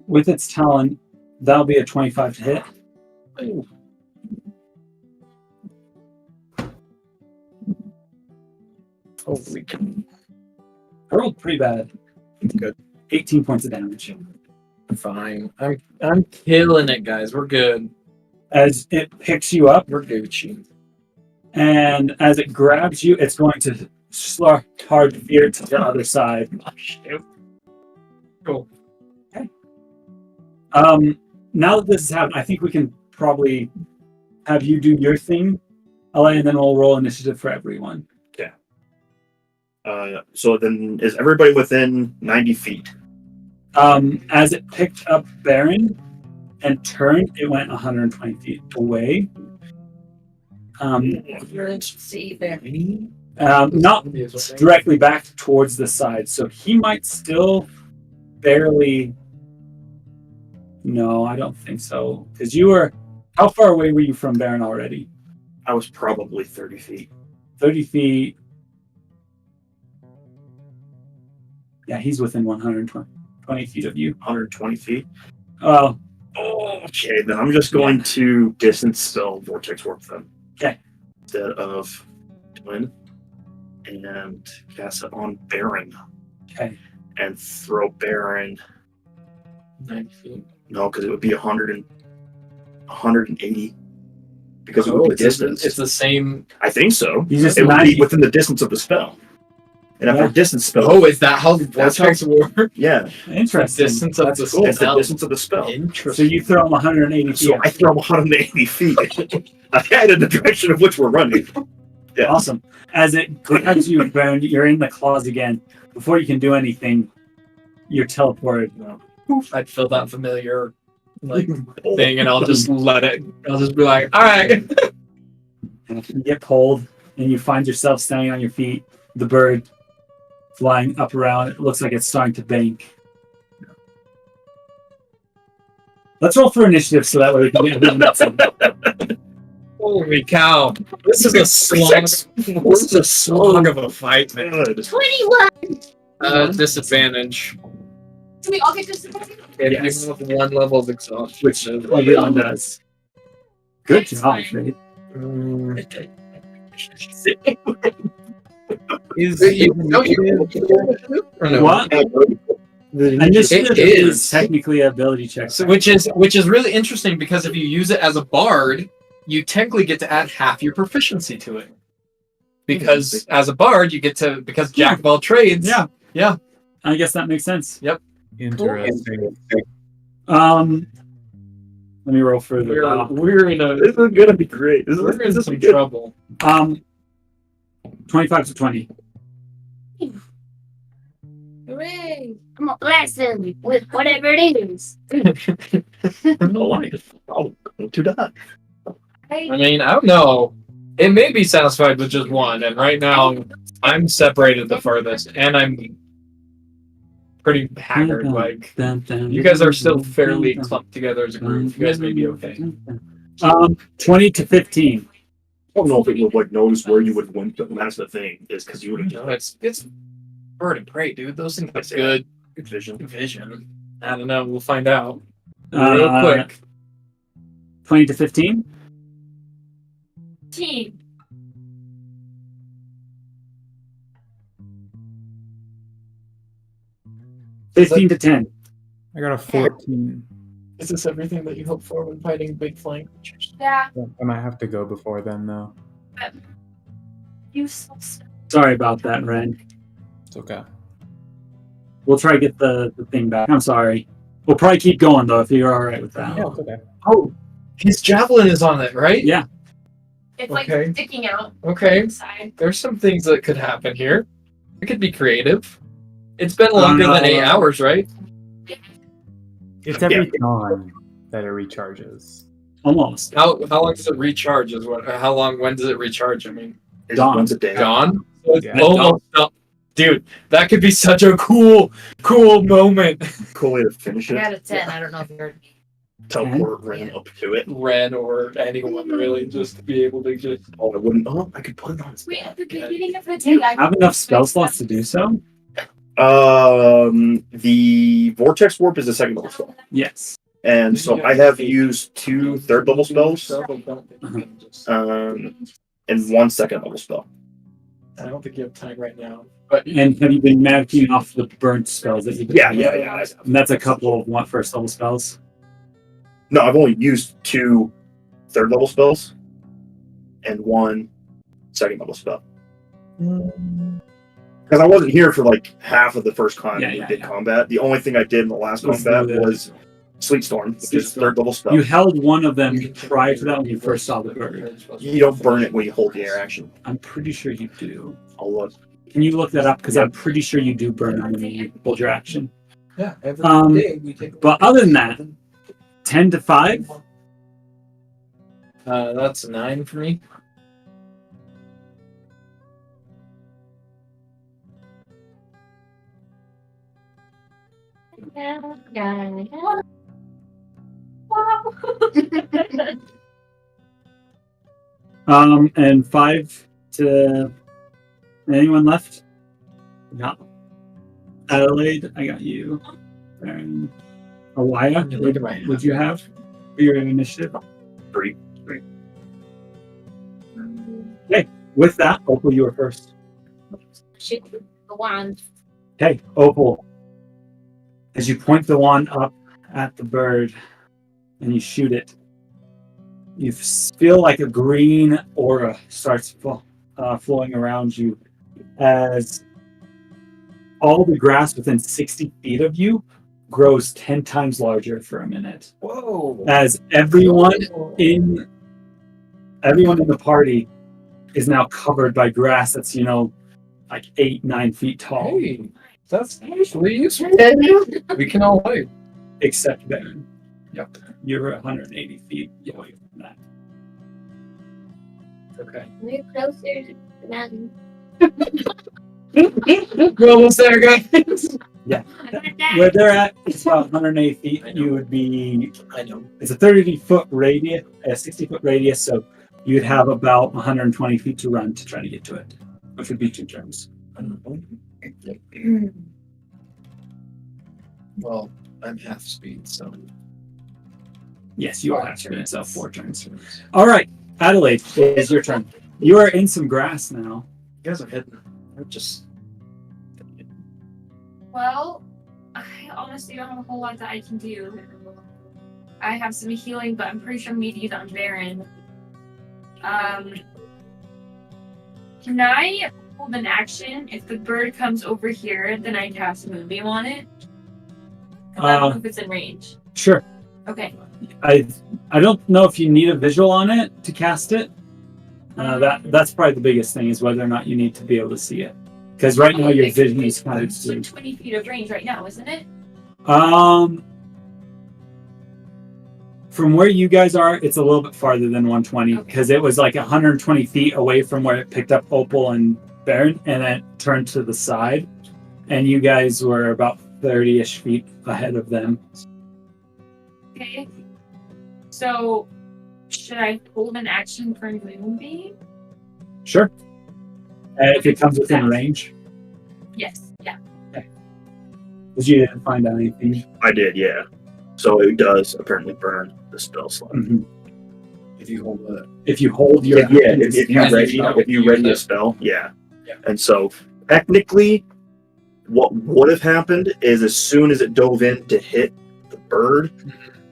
E: with its talon, that'll be a 25 to hit.
A: Holy cow.
E: I rolled pretty bad.
D: Good.
E: 18 points of damage.
A: Fine. I'm killing it, guys. We're good.
E: As it picks you up,
A: We're Gucci.
E: and as it grabs you, it's going to start hard veer to the other side.
A: Cool.
E: Okay. Now that this has happened, I think we can probably have you do your thing, Alia, and then we'll roll initiative for everyone.
D: So then, is everybody within 90 feet?
E: As it picked up Baron and turned, it went 120 feet away. Not directly back towards the side, so he might still barely. No, I don't think so. Because you were. How far away were you from Baron already?
D: I was probably 30 feet.
E: 30 feet. Yeah, he's within 120 feet of you.
D: 120 feet.
E: Oh,
D: Okay, then I'm just going to distance spell Vortex Warp them.
E: Okay.
D: Instead of Twin. And cast it on Baron.
E: okay.
D: And throw Baron.
A: 90 feet.
D: No, because it would be 180. Because it would be distance.
A: It's the same.
D: I think so.
E: You just
D: It would
E: 90
D: be within the distance of the spell. And after
E: Yeah.
D: distance spell.
A: Oh, is that how the
D: That's
A: vortex works?
D: Yeah.
E: Interesting.
A: Distance of
E: That's
A: the
E: cool.
D: It's the
A: spell.
D: distance of the spell.
E: So
A: Interesting.
E: you throw him 180 feet.
D: So I throw him 180 feet ahead in the direction of which we're running. Yeah.
E: Awesome. As it grabs you, Baron, you're in the claws again. Before you can do anything, you're teleported.
A: I'd feel that familiar thing, and I'll just let it. I'll just be like, all right.
E: You get pulled, and you find yourself standing on your feet. The bird flying up around. It looks like it's starting to bank. Let's roll for initiative so that way we can get a
A: Holy cow! This is a slog. This is a slog of a fight, man.
D: Good.
K: 21!
A: Disadvantage.
B: Do we all get disadvantage?
A: If
E: Yes.
A: you have one level of exhaustion,
E: which everyone does. Good job, Fade. What? Initiative
A: It
E: is
A: is.
E: technically an ability check.
A: So, which is really interesting because if you use it as a bard, you technically get to add half your proficiency to it. Because as a bard, you get to jack of all trades.
E: Yeah.
A: Yeah.
E: I guess that makes sense.
H: Interesting.
E: Let me roll for the
A: We're in a
D: This is gonna be great. This
A: we're in
D: is
A: some
D: good.
A: trouble.
E: 25 to 20.
K: Hooray! I'm gonna blast him with whatever it is.
D: No life. Oh, to die.
A: I mean, I don't know. It may be satisfied with just one, and right now I'm separated the furthest, and I'm pretty haggard. Like you guys are still fairly clumped together as a group. You guys may be okay.
E: 20 to 15.
D: I don't know if it would notice where you would win, but that's the thing, is because you would
A: No, it's bird and prey, dude. Those things are good.
D: good vision.
A: Vision. I don't know. We'll find out real quick.
E: 20 to 15.
B: Team.
A: Is
E: 15 to 10.
H: I got a 14.
A: Is this everything that you hope for when fighting big flying creatures?
B: Yeah.
H: I might have to go before then, though.
B: You so stupid.
E: Sorry about that, Ren.
H: It's okay.
E: We'll try to get the thing back. I'm sorry. We'll probably keep going, though, if you're all right with that.
H: Yeah, it's okay.
A: Oh, his javelin is on it, right?
E: Yeah.
B: It's
A: Okay.
B: like sticking out
A: Okay.
B: inside.
A: There's some things that could happen here. It could be creative. It's been longer than 8 hours, right?
H: It's every dawn that it recharges.
E: Almost.
A: How long does it recharge? When does it recharge? I mean,
D: It's
E: Dawn.
D: once a day.
A: dawn? So it's
H: Yeah.
A: almost up. Dude, that could be such a cool moment.
D: Cool way to finish
C: I
D: it.
C: got a 10. I don't know if you heard me.
D: Teleport Ren up to it.
A: Ren or anyone really, just to be able to just.
D: Oh, I wouldn't. Oh, I could put it on.
B: Wait, at the beginning of the day, I
E: Have enough spell slots to do so?
D: The Vortex Warp is a second level spell.
E: Yes.
D: And so I have used 2 third level spells, and 1 second level spell.
A: I don't think you have time right now. But
E: And have you been managing off the burnt spells that you did?
D: Yeah.
E: And that's a couple of what first level spells?
D: No, I've only used 2 third level spells and 1 second level spell. Because I wasn't here for like half of the first time we did combat. The only thing I did in the last combat was Sleet Storm, which is a third level spell.
E: You held one of them prior to that when you first saw the bird.
D: You don't burn it when you hold the air action.
E: I'm pretty sure you do.
D: I'll look.
E: Can you look that up? Because I'm pretty sure you do burn on when you hold your action.
A: yeah, every
E: Um,
A: day we take.
E: But other than that, 10 to 5?
A: That's 9 for me.
E: And 5 to anyone left? No. Adelaide, I got you. And Alia,
A: Look at my
E: would you have for your initiative?
D: 3.
E: Okay, with that, Opal, you were first.
K: Shoot the wand.
E: Okay, Opal. As you point the wand up at the bird and you shoot it, you feel like a green aura starts flowing around you as all the grass within 60 feet of you grows 10 times larger for a minute.
A: Whoa!
E: As everyone in the party is now covered by grass that's, like 8-9 feet tall.
A: Hey, that's actually useful. We can all hide.
E: Except Baron. Yep. You're 180 feet away from that.
A: Okay.
K: We're closer to the mountain.
A: We're almost there, guys.
E: Where they're at, it's about 180 feet. You would be.
A: I know.
E: It's a 30-foot radius, a 60-foot radius, so you'd have about 120 feet to run to try to get to it, which would be 2 turns.
A: Well, I'm half speed, so.
E: Yes, you are actually so 4 turns. All right, Adelaide, it is your turn. You are in some grass now.
A: You guys are hidden. We're just.
B: Well, I honestly don't have a whole lot that I can do. I have some healing, but I'm pretty sure I'm going to use it on Baron. Can I hold an action? If the bird comes over here, then I cast Moonbeam on it? 'Cause I don't know if it's in range.
E: Sure.
B: Okay.
E: I don't know if you need a visual on it to cast it. That's probably the biggest thing is whether or not you need to be able to see it. Because right now your vision is kind of
B: It's like 20 feet of range right now, isn't it?
E: From where you guys are, it's a little bit farther than 120 because it was like 120 feet away from where it picked up Opal and Baron, and then it turned to the side, and you guys were about 30-ish feet ahead of them.
B: Okay. So, should I hold an action for Moonbeam?
E: Sure. If it comes within range.
B: Yes. Yeah.
E: Because you didn't find out anything.
D: I did, yeah. So it does apparently burn the spell slot.
E: Mm-hmm.
A: If you hold it.
E: If you hold your
D: if you ready a spell, yeah. And so technically, what would have happened is as soon as it dove in to hit the bird,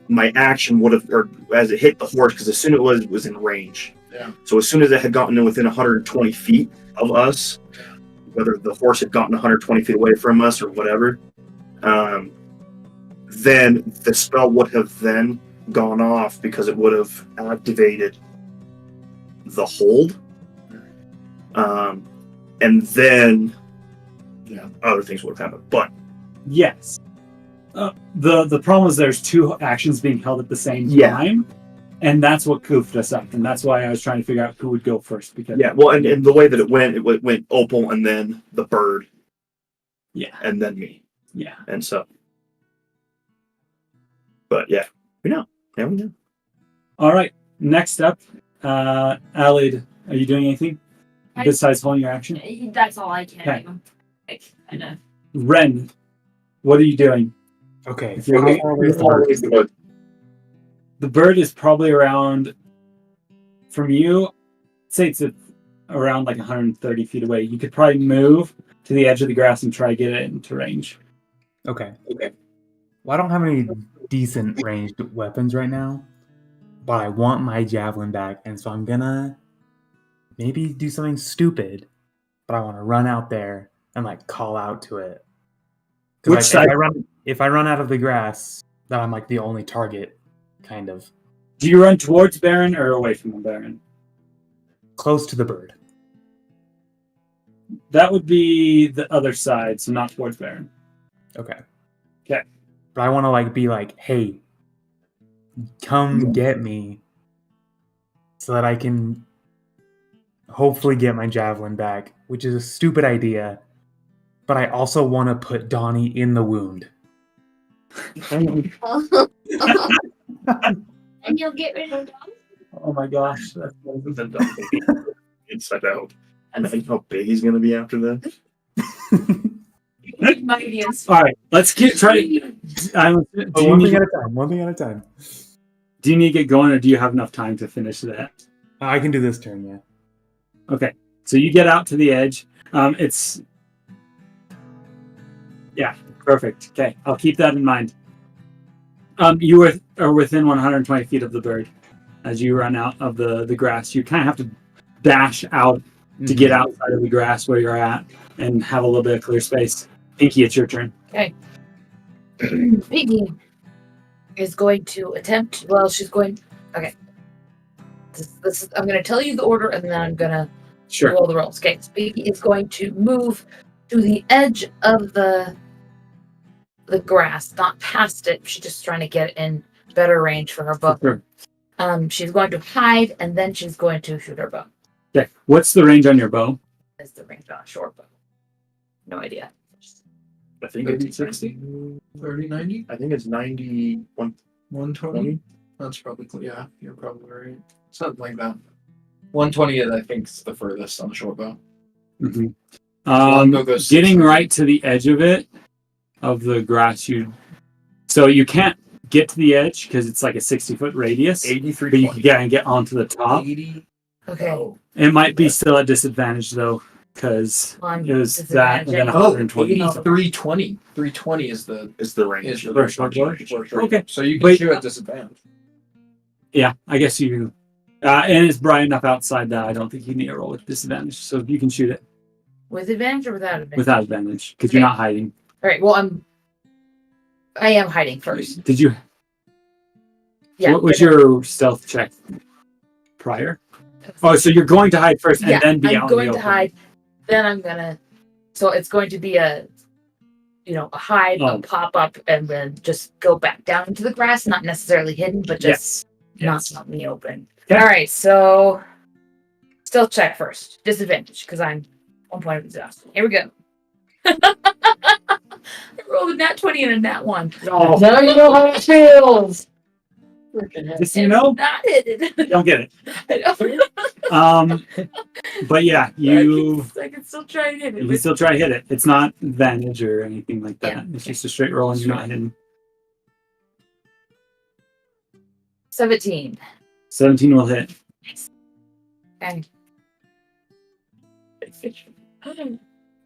D: my action would have, or as it hit the horse, because as soon as it was in range.
A: Yeah.
D: So as soon as it had gotten in within 120 feet of us, whether the horse had gotten 120 feet away from us or whatever, then the spell would have then gone off because it would have activated the hold. And then, other things would have happened. But
E: Yes. The problem is there's two actions being held at the same
D: Yeah.
E: time, and that's what goofed us up, and that's why I was trying to figure out who would go first. Because
D: and the way that it went Opal and then the bird
E: yeah,
D: and then me.
E: yeah.
D: And so, but yeah, we know. Yeah, we know.
E: All right. Next up, Alid, are you doing anything besides holding your action?
B: That's all I can
E: Okay.
B: do. Like, I know.
E: Ren, what are you doing?
H: Okay.
E: If you're-
H: how far away is the bird?
E: The bird is probably around, from you, say it's around like 130 feet away. You could probably move to the edge of the grass and try to get it into range.
H: Okay. Well, I don't have any decent ranged weapons right now, but I want my javelin back, and so I'm gonna maybe do something stupid, but I want to run out there and like call out to it. 'Cause,
E: Which
H: like,
E: side?
H: if I run out of the grass, then I'm like the only target, kind of
E: Do you run towards Baron or away from the Baron?
H: close to the bird.
E: That would be the other side, so not towards Baron.
H: Okay.
E: Okay.
H: But I want to like be like, hey, come get me, so that I can hopefully get my javelin back, which is a stupid idea. But I also want to put Donnie in the wound.
K: And you'll get rid of dogs?
E: Oh my gosh. That's
D: Inside out. And think how big he's gonna be after that.
E: All right, let's try.
H: One thing at a time.
E: Do you need to get going, or do you have enough time to finish that?
H: I can do this turn, yeah.
E: Okay, so you get out to the edge. Yeah, perfect. Okay, I'll keep that in mind. You are within 120 feet of the bird. As you run out of the grass, you kind of have to dash out to get outside of the grass where you're at and have a little bit of clear space. Pinky, it's your turn.
C: Okay. Pinky is going to attempt. Well, she's going. Okay. This is. I'm going to tell you the order, and then I'm going to
E: Sure.
C: roll the rolls. Okay. So Pinky is going to move to the edge of the grass, not past it. She's just trying to get in better range for her bow.
E: Sure.
C: She's going to hide, and then she's going to shoot her bow.
E: Okay. What's the range on your bow?
C: That's the range on a short bow. No idea.
D: I think
I: 30,
D: it's
I: 60? 30, 90?
D: I think it's 90.
I: 120? That's probably, yeah, you're probably right. Something like that. 120 is, I think, is the furthest on the short bow.
E: Mm-hmm.
I: Longbow goes
E: Getting
I: 60.
E: right to the edge of it, of the grass, so you can't get to the edge because it's like a 60-foot radius.
D: 83.
E: But you can get onto the top.
I: 80.
C: Okay.
I: Oh,
E: It might be still at disadvantage though, because
C: On
E: it was that and then
C: disadvantage.
E: 120.
I: 320. 320 is the
D: range.
I: is the
E: First
I: range.
E: one.
I: First
E: Okay.
I: range. So you can
E: But-
I: shoot at disadvantage.
E: Yeah, I guess you. And it's bright enough outside that I don't think you need to roll with disadvantage, so you can shoot it
C: With advantage or without advantage?
E: without advantage because you're not hiding.
C: All right. Well, I am hiding first.
E: Did you?
C: Yeah.
E: What was your stealth check prior? Oh, so you're going to hide first and
C: Yeah,
E: then be
C: I'm
E: out in
C: going
E: the
C: to
E: open.
C: hide. Then I'm gonna. So it's going to be a hide, a
E: Oh.
C: pop up, and then just go back down into the grass. Not necessarily hidden, but just
E: Yes.
C: not out in the open.
E: Okay.
C: All right. So stealth check first. Disadvantage because I'm 1 point of exhaustion. Here we go. I rolled a nat 20 and a nat 1.
E: Oh.
C: Now you know how it feels.
E: Just so you know,
C: Not hidden.
E: you don't get it.
C: I know.
E: But yeah, you
C: I can still try and hit it.
E: can still try to hit it. It's not advantage or anything like that.
C: Yeah.
E: It's just a straight roll and you're not hitting.
C: 17.
E: 17 will hit.
C: Okay.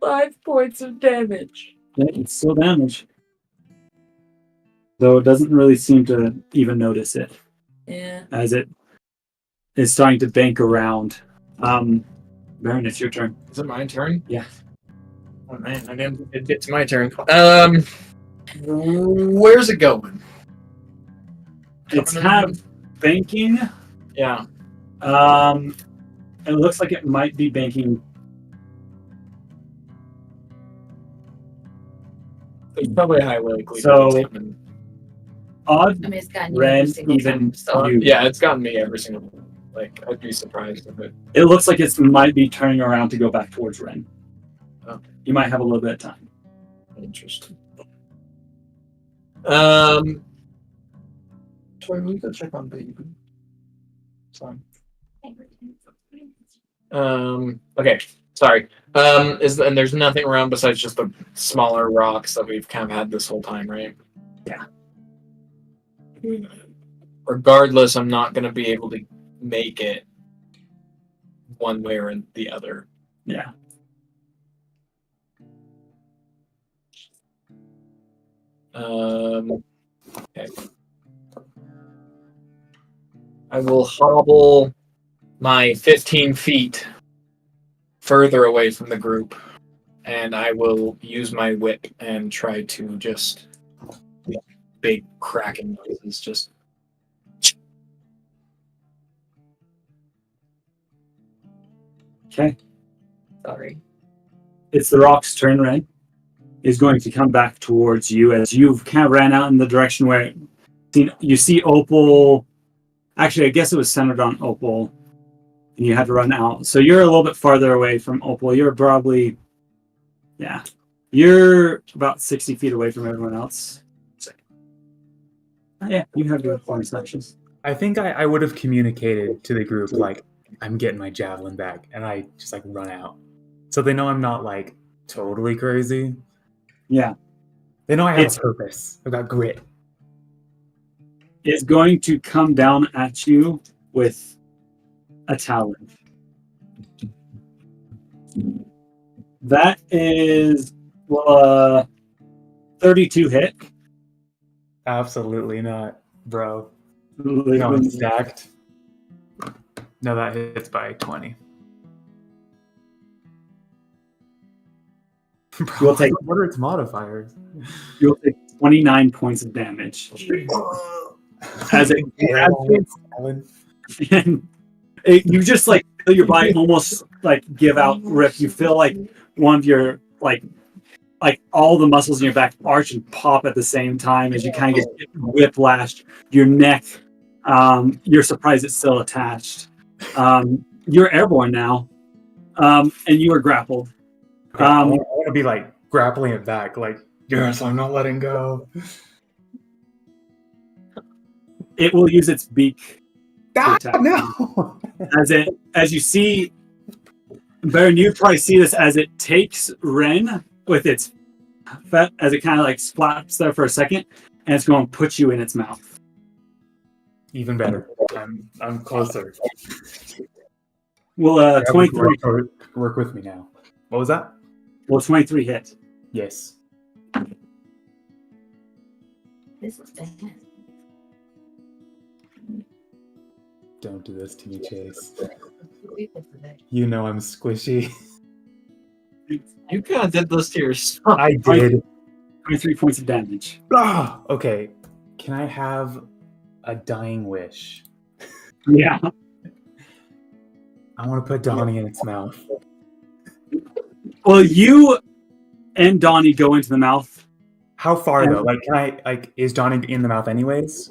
C: 5 points of damage.
E: Yeah, it's still damage. Though it doesn't really seem to even notice it
C: Yeah.
E: as it is starting to bank around. Baron, it's your turn.
I: Is it my turn?
E: Yeah.
I: Oh man, I didn't. It's my turn. Where's it going?
E: It's kind of banking.
I: Yeah.
E: It looks like it might be banking.
A: There's probably a high likelihood.
E: So-
A: it's coming.
E: Odd,
C: I mean, it's gotten you
E: Ren,
C: every single
E: even
C: time, so
E: you.
A: Yeah, it's gotten me every single. Like, I'd be surprised if it.
E: It looks like it might be turning around to go back towards Ren.
A: Oh.
E: You might have a little bit of time.
A: Interesting. Troy, will you go check on baby? Sorry. Okay. Sorry. And there's nothing around besides just the smaller rocks that we've kind of had this whole time, right?
E: Yeah.
A: Regardless, I'm not gonna be able to make it one way or the other.
E: Yeah.
A: Okay. I will hobble my 15 feet further away from the group, and I will use my whip and try to just big cracking noises. Just
E: Okay.
C: sorry.
E: It's the rock's turn, Ren. Is going to come back towards you as you've kind of ran out in the direction where you see Opal. Actually, I guess it was centered on Opal, and you had to run out. So you're a little bit farther away from Opal. You're probably, yeah, you're about 60 feet away from everyone else. Yeah, you have your bonus actions.
H: I think I would have communicated to the group, like, I'm getting my javelin back, and I just, like, run out. So they know I'm not, like, totally crazy.
E: Yeah.
H: They know I have a purpose. I've got grit.
E: It's going to come down at you with a talon. That is 32 hit.
H: Absolutely not, bro.
E: Like,
H: No, it's stacked. No, that hits by 20. Bro,
E: You'll take-
H: what are its modifiers?
E: You'll take 29 points of damage. As it and you just like feel your body almost like give out, rip. You feel like one of your like all the muscles in your back arch and pop at the same time as you kind of get whiplashed. Your neck, you're surprised it's still attached. You're airborne now, and you are grappled.
H: I want to be like grappling it back, like, yes, I'm not letting go.
E: It will use its beak to attack.
H: No.
E: As you see, Baron, you probably see this as it takes Ren with its as it kind of like splaps there for a second, and it's going to put you in its mouth.
H: Even better. I'm closer.
E: Well, 23.
H: Work with me now. What was that?
E: Well, 23 hit.
H: Yes.
C: This was bad.
H: Don't do this to me, Chase.
C: We did today.
H: You know I'm squishy.
A: you kind of did this to yourself.
H: I did.
E: 23 points of damage.
H: Ah, okay. Can I have a dying wish?
E: Yeah.
H: I want to put Donnie in its mouth.
E: Well, you and Donnie go into the mouth.
H: How far though? Like, can I? Like, is Donnie in the mouth anyways?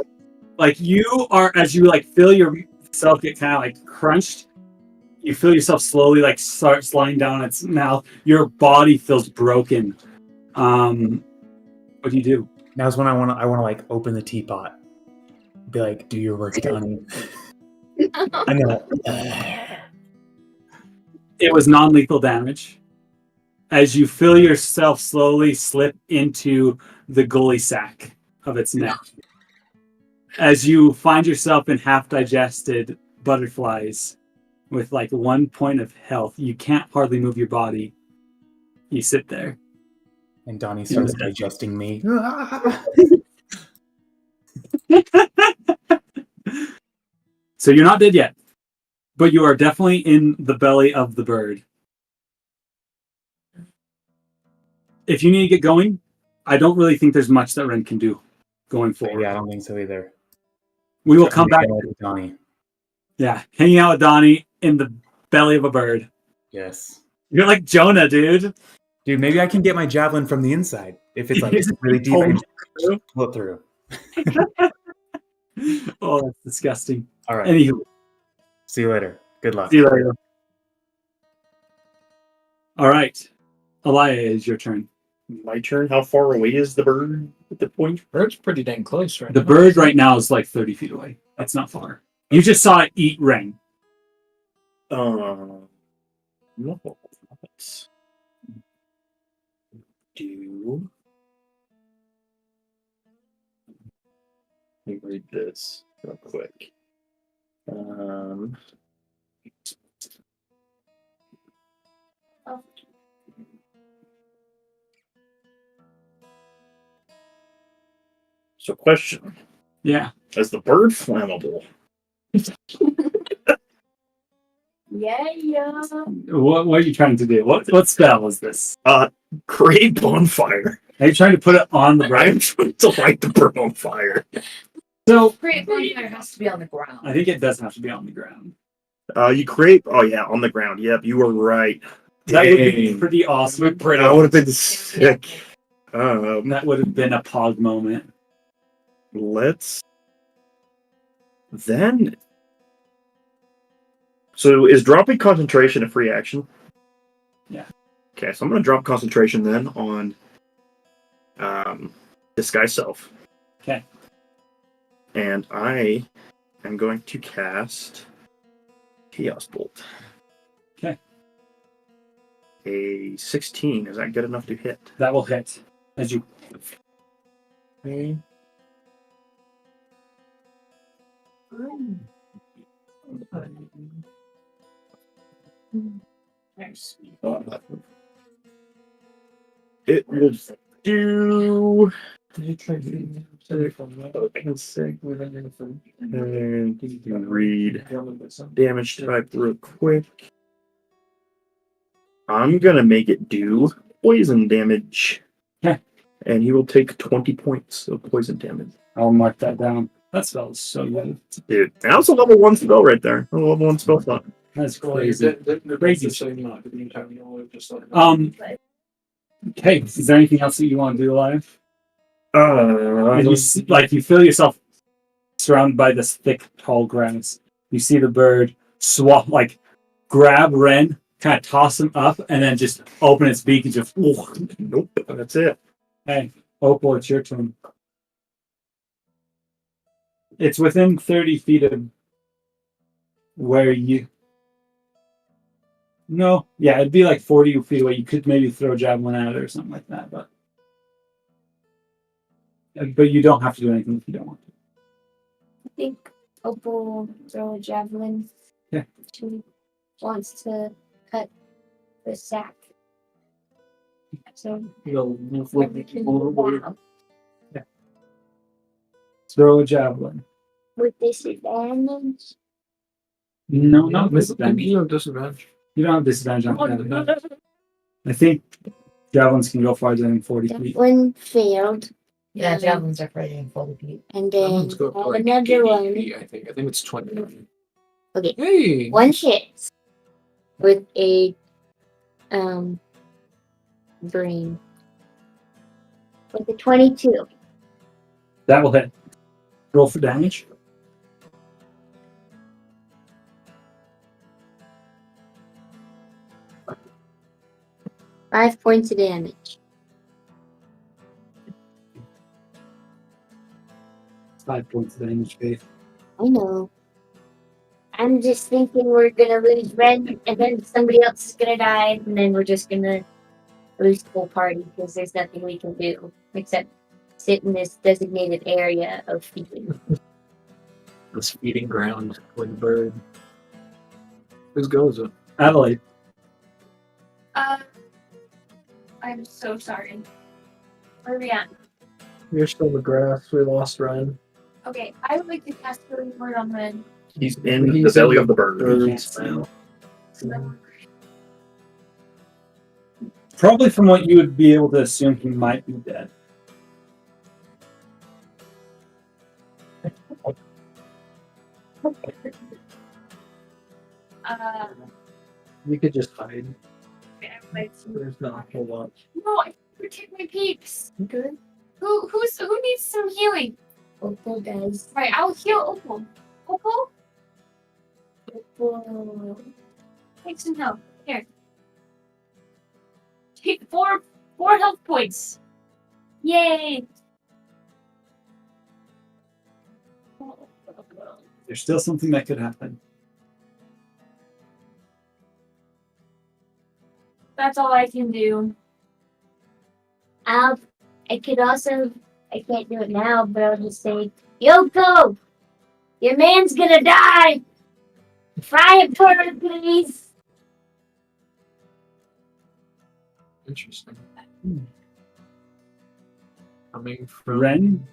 E: Like you are, as you like feel yourself get kind of like crunched. You feel yourself slowly like start sliding down its mouth. Your body feels broken. What do you do?
H: Now's when I want to like open the teapot. Be like, do your work, Donnie. I know.
E: It was non-lethal damage. As you feel yourself slowly slip into the gully sack of its neck. As you find yourself in half-digested butterflies with like 1 point of health, you can't hardly move your body. You sit there.
H: And Donnie starts digesting me.
E: So you're not dead yet, but you are definitely in the belly of the bird. If you need to get going, I don't really think there's much that Ren can do going forward.
H: Yeah, I don't think so either.
E: We will come back.
H: Donnie.
E: Yeah, hanging out with Donnie in the belly of a bird.
H: Yes.
E: You're like Jonah, dude.
H: Dude, maybe I can get my javelin from the inside. If it's like really deep, I can just pull it through.
E: Oh, that's disgusting.
H: All right.
E: Anywho,
H: See you later. Good luck.
E: see you later. All right. Alia, is your turn.
D: My turn. How far away is the bird at the point?
A: Bird's pretty dang close right
E: The
A: now.
E: bird right now is like 30 feet away. It's not far. You just saw it eat Ren.
D: No. Let's do. Let me read this real quick. So, question:
E: Yeah.
D: is the bird flammable?
B: Yeah.
E: What are you trying to do? What spell is this?
D: Create bonfire.
E: Are you trying to put it on the
D: I'm
E: bird?
D: trying to light the bird on fire.
E: So
C: Great bonfire has to be on the ground.
E: I think it does have to be on the ground.
D: You create. Oh yeah, on the ground. Yep, you were right.
E: That would be
D: Dang.
E: pretty awesome.
D: That would have been sick.
E: That would have been a pog moment.
D: Let's then. So is dropping concentration a free action?
E: Yeah.
D: Okay, so I'm gonna drop concentration then on disguise self.
E: Okay.
D: And I am going to cast Chaos Bolt.
E: Okay.
D: A 16. Is that good enough to hit?
E: That will hit as you.
D: Okay. It will do. And read damage type real quick. I'm gonna make it do poison damage.
E: Okay.
D: And he will take 20 points of poison damage.
E: I'll mark that down. That spell is so good.
D: Dude, that was a level 1 spell right there. A level 1 spell slot.
E: That's crazy. Crazy.
I: Um,
E: Okay, is there anything else that you want to do live?
D: I
E: You feel yourself surrounded by this thick, tall grass. You see the bird grab Ren, kind of toss him up, and then just open its beak and just.
D: Nope, that's it.
E: Hey, Opal, it's your turn. It's within 30 feet of where you. No, yeah, it'd be like 40 feet away. You could maybe throw a javelin at it or something like that, but you don't have to do anything if you don't want to.
K: I think Opal will throw a javelin.
E: Yeah.
K: She wants to cut the sack. So
E: Throw a javelin.
K: with disadvantage.
E: No, not disadvantage.
A: You have disadvantage.
E: You don't have disadvantage on that. I think javelins can go farther than 40
K: That
E: feet.
K: one failed.
C: Yeah, javelins are fighting 40 feet.
K: And then
A: Someone's got like
K: another
A: 80
K: one.
A: feet, I think it's 20.
K: Okay.
A: Hey!
K: One hit with a brain. With a 22.
E: That will hit. Roll for damage.
K: Five points of damage.
E: 5 points of damage, Faith.
K: I know. I'm just thinking we're gonna lose Ren, and then somebody else is gonna die, and then we're just gonna lose the whole party because there's nothing we can do except sit in this designated area of feeding.
A: This feeding ground with a bird. Whose go is it?
E: Adelaide.
B: I'm so sorry. Where are we at?
I: You're still in the grass. We lost Ryan.
B: Okay, I would like to cast Healing Word on Ren.
D: He's in the belly of the bird.
E: Probably from what you would be able to assume, he might be dead.
I: We could just hide.
B: No,
I: There's not a whole lot.
B: I protect my peeps.
C: Okay.
B: Who needs some healing?
C: Opal does.
B: Right, I'll heal Opal. Opal,
C: Opal.
B: take some help. Here. Take four health points. Yay!
E: There's still something that could happen.
B: That's all I can do.
K: I could also, I can't do it now, but I'll just say, Yoko, your man's gonna die. Fry him torture, please.
I: Interesting. Coming from
E: Ren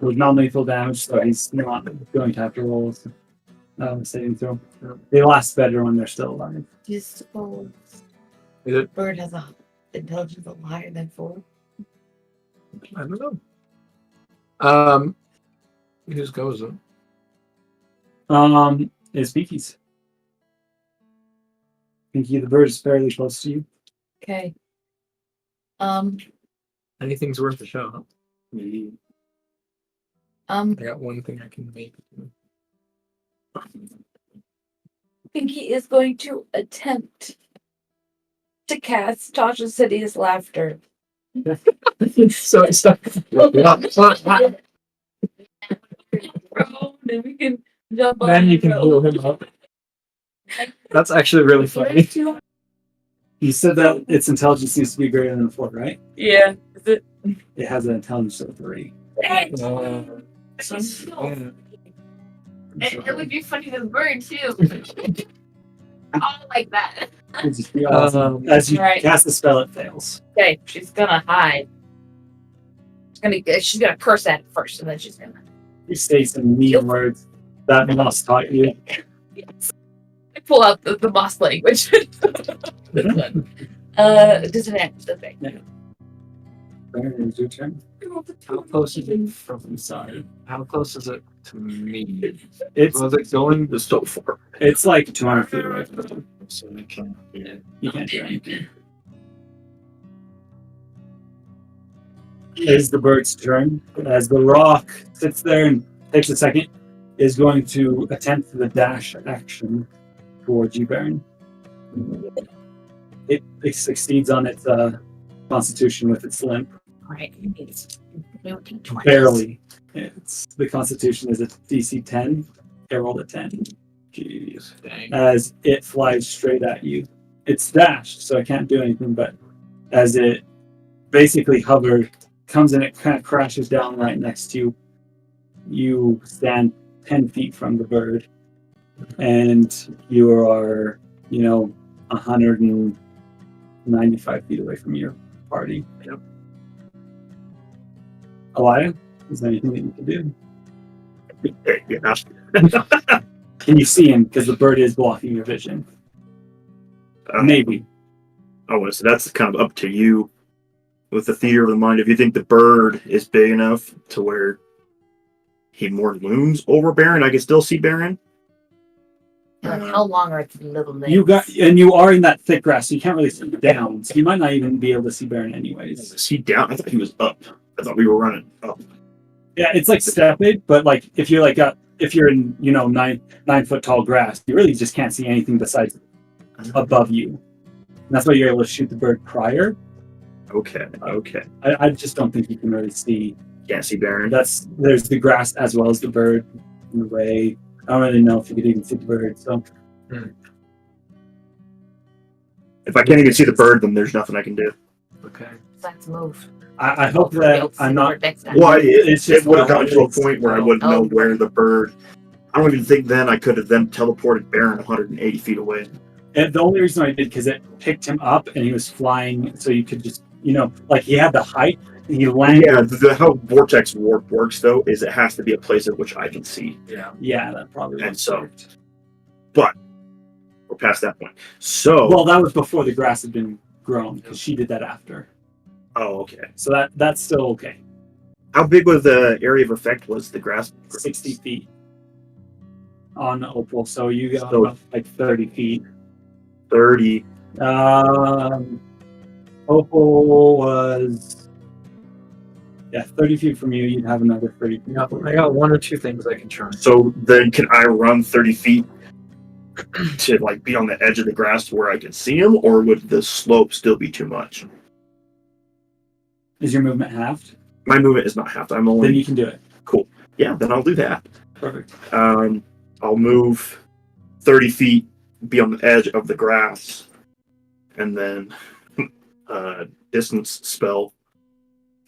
E: with non-lethal damage, so he's not going to have to roll saving throw. They last better when they're still alive.
C: Do you suppose
I: Is it?
C: bird has a intelligence level higher than 4?
I: I don't know. Whose goes it?
E: Is Pinky's. Pinky the bird is fairly close to you.
C: Okay.
I: Anything's worth a shot. Huh? I got one thing I can make.
C: Pinky is going to attempt to cast Tasha City's laughter.
I: So it's stuck.
C: Then we can jump on.
I: Then you can blow him up. That's actually really funny.
E: You said that its intelligence needs to be greater than 4, right?
C: Yeah. Is it?
E: It has an intelligence of 3.
B: It would be funny with a bird too. All like that.
E: It'd just be awesome. As you
C: Right.
E: cast the spell, it fails.
C: Okay, she's gonna hide. She's gonna curse at it first, and then she's gonna.
E: You say some mean words that Moss taught you.
C: I pull out the boss language. Disadvantage, the thing.
E: Baron, it's your turn.
I: How close is it from inside? How close is it to me?
E: It's
I: Was it going? It's so far.
E: it's like 200 feet away from you.
I: So I can't. Yeah.
E: You can't do anything. It is the bird's turn. As the rock sits there and takes a second, is going to attempt the dash action towards you, Baron. It succeeds on its constitution with its limp.
C: Alright, it's
E: Barely. The constitution is a DC 10. It rolled a 10.
I: Jeez. Dang.
E: As it flies straight at you. It's dashed, so I can't do anything, but as it basically hovered, comes in, it kind of crashes down right next to you. You stand 10 feet from the bird, and you are, 195 feet away from your party.
I: Yep.
E: Alia, is there anything that you can do?
D: Yeah.
E: Can you see him? Because the bird is blocking your vision. Maybe.
D: Oh, so that's kind of up to you with the theater of the mind. If you think the bird is big enough to where he more looms over Baron, I can still see Baron.
C: Like, how long are the little legs?
E: You are in that thick grass, so you can't really see down. So you might not even be able to see Baron anyways.
D: Is he down? I thought he was up. I thought we were running up.
E: Yeah, it's like stepid, but like if you're in 9 foot tall grass, you really just can't see anything besides above you. And that's why you're able to shoot the bird prior.
D: Okay.
E: I just don't think you can really see.
D: Can't see Baron.
E: There's the grass as well as the bird in the way. I don't really know if you could even see the bird. So
D: If I can't even see the bird, then there's nothing I can do.
I: Okay.
C: Let's move.
E: I hope that I'm not.
D: Well,
E: It's
D: it
E: just
D: would have gotten to a
E: it's-
D: point where I wouldn't know where the bird. I don't even think then I could have then teleported Baron 180 feet away.
E: And the only reason I did because it picked him up and he was flying, so you could just like he had the height. And he landed.
D: Yeah, how vortex warp works though is it has to be a place at which I can see.
I: Yeah.
E: Yeah, that probably.
D: And
E: was
D: so-
E: correct.
D: But we're past that point. So.
E: Well, that was before the grass had been grown because she did that after.
D: Oh, okay.
E: So that's still okay.
D: How big was the area of effect? Was the grass?
E: 60 feet. on Opal, so you got
D: So-
E: about, like 30 feet.
D: 30.
E: Opal was 30 feet from you. You'd have another 30 feet.
I: I got one or two things I can try.
D: So then can I run 30 feet to like be on the edge of the grass where I can see him, or would the slope still be too much?
E: Is your movement halved?
D: My movement is not half. I'm
E: Then
D: only
E: you can do it.
D: cool. Yeah, then I'll do that.
E: Perfect.
D: I'll move 30 feet, be on the edge of the grass, and then distance spell.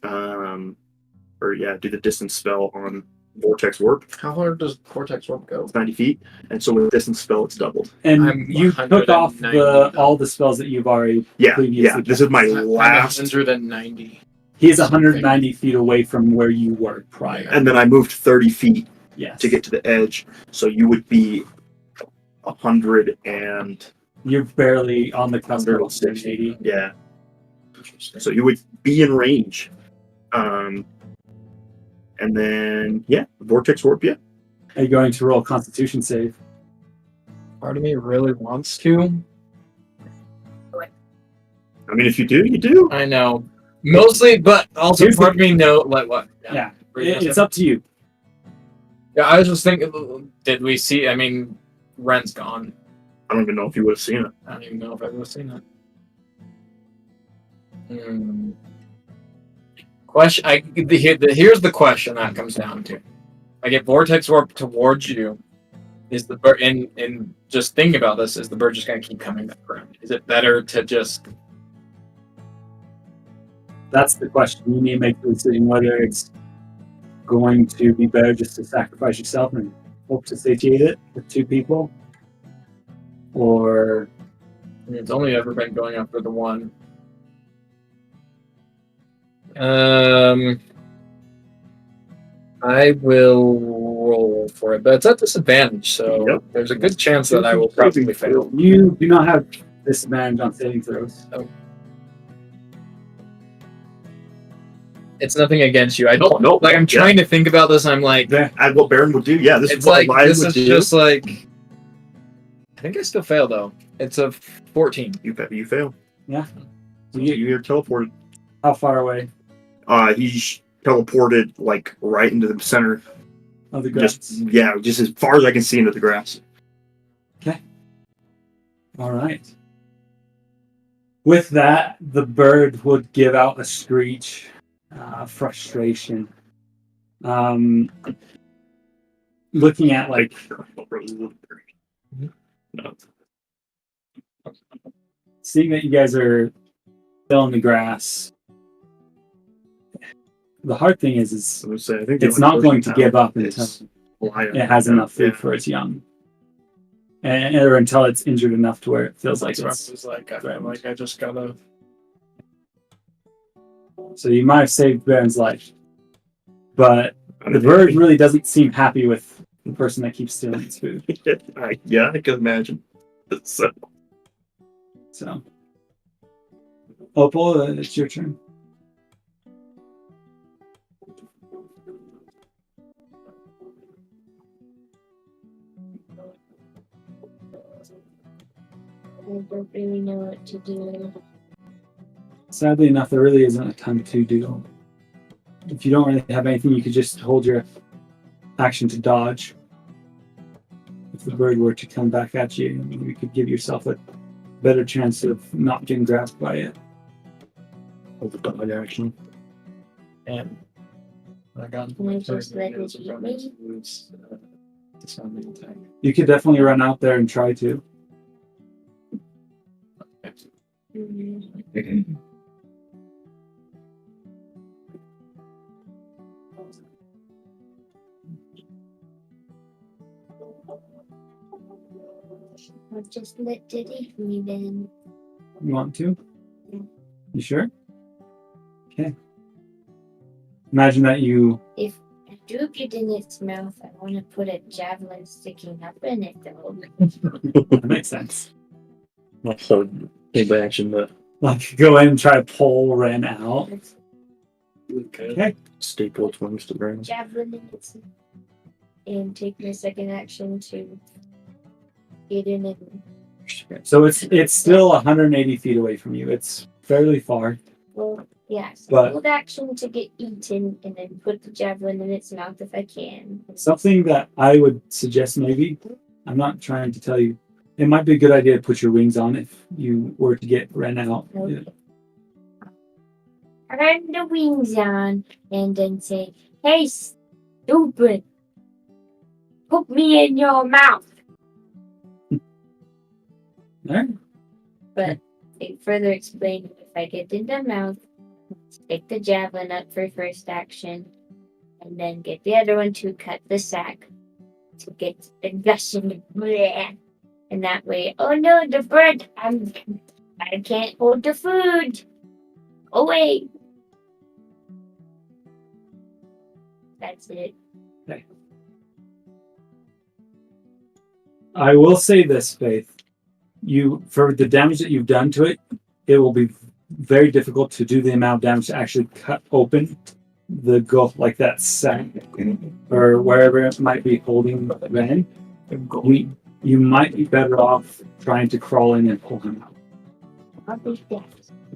D: Do the distance spell on Vortex Warp.
I: How hard does Vortex Warp go?
D: It's 90 feet, and so with distance spell, it's doubled.
E: And
I: I'm
E: you took off
I: 190
E: all the spells that you've already
D: Yeah,
E: previously
D: yeah. This is my
I: I'm
D: last,
I: 190.
E: He is 190 feet away from where you were prior.
D: and then I moved 30 feet
E: Yes.
D: to get to the edge, so you would be 100 and
E: You're barely on the cusp of
D: 160.
E: 180.
D: Yeah. So you would be in range. And then Vortex Warp, yeah.
E: Are you going to roll a Constitution save?
I: Part of me really wants to.
D: I mean, if you do, you do.
I: I know. Mostly, but also
E: Here's
I: part of me know like what?
E: Yeah.
I: Were you gonna
E: It's
I: say?
E: up to you.
I: Yeah, I was just thinking. Did we see? I mean, Ren's gone.
D: I don't even know if you would have seen it.
I: I don't even know if I would have seen it. Question. Here's the question that comes down to. I get Vortex Warp towards you. Is the bird in just thinking about this? Is the bird just gonna keep coming back around? Is it better to just?
E: That's the question. You need to make the decision whether it's going to be better just to sacrifice yourself and hope to satiate it with two people, or
I: It's only ever been going after the one. I will roll for it, but it's at disadvantage, so
D: Yep.
I: there's a good chance that I will probably fail.
E: you do not have disadvantage on saving throws.
I: It's nothing against you. I don't
D: No,
I: like. I'm
D: yeah.
I: trying to think about this. I'm like,
D: And what Baron would do, yeah, this
I: it's
D: is what
I: like
D: Lion
I: this
D: would
I: is
D: do.
I: just like. I think I still fail though. It's a 14.
D: You fail.
E: Yeah.
D: You're teleported.
E: How far away
D: He's teleported like right into the center.
E: of the grass?
D: Just as far as I can see into the grass.
E: All right. With that, the bird would give out a screech, frustration. Looking at like
D: No.
E: seeing that you guys are still in the grass. The hard thing is
D: I would say, I think the
E: it's
D: only
E: not
D: person
E: going to
D: now
E: give up until
D: is Lion.
E: it has enough food
D: Yeah.
E: for its young, or until it's injured enough to where it feels like
I: That's what
E: it's.
I: I was like. I feel like I just gotta.
E: So you might have saved Baron's life, but
D: I
E: the
D: mean,
E: bird really doesn't seem happy with the person that keeps stealing its food.
D: I can imagine. So,
E: So, Opal, it's your turn.
K: I don't really know what to do.
E: Sadly enough, there really isn't a ton to do. If you don't really have anything, you could just hold your action to dodge. If the bird were to come back at you, you could give yourself a better chance of not getting grabbed by it.
D: hold the dog action.
I: And I got.
K: Can I just let it eat me?
E: You could definitely run out there and try to.
K: I'll just let it eat me then.
E: You want to?
K: Yeah.
E: You sure? Okay. Imagine that you.
K: If I do get in its mouth, I want to put a javelin sticking up in it though.
E: That makes sense.
D: So, big action, but
E: Like, go in and try to pull Ren out.
K: Let's
E: Okay.
D: staple its wings to the ground.
K: javelin in its and take my second action to get in and.
E: So it's still 180 feet away from you. It's fairly far.
K: Well, yeah. So
E: But-
K: hold action to get eaten, and then put the javelin in its mouth if I can.
E: Something that I would suggest maybe, I'm not trying to tell you, it might be a good idea to put your wings on if you were to get Ren out.
K: Okay. Turn the wings on, and then say, "Hey, stupid! Put me in your mouth."
E: Alright.
K: But they further explain if I get in the mouth, take the javelin up for first action, and then get the other one to cut the sack to get the gushing. And that way, oh no, the bird! I can't hold the food. Oh wait. That's it.
E: I will say this, Faith. For the damage that you've done to it, it will be very difficult to do the amount of damage to actually cut open the gulf like that sack or wherever it might be holding Ren. You might be better off trying to crawl in and pull him out.
K: I'll do that.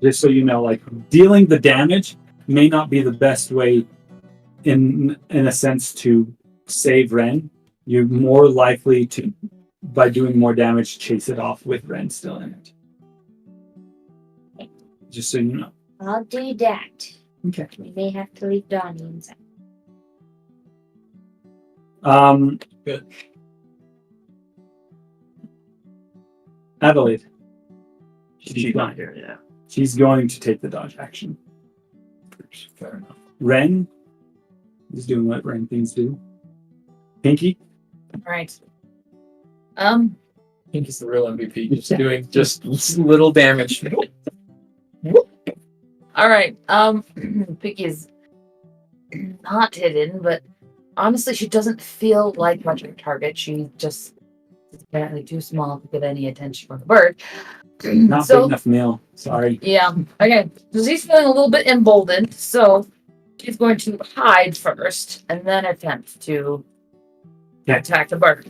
E: Just so you know, like dealing the damage may not be the best way in a sense to save Ren. You're more likely to, by doing more damage, chase it off with Ren still in it. Just so you know.
K: I'll do that.
E: Okay.
K: We may have to leave Donnie inside.
I: Good.
E: Adelaide.
D: She's not here, yeah.
E: She's going to take the dodge action.
I: Fair enough.
E: Ren is doing what Ren things do. Pinky.
C: Right.
I: Pinky's the real MVP. Just doing just little damage.
C: All right. Pinky is not hidden, but honestly, she doesn't feel like much of a target. She just is apparently too small to get any attention from the bird.
E: Not big enough meal. Sorry.
C: Yeah. Okay. So she's feeling a little bit emboldened, so she's going to hide first and then attempt to attack the bird.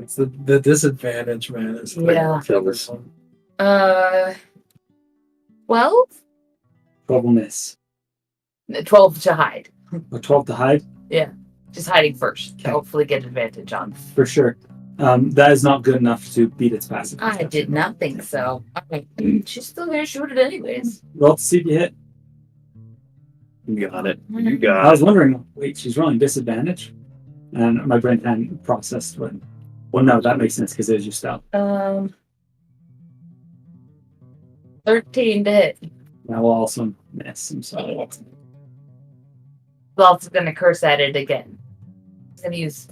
I: It's the disadvantage, man. It's
C: Yeah.
I: troublesome.
C: 12?
E: 12 will miss.
C: 12 to hide.
E: A 12 to hide?
C: Yeah. Just hiding first to
E: Okay.
C: hopefully get advantage on.
E: For sure. That is not good enough to beat its passive.
C: I did not think so. Okay. She's still gonna shoot it anyways.
E: Roll to see if you hit.
D: You got it. You
E: I
D: got
E: was wondering, wait, she's rolling disadvantage? And my brain hadn't processed what. Well, no, that makes sense because it is your stealth.
C: 13 to hit.
E: That will also miss. I'm sorry.
C: Valt's gonna curse at it again. He's gonna use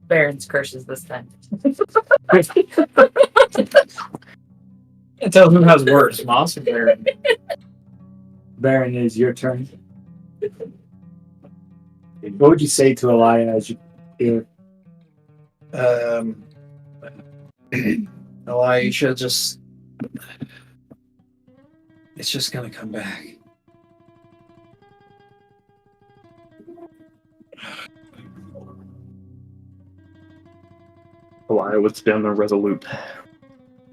C: Baron's curses this time.
I: Can't tell who has worse, Moss or Baron.
E: Baron, it is your turn. What would you say to Alia as you hear?
I: Elisha just... It's just gonna come back.
D: Alia was down there resolute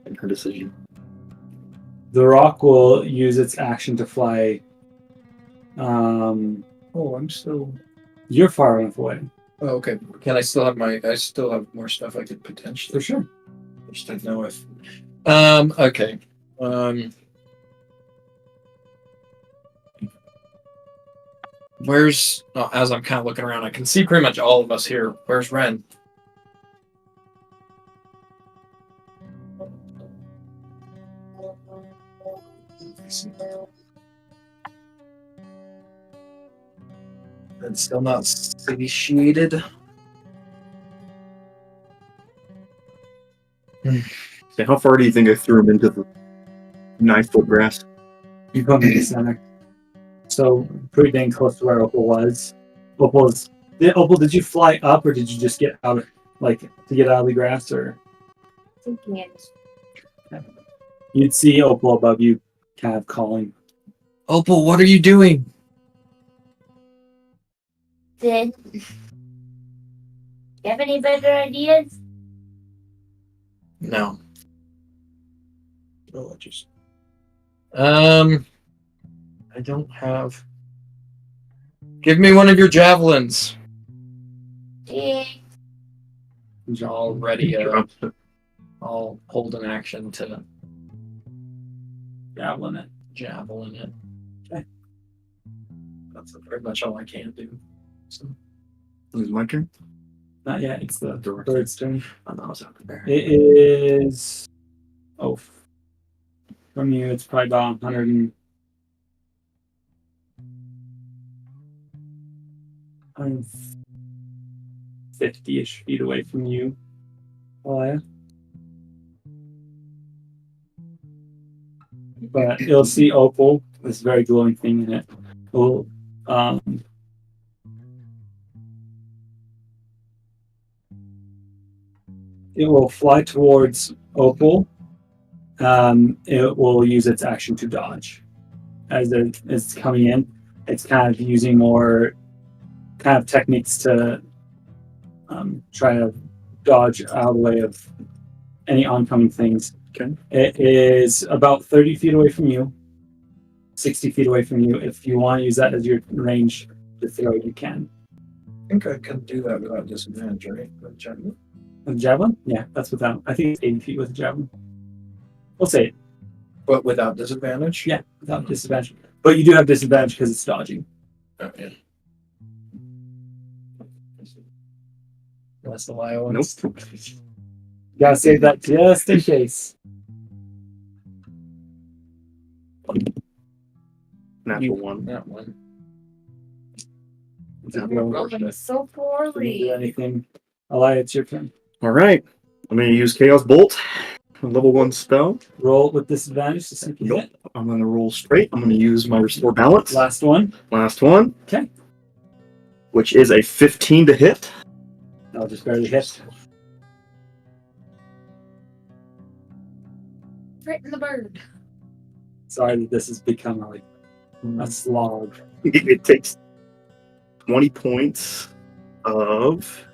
D: in her decision.
E: The rock will use its action to fly.
I: Oh, I'm still...
E: You're far enough away.
I: Oh, okay. Can I still have my... I still have more stuff I could potentially...
E: For sure.
I: I just didn't know if... Okay. Where's... Oh, as I'm kind of looking around, I can see pretty much all of us here. Where's Ren? And still not satiated.
D: So how far do you think I threw him into the 9-foot grass?
E: You come in the center. So pretty dang close to where Opal was. Opal, did you fly up or did you just get out of, like, to get out of the grass, or?
K: Thinking it.
E: You'd see Opal above you kind of calling.
I: Opal, what are you doing?
K: Then, you have any better ideas?
I: No.
J: Oh, just
I: I don't have. Give me one of your javelins.
K: Yeah.
I: All ready. I'll hold an action to
E: Javelin it.
I: javelin it.
E: Okay.
I: That's pretty much all I can do. So.
D: Is it my turn?
E: Not yet. It's the bird's turn.
D: I know I was out there.
E: It is. Oh. From you, it's probably about 150-ish feet away from you, Alia. But you'll see Opal, this very glowing thing in it. Will it will fly towards Opal. It will use its action to dodge. As it's coming in, it's kind of using more kind of techniques to try to dodge out of the way of any oncoming things.
D: Okay.
E: It is about 30 feet away from you, 60 feet away from you. If you want to use that as your range to throw, you can.
I: I think I can do that without disadvantage, right? With javelin?
E: With javelin? Yeah, that's without. I think it's 80 feet with a javelin. We'll say it.
I: But without disadvantage?
E: Yeah, without disadvantage. But you do have disadvantage because it's dodging.
I: Oh, yeah. Unless the Lio
D: Nope.
I: ones.
E: Gotta save that just in case.
D: Natural one.
I: That one.
C: You're rolling so
E: Can you do
C: poorly.
E: anything? Alia, it's your turn.
D: All right. I'm going to use Chaos Bolt, a level 1 spell.
E: Roll with disadvantage to see if you
D: Nope.
E: hit.
D: I'm going to roll straight. I'm going to use my Restore Balance.
E: Last one.
D: Last one.
E: Okay.
D: Which is a 15 to hit.
E: I'll just barely hit.
C: Right in the bird.
E: Sorry that this has become like a slog.
D: It takes 20 points of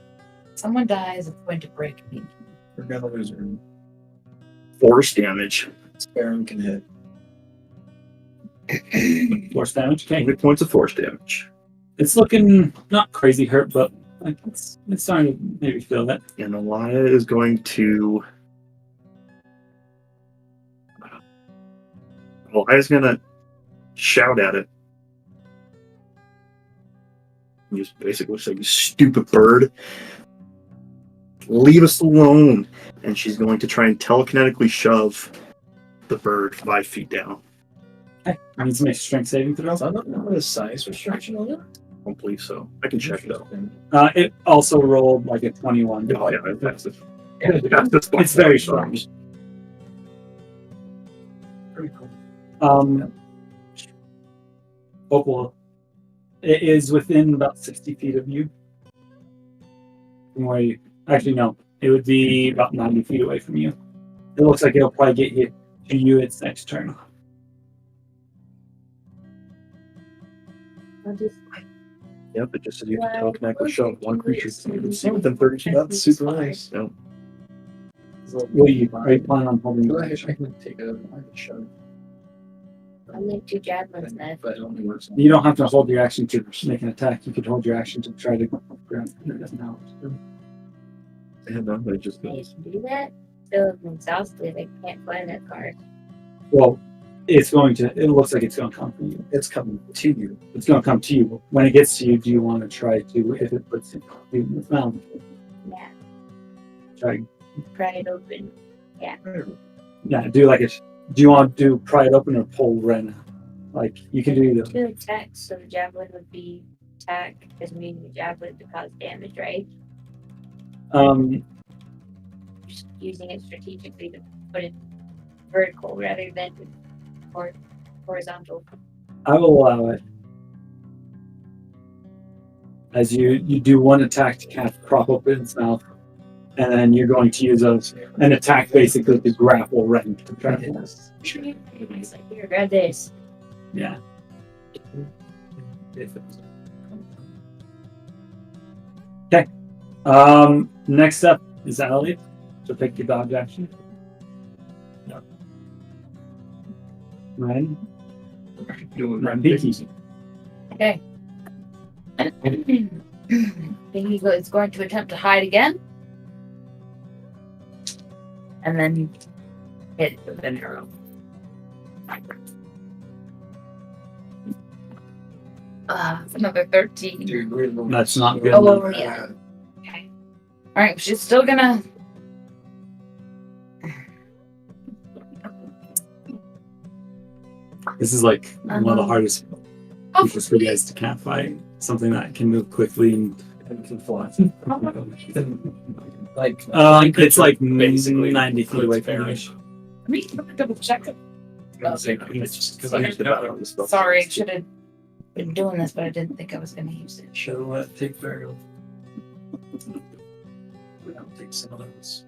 C: Someone dies, it's going to break me.
I: We're gonna lose her.
D: force damage.
I: Sparing can hit.
E: Force damage. Okay.
D: 20 points of force damage.
E: It's looking not crazy hurt, but like it's starting to maybe feel that.
D: And Alia is going to. Alia's going to shout at it. Just basically say, "You stupid bird. Leave us alone." And she's going to try and telekinetically shove the bird 5 feet down.
E: Okay. I need to make a strength saving throw.
I: Is that not a size restriction on it?
D: I don't believe so. I can check though.
E: It also rolled like a 21.
D: Oh, yeah, that's it.
E: It's very strong.
I: Pretty cool.
E: Opal, it is within about 60 feet of you. From where you, actually, no, it would be about 90 feet away from you. It looks like it'll probably get you to you its next turn.
D: Yep, it just says you can telekinetically shove one creature you can see within 30 feet. That's super nice. Yep.
E: Are you planning on holding
I: Go
E: your
I: ahead,
E: action?
I: I can take a shove.
K: Only have 2 javelins left.
I: But it only works.
E: You don't have to hold your action to make an attack. You could hold your action to try to ground. It doesn't help.
D: Yeah, no, it just
K: They
D: goes.
K: can do that. Still exhausted. I can't find that card.
E: Well, it's going to. It looks like it's going to come for you.
I: It's coming to you.
E: It's going to come to you. When it gets to you, do you want to try to, if it puts it in the mouth,
K: Yeah.
E: try?
K: Pry it open.
E: Yeah, do like it. Do you want to do pry it open or pull Ren? Like you can do either.
K: 2 attacks, so the javelin would be attack, because we need the javelin to cause damage, right? Just using it strategically to put it vertical rather than horizontal.
E: I will allow it. As you do one attack to kind of prop open its mouth, and then you're going to use an attack basically to grapple Ren. To try to,
K: It's like, here, grab this.
E: yeah. Next up is Alia. So pick your dodge action. Ren. Ren Pinky.
C: Okay. Pinky is going to attempt to hide again. And then hit with an arrow. It's another 13.
E: That's not good.
C: Oh, yeah. Okay. Alright, she's still gonna.
E: This is like one of the hardest features for you guys to can't fight. Something that can move quickly and can fly.
I: Like,
E: It's like
I: basically
E: 90 feet away from
I: very-
E: you.
C: Let me double check it.
D: Because I used the battle on this spell.
C: Sorry, I should have been doing this, but I didn't think I was gonna use it.
I: Should have let take burial. I'll take some of those.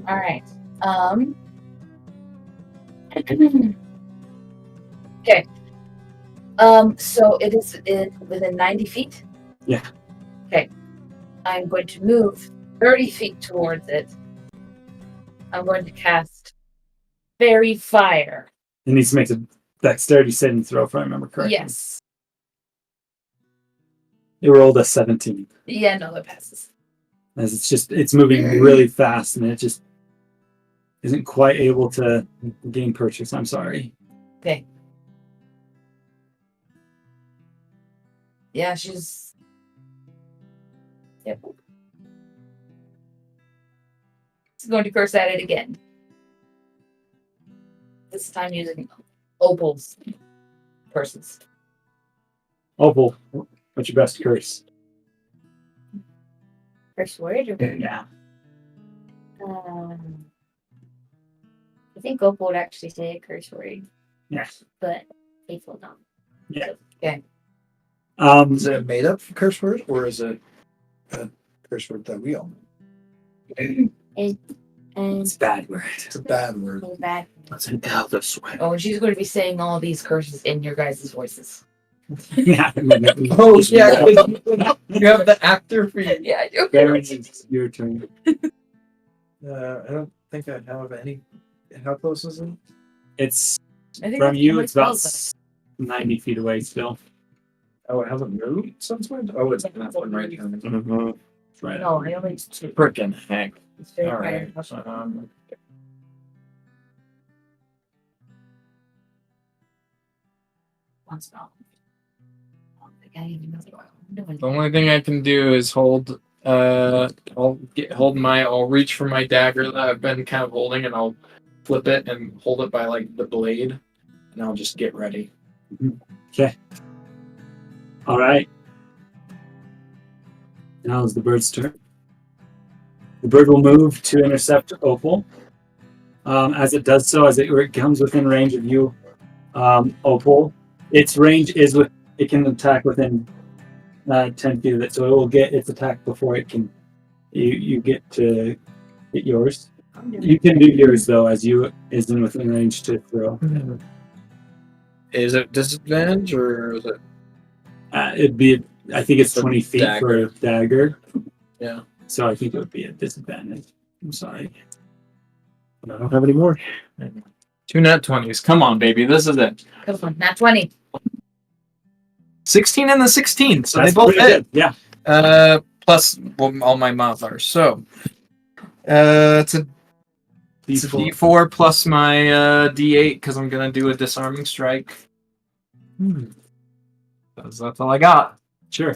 C: All right. Okay. So it is within 90 feet?
E: Yeah.
C: Okay. I'm going to move 30 feet towards it. I'm going to cast Fairy Fire.
E: It needs to make a dexterity saving throw, if I remember correctly.
C: Yes.
E: It rolled a 17.
C: Yeah, no, that passes.
E: As it's moving really fast and it just isn't quite able to gain purchase. I'm sorry.
C: Okay. Yeah, she's. Yep. She's going to curse at it again. This time using Opal's curses.
E: Opal, what's your best curse?
K: Curse word? Or...
E: Yeah.
K: I think Opal would actually say a curse word,
E: Yes.
K: but Faithful don't.
E: Yeah.
C: Okay.
I: Is it a made up curse word or is it a curse word that we all know?
K: And
E: It's a bad word.
I: It's a bad word.
K: go back.
E: That's an elder swear.
C: Oh, and she's going to be saying all these curses in your guys' voices.
E: Yeah.
I: Oh, yeah. You have the actor for you.
C: Yeah, I do.
E: Baron, it's your turn.
I: I don't think I have any. How close is it?
E: It's
C: I think
E: from
C: that's
E: you.
C: my
E: It's about
C: spells
E: 90 feet away still.
I: Oh, it hasn't moved since when? Oh, it's that one right here.
D: Mhm.
E: It's right.
C: No, I only two.
I: Frickin' heck.
C: It's very
I: All
C: fire.
I: right.
C: One spell. I don't think I even know what I'm doing.
I: The only thing I can do is hold. I'll reach for my dagger that I've been kind of holding, and I'll flip it and hold it by like the blade, and I'll just get ready.
E: Okay. All right. Now is the bird's turn. The bird will move to intercept Opal. As it does so, as it comes within range of you, Opal, its range is with it can attack within 10 feet of it, so it will get its attack before it can. You get to get yours. You can do yours though, as you isn't within range to throw.
I: Is it disadvantage or is it?
E: It'd be. I think it's
I: For
E: 20 feet for a dagger.
I: Yeah.
E: So I think it would be a disadvantage. I'm sorry.
D: I don't have any more.
I: 2 nat 20s. Come on, baby. This is it.
C: Come on, nat 20.
I: 16 and the 16. So
E: That's
I: they both
E: pretty
I: hit.
E: good. Yeah.
I: Plus all my modifiers. So it's a
E: D4.
I: D4 plus my D8 because I'm gonna do a disarming strike. That's all I got.
E: Sure.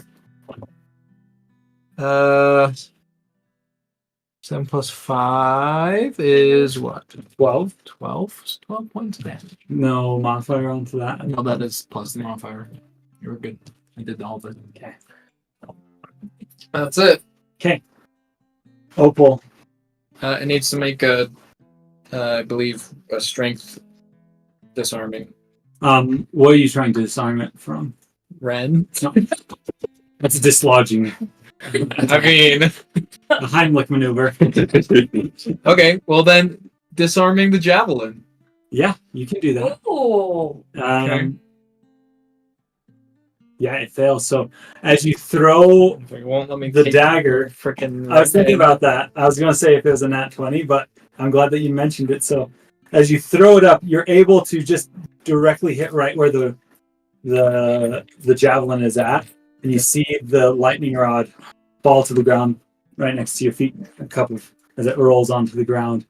I: 7 plus 5 is what?
E: 12.
I: 12 points of damage.
E: No modifier onto that.
I: No, that is plus the modifier. You were good. I did all of it.
E: Okay.
I: That's it.
E: Okay. Opal.
I: It needs to make a, I believe, a strength disarming.
E: What are you trying to disarm it from?
I: Ren.
E: No. That's a dislodging.
I: I mean,
E: A Heimlich maneuver.
I: okay. Well then, disarming the javelin.
E: Yeah, you can do that.
C: Oh.
I: Okay.
E: Yeah, it fails. So as you throw
I: It won't let me
E: the
I: take
E: dagger,
I: Freaking.
E: I was thinking about that. I was going to say if it was a nat 20, but I'm glad that you mentioned it. So as you throw it up, you're able to just directly hit right where the javelin is at, and you see the lightning rod fall to the ground right next to your feet. A couple of, as it rolls onto the ground,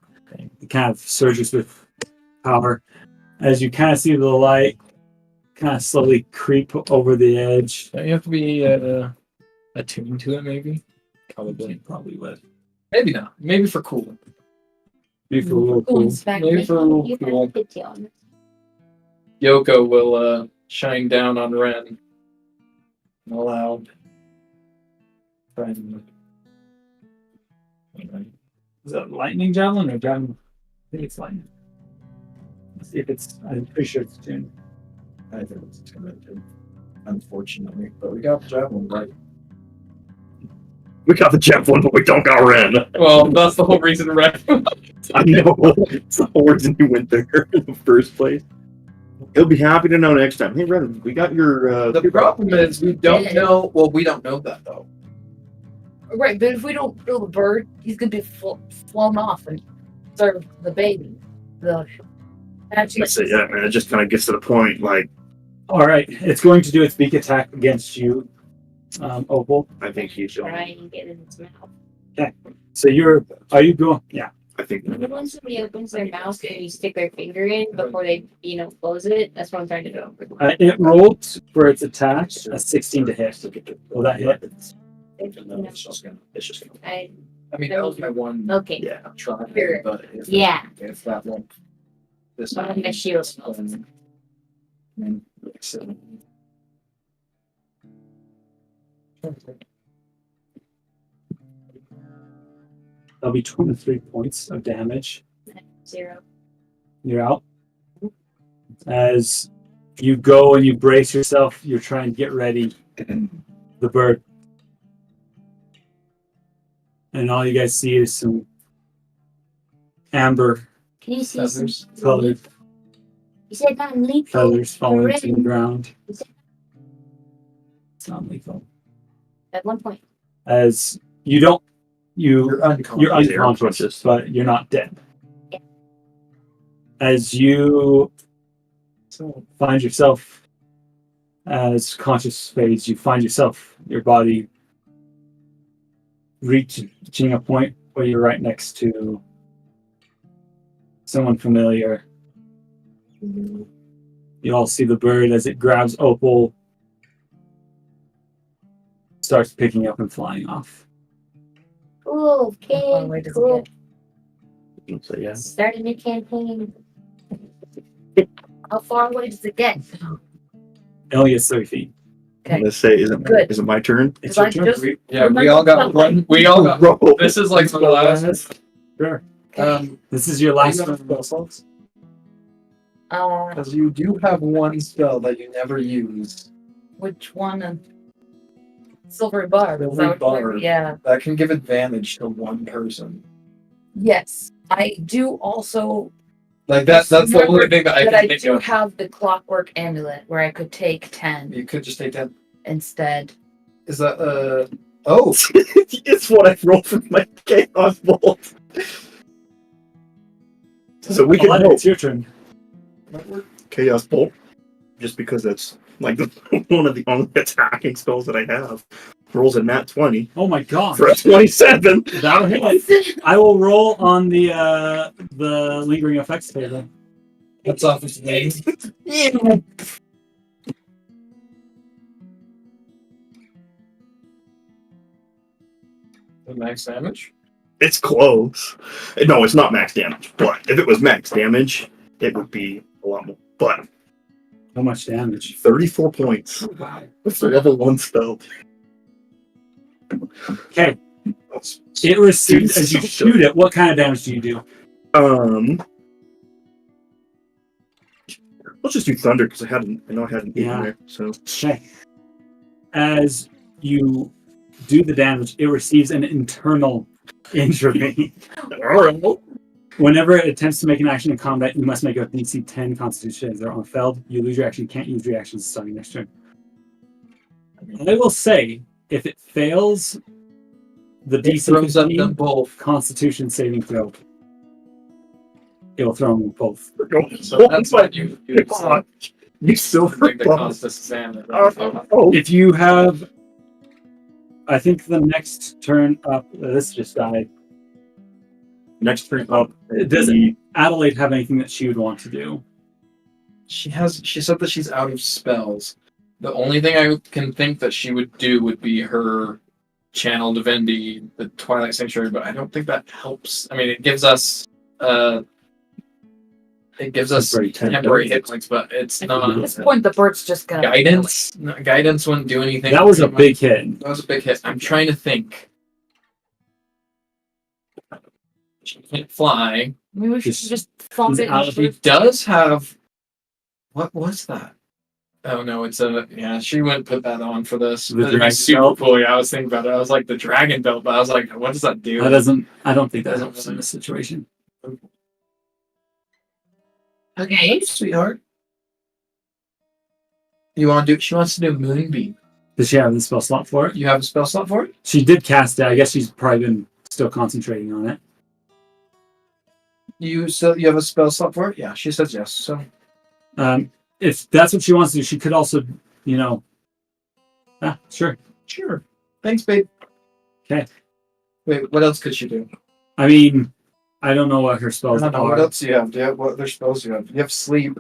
E: it kind of surges with power. As you kind of see the light kind of slowly creep over the edge.
I: Don't you have to be attuned to it? Maybe.
E: Probably would.
I: Maybe not. Maybe for cool.
E: Maybe for a little cool.
I: Maybe for a little
K: You
I: cool.
K: have pity on it.
I: Yoko will shine down on Ren. Aloud. Friend.
E: Is that lightning javelin or javelin? I think it's lightning. Let's see if it's. I'm pretty sure it's tuned.
I: I think it's too, unfortunately. But we got the javelin right.
D: We got the javelin, but we don't got Ren.
I: Well, that's the whole reason Ren.
D: I know. It's the whole reason you went there in the first place. He'll be happy to know next time. Hey, Ren, we got your.
I: The problem is we don't know. Well, we don't know that though.
C: Right, but if we don't kill the bird, he's gonna be flown off and serve the baby.
D: Actually, yeah, man. It just kind of gets to the point, like.
E: All right, it's going to do its beak attack against you, Opal.
D: I think he's
K: Try
D: going.
K: and get in its mouth.
E: So are you going? Yeah.
D: I think.
K: When somebody opens their mouth and you stick their finger in before they, close it, that's what I'm trying to do.
E: It rolled for its attack a 16 to hit. Will that hit?
D: It's just gonna.
K: I,
I: I mean, that was my one.
K: okay.
D: Yeah.
I: Try.
K: Sure.
I: But if
K: Yeah.
I: If that one. This
K: One of
I: time.
K: the shields.
E: That'll be 23 points of damage.
K: 0.
E: You're out. As you go and you brace yourself, you're trying to get ready. The bird. And all you guys see is some amber
K: Can you see some?
E: colored
K: You said non-lethal.
E: feathers falling to the
K: Ren.
E: ground. It's not lethal.
K: At one point.
E: As you don't,
I: You're unconscious.
E: you're unconscious, but you're not dead.
K: Yeah.
E: As you find yourself, as conscious fades, you find yourself, your body reaching a point where you're right next to someone familiar. You all see the bird as it grabs Opal, starts picking up and flying off.
K: Cool.
C: How far
K: Okay.
C: away does it
K: Cool.
C: get?
D: So yeah.
K: Start a new campaign.
C: How far away does it get?
E: It only gets 30 feet.
C: Okay.
D: Let's say, is
C: Good.
D: it my turn?
E: It's
C: Because
E: your
C: I
E: turn.
C: just
I: Yeah, we all got one. We all got.
D: Roll.
I: This is like the last.
E: Sure.
I: Um,
E: This is your last
I: you
E: one.
I: have spell slots?
C: uh,
I: Because you do have one spell that you never use.
C: which one? Silver bar. Is that
I: Silver
C: what you're-
I: bar.
C: Yeah.
I: That can give advantage to one person.
C: Yes. I do also
I: Like that's the only
C: remember
I: thing that I
C: that
I: can
C: I
I: think
C: do
I: of.
C: have the clockwork amulet where I could take 10
I: You could just take that.
C: instead.
I: Is that oh,
D: It's what I rolled for my chaos bolt. So we can
E: Alia,
D: hope.
E: it's your turn.
D: Chaos bolt, just because that's like one of the only attacking spells that I have. Rolls a nat 20
E: Oh my god.
D: for a 27.
E: That'll hit. I will roll on the lingering effects table.
I: that's off his name. The max damage.
D: It's close. No, it's not max damage. But if it was max damage, it would be a lot more. But
E: How much damage?
D: 34 points. It's a level 1 spell.
E: Okay. It receives as you shoot it. What kind of damage do you do?
D: Let's just do thunder because I know I had an 8
E: Yeah.
D: in there. So
E: Okay. As you do the damage, it receives an internal injury. Whenever it attempts to make an action in combat, you must make a DC 10 Constitution saving throw. On failed, you lose your action. You can't use reactions starting next turn. I will say, if it fails the DC
I: throws up
E: 15
I: them both.
E: Constitution saving throw, it will throw them both.
I: So that's what you do.
D: Come on. You silver
I: Like the
D: bum.
I: cost of Sam.
E: If you have, I think the next turn up, this just died.
D: Next turn up.
E: Does Adelaide have anything that she would want to do?
I: She said that she's out of spells. The only thing I can think that she would do would be her channel divinity, the Twilight Sanctuary, but I don't think that helps. I mean, it gives us temporary hit points, but it's not.
C: At this point, the bird's just gonna
I: Guidance. No, guidance wouldn't do anything.
E: That was a big hit.
I: That was a big hit. I'm trying to think. She can't fly.
C: Maybe we should just flop it.
I: She does have. What was that? Oh no, it's a She wouldn't put that on for this.
E: The
I: It'd be
E: dragon
I: super
E: belt?
I: cool. Yeah, I was thinking about it. I was like the dragon belt, but I was like, what does that do?
E: I don't think that
I: Doesn't
E: helps in this situation.
I: Okay, sweetheart. You want to do? She wants to do Moonbeam.
E: Does she have the spell slot for it?
I: You have a spell slot for it?
E: She did cast it. I guess she's probably been still concentrating on it.
I: You have a spell slot for it? Yeah, she says yes. So
E: If that's what she wants to do, she could also, sure.
I: sure. Thanks, babe.
E: Okay.
I: Wait, what else could she do?
E: I mean, I don't know what her spells
I: I don't know.
E: are.
I: What else do you have? What other spells do you have? You have sleep.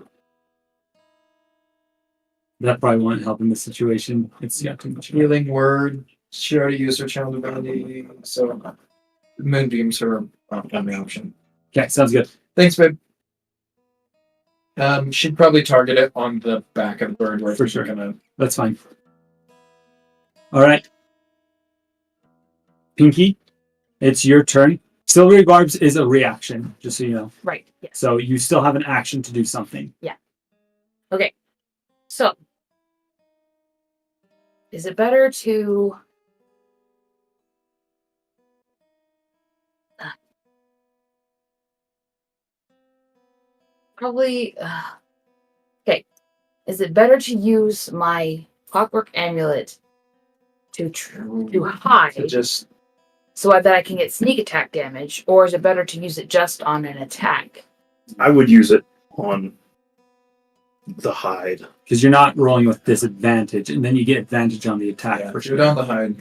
E: That probably won't help in this situation. It's got too much.
I: Healing word. She already used her channel divinity, so Moonbeam's her only option.
E: Okay, sounds good.
I: Thanks, babe. She'd probably target it on the back of the bird where
E: For
I: it's
E: sure.
I: gonna.
E: That's fine. All right. Pinky, it's your turn. Silvery Barbs is a reaction, just so you know.
C: Right. Yeah.
E: So you still have an action to do something.
C: Okay. So, is it better to probably okay? Is it better to use my clockwork amulet to hide,
I: To just
C: so that I can get sneak attack damage, or is it better to use it just on an attack?
D: I would use it on the hide.
E: Because you're not rolling with disadvantage, and then you get advantage on the attack for
I: shoot
E: sure.
I: on the hide.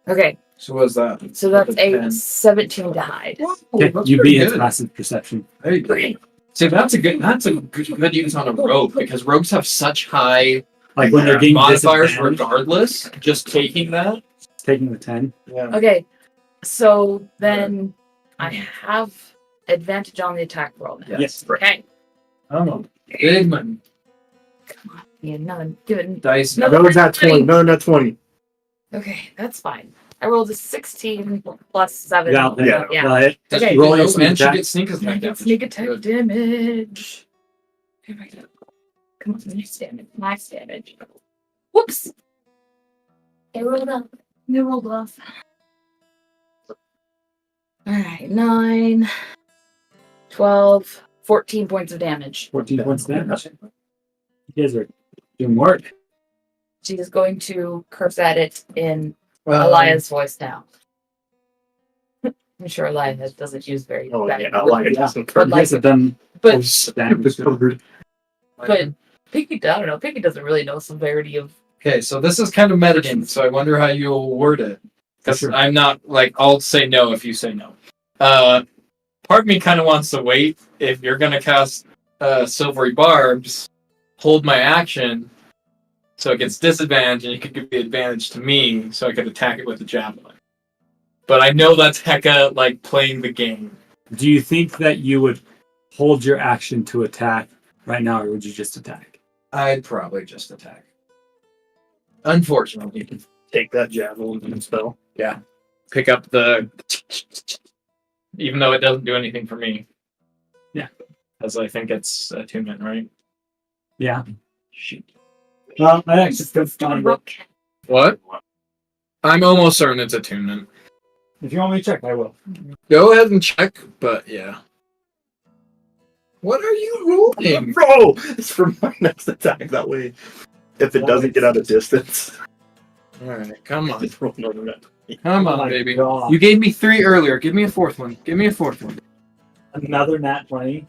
C: Okay,
I: So what's that?
C: so that's a
I: 10.
C: 17 to hide.
E: Okay,
I: That's
E: you
I: pretty
E: beat its
I: good.
E: passive perception.
I: There you go. See, that's a good use on a rogue because rogues have such high
E: Like when they're getting
I: modifiers
E: disadvantage,
I: regardless. Just taking that.
E: taking the 10.
I: Yeah.
C: Okay, so then I have advantage on the attack roll now.
E: Yes.
C: Okay.
I: Oh, big money.
C: Yeah, no, good.
I: Dice.
C: No.
D: No, not 20. No, not 20.
C: Okay, that's fine. I rolled a 16 plus 7.
E: Yeah,
C: Yeah.
E: Right.
I: Does
C: Okay.
I: she
E: Roll
I: do-
E: your sneak
I: and she
E: attack.
I: gets sneak
C: I
I: attack
C: get
I: damage.
C: sneak attack
I: Good.
C: damage. Here we go. Come on, nice damage. Nice damage. Whoops! I rolled up. I rolled off. Alright, 9, 12, 14 points of damage.
E: 14 points of damage. You guys are doing work.
C: She is going to curse at it in Alia's voice now. I'm sure Alia doesn't use very
D: Oh,
C: bad
D: yeah. I like it.
E: You guys have done
C: But
E: damage.
C: but Pinky, I don't know. Pinky doesn't really know severity of.
I: Okay, so this is kind of metagame, so I wonder how you'll word it. Because
E: Sure.
I: I'm not like I'll say no if you say no. Part of me kind of wants to wait. If you're gonna cast Silvery Barbs, hold my action, so it gets disadvantage, and you could give the advantage to me, so I could attack it with the javelin. But I know that's hecka like playing the game.
E: Do you think that you would hold your action to attack right now, or would you just attack?
I: I'd probably just attack. Unfortunately,
D: Take that javelin and spell.
I: yeah. Pick up the. Even though it doesn't do anything for me.
E: Yeah.
I: Because I think it's attunement, right?
E: Yeah.
I: Shoot.
E: Well, I actually still found it.
I: What? I'm almost certain it's attunement.
E: If you want me to check, I will.
I: Go ahead and check, but yeah. What are you rolling?
D: Bro, it's for my next attack. That way, if it doesn't get out of distance,
I: Alright, come on.
D: just roll another net.
I: Come
E: Oh
I: on,
E: my
I: baby.
E: God.
I: You gave me 3 earlier. Give me a 4th one. Give me a 4th one.
E: Another nat 20.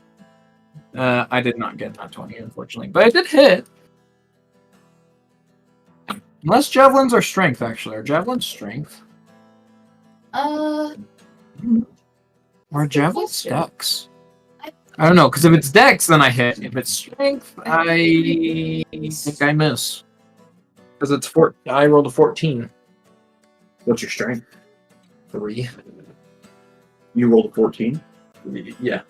I: I did not get that 20, unfortunately. But I did hit. Unless javelins are strength, actually. Are javelins strength?
C: Uh,
I: Or javelins dex? I don't know, because if it's dex, then I hit. If it's strength, I think I miss. Because it's I rolled a 14.
D: What's your strength?
I: 3.
D: You rolled a 14.
I: Yeah.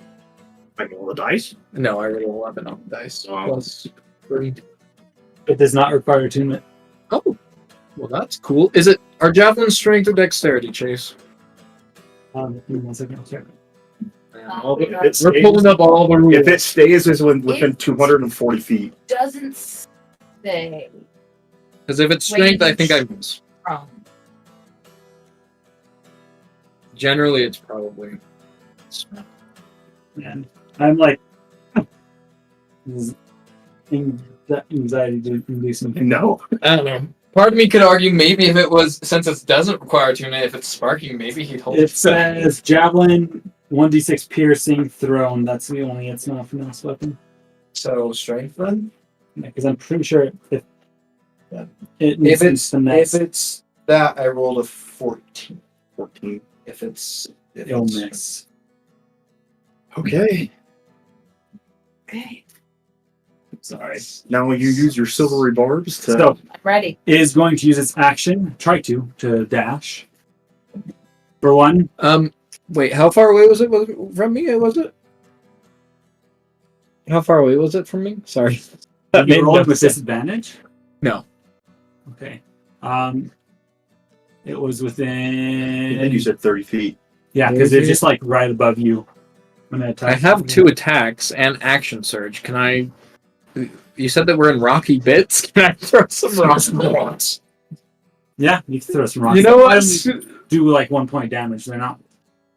D: I roll the dice.
I: No, I rolled 11 on the dice. Plus 3.
E: It does not require attunement.
I: Oh, well, that's cool. Are javelins strength or dexterity, Chase?
E: Give me 1 second. I'll check.
D: If it
I: We're
D: stays,
I: pulling up all the rules.
D: if it stays is within 240 feet.
C: doesn't say
I: Because if it's strength, I think I miss.
C: from.
I: Generally, it's probably.
E: And I'm like, anxiety inducing.
D: No.
I: I don't know. Part of me could argue maybe if it was, since it doesn't require tuning, if it's sparking, maybe he'd hold
E: It says javelin, 1d6 piercing, thrown. That's the only it's not finesse weapon.
I: So, strength then?
E: Because I'm pretty sure if
I: Yeah.
E: it needs
I: If it's that, I rolled a 14.
D: 14.
I: If it's.
E: it'll miss.
D: Okay.
C: Okay,
E: Sorry.
D: Now you use your silvery barbs to.
E: So
C: I'm ready.
E: it is going to use its action, try to dash. For one,
I: Wait, how far away was it from me? Was it? How far away was it from me? Sorry.
E: you roll with disadvantage.
I: No.
E: Okay. It was
D: I
E: within.
D: think you said 30 feet.
E: Yeah, because it's just like right above you. When it
I: I
E: attacks
I: have
E: you.
I: 2 attacks and action surge. Can I? You said that we're in rocky bits. Can I throw some rocks?
E: Yeah, you can throw some rocks.
I: You know what?
E: Do like 1 point damage. They're not.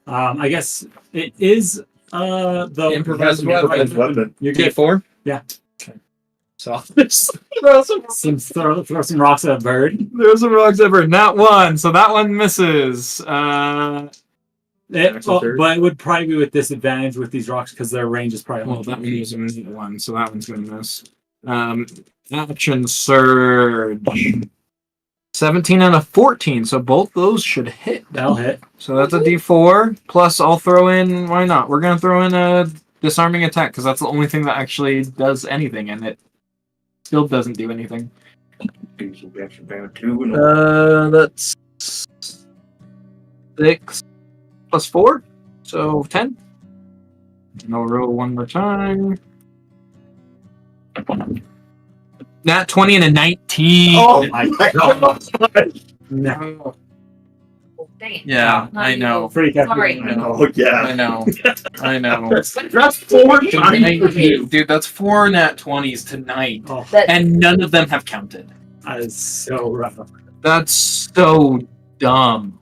E: I guess it is the
I: Improvised
D: Improvised weapon.
E: You're good.
I: D4?
E: Yeah.
I: Okay. So throw some
E: Throw some rocks at a bird.
I: There's some rocks ever. Not one, so that one misses.
E: But it would probably be with disadvantage with these rocks because their range is probably.
I: Well, that one was a one, so that one's gonna miss. Action surge. 17 and a 14, so both those should hit.
E: That'll hit.
I: So that's a D4. Plus, I'll throw in. Why not? We're gonna throw in a disarming attack because that's the only thing that actually does anything, and it still doesn't do anything. That's 6 plus 4, so 10. And I'll roll one more time. Nat 20 and a 19.
D: Oh my god!
E: No.
C: Dang it.
I: Yeah,
C: Not
I: I
C: you.
I: know.
E: Freak out.
C: Sorry.
I: I know.
D: Oh yeah.
I: I know. I know.
D: That's 4 times.
I: Dude, that's 4 nat 20s tonight.
E: Oh,
I: And none of them have counted.
E: that is so rough.
I: That's so dumb.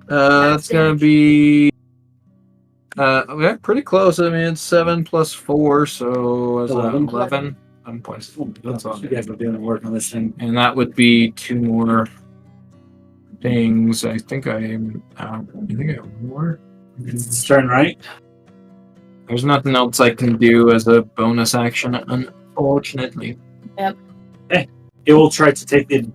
I: That's gonna be okay, pretty close. I mean, it's 7 plus 4, so it's
E: 11.
I: 11. 11 points. That's all.
E: You guys are doing work on this thing.
I: And that would be 2 more things. I think I have more.
E: It's turn right.
I: There's nothing else I can do as a bonus action, unfortunately.
E: It will try to take the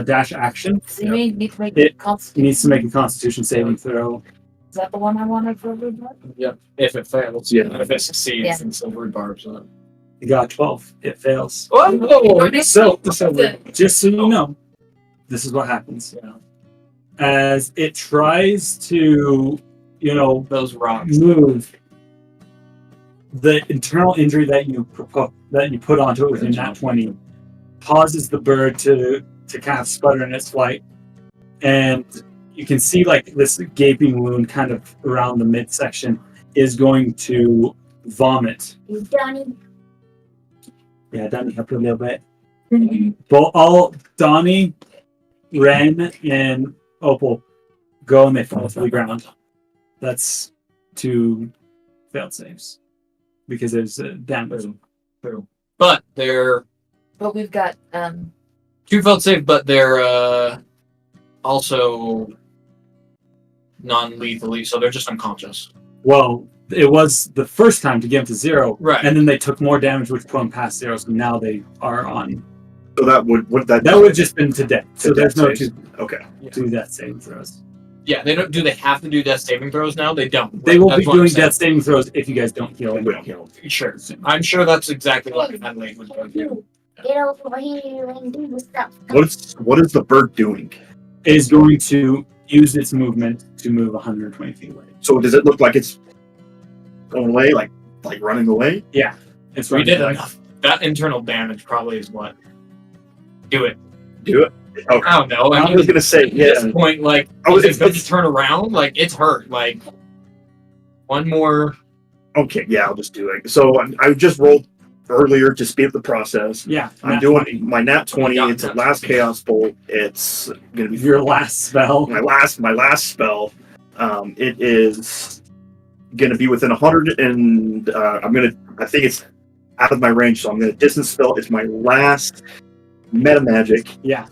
E: dash action.
C: So you need to make
E: It
C: it constant.
E: needs to make a Constitution saving throw.
C: Is that the one I wanted for everybody?
I: Yep. If it fails,
D: Yeah.
I: If it succeeds,
C: Yeah.
I: then silver barbs on it.
E: You got 12. It fails.
I: Oh,
E: So, just so you know, this is what happens. As it tries to,
I: those rocks.
E: move, the internal injury that you put onto it within that 20 causes the bird to kind of sputter in its flight, and you can see like this gaping wound kind of around the midsection is going to vomit.
K: Donnie.
E: Yeah, Donnie helped a little bit. But all Donnie, Ren and Opal go and they fall to the ground. That's 2 failed saves because there's damage.
I: True. But they're
C: But we've got
I: 2 failed save, but they're also non-lethally, so they're just unconscious.
E: Well, it was the first time to get them to 0,
I: Right.
E: and then they took more damage, which put them past 0. So now they are on.
D: So that would
E: That would have just been to death. So
D: To
E: there's
D: death
E: no
D: saves.
E: 2
D: okay.
E: death saving throws.
I: Yeah, they don't. Do they have to do death saving throws now? They don't.
E: They will
I: That's
E: be
I: what I'm
E: doing
I: saying.
E: death saving throws if you guys don't heal.
D: We don't heal.
I: Sure. I'm sure that's exactly what Adelaide was going to do.
K: Get over here and do stuff.
D: What is the bird doing?
E: It is going to use its movement to move 120 feet away.
D: So does it look like it's going away, like running away?
E: Yeah, it's
I: We
E: running
I: did
E: away.
I: enough. That internal damage probably is what. Do it.
D: Do it. Okay.
I: I don't know. I
D: I
I: mean,
D: was gonna say,
I: at
D: yeah.
I: this point, like,
D: Oh,
I: is it going
D: it's-
I: to turn around? Like, it's hurt. Like, one more.
D: Okay, yeah, I'll just do it. So I just rolled earlier to speed up the process.
E: Yeah,
D: I'm
E: nat
D: doing
E: 20.
D: my nat 20.
I: Yeah,
D: It's a
I: nat
D: last
I: 20.
D: chaos bolt. It's gonna be
E: Your last spell.
D: my last spell. It is gonna be within 100, and I think it's out of my range, so I'm gonna distance spell. It's my last meta magic,
E: Yeah.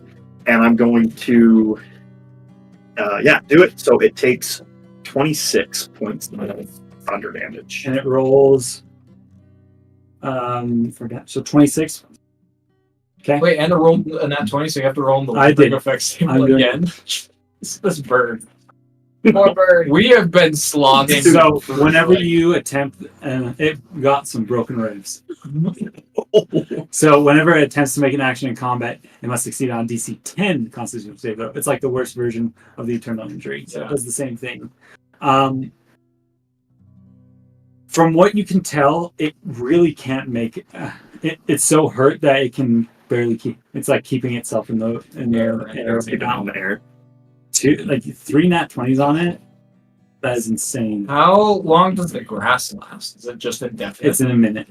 D: and I'm going to do it. So it takes 26 points of thunder damage.
E: And it rolls. Forgot. So 26. Okay.
I: Wait, and a roll a nat 20, so you have to roll in the
E: I
I: lingering
E: did.
I: effects
E: I'm
I: table
E: doing
I: again. This bird.
C: more bird.
I: We have been slogging.
E: So whenever you attempt, it got some broken ribs. So whenever it attempts to make an action in combat, it must succeed on DC 10 Constitution save. Though it's like the worst version of the eternal injury. So
I: Yeah.
E: it does the same thing. From what you can tell, it really can't make it. It's so hurt that it can barely keep. It's like keeping itself in the air.
D: Let's keep it on the air.
E: 3 nat 20s on it. That is insane.
I: How long does the grass last? Is it just indefinite?
E: It's in a minute.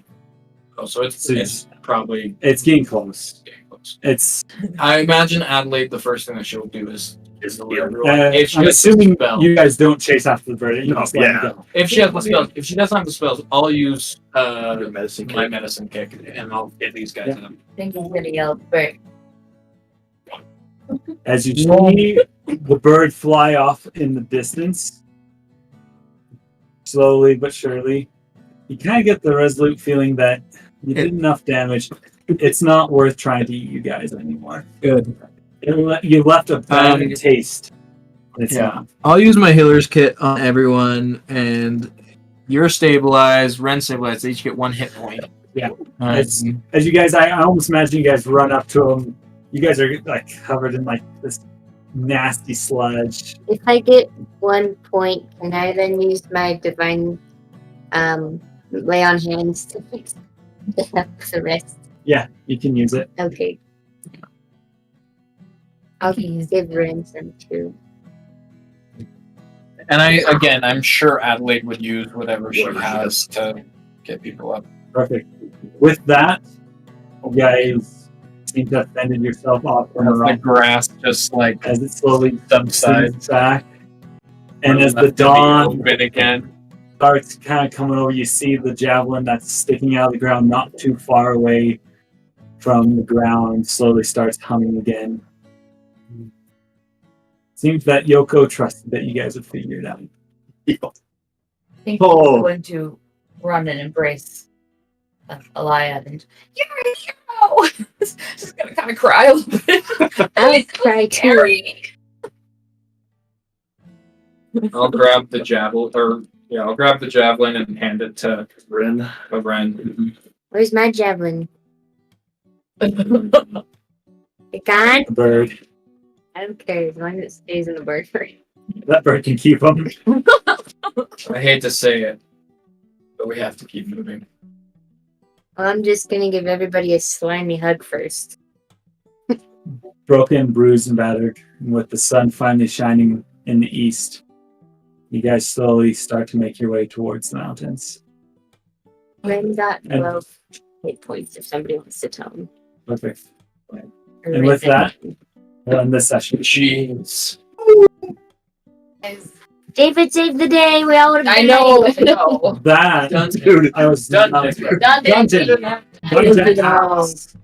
I: Oh, so it's probably
E: It's getting close.
I: getting close.
E: It's.
I: I imagine Adelaide, the first thing that she'll do is heal everyone. If she
E: I'm
I: has the
E: assuming
I: spell.
E: you guys don't chase after the bird. You
D: No,
E: just let it
D: yeah.
E: go.
I: If she has the spells, if she doesn't have the spells, I'll use
D: Your medicine
I: my
D: kit.
I: medicine kick, and I'll get these guys
E: Yeah.
I: in.
C: I think he's gonna yell bird.
E: As you see the bird fly off in the distance, slowly but surely, you kind of get the resolute feeling that you did enough damage. It's not worth trying to eat you guys anymore.
A: Good.
E: You left a bad taste. It's not.
A: I'll use my healer's kit on everyone, and you're stabilized, Ren's stabilized. They each get 1 hit point.
E: Yeah.
A: Um,
E: As you guys, I almost imagine you guys run up to him. You guys are like covered in like this nasty sludge.
K: If I get 1 point, can I then use my divine lay on hands to fix the rest?
E: Yeah, you can use it.
K: Okay. I'll give Ren some too.
I: And I'm sure Adelaide would use whatever she has to get people up.
E: Perfect. With that, you guys seem to have fended yourself off from
I: As the
E: around
I: grass just like
E: as it slowly
I: subsides.
E: sinks back. And as the
I: Left to be
E: dawn
I: open again.
E: starts kind of coming over, you see the javelin that's sticking out of the ground not too far away from the ground slowly starts humming again. Seems that Yoko trusted that you guys would figure it out.
C: I think
D: Oh.
C: he's going to run and embrace Alia and you're a hero. Just gonna kind of cry a little bit.
K: I would cry too.
C: Scary.
I: I'll grab the I'll grab the javelin and hand it to
D: Ren.
I: Ren.
K: Where's my javelin? It gone?
E: The bird.
K: I don't care as long as it stays in the bird frame.
E: That bird can keep them.
I: I hate to say it, but we have to keep moving.
K: Well, I'm just gonna give everybody a slimy hug first.
E: Broken, bruised, and battered, and with the sun finally shining in the east, you guys slowly start to make your way towards the mountains.
K: Ren got
E: And-
K: 12 hit points if somebody wants to tell him.
E: Perfect.
K: Or
E: And with
K: Ren
E: that, We'll end this session.
I: Jeez.
K: David saved the day. We all would have
C: I know. No.
E: That
I: Done.
E: I was
I: Done.
E: Dungeon
C: Done.
E: House.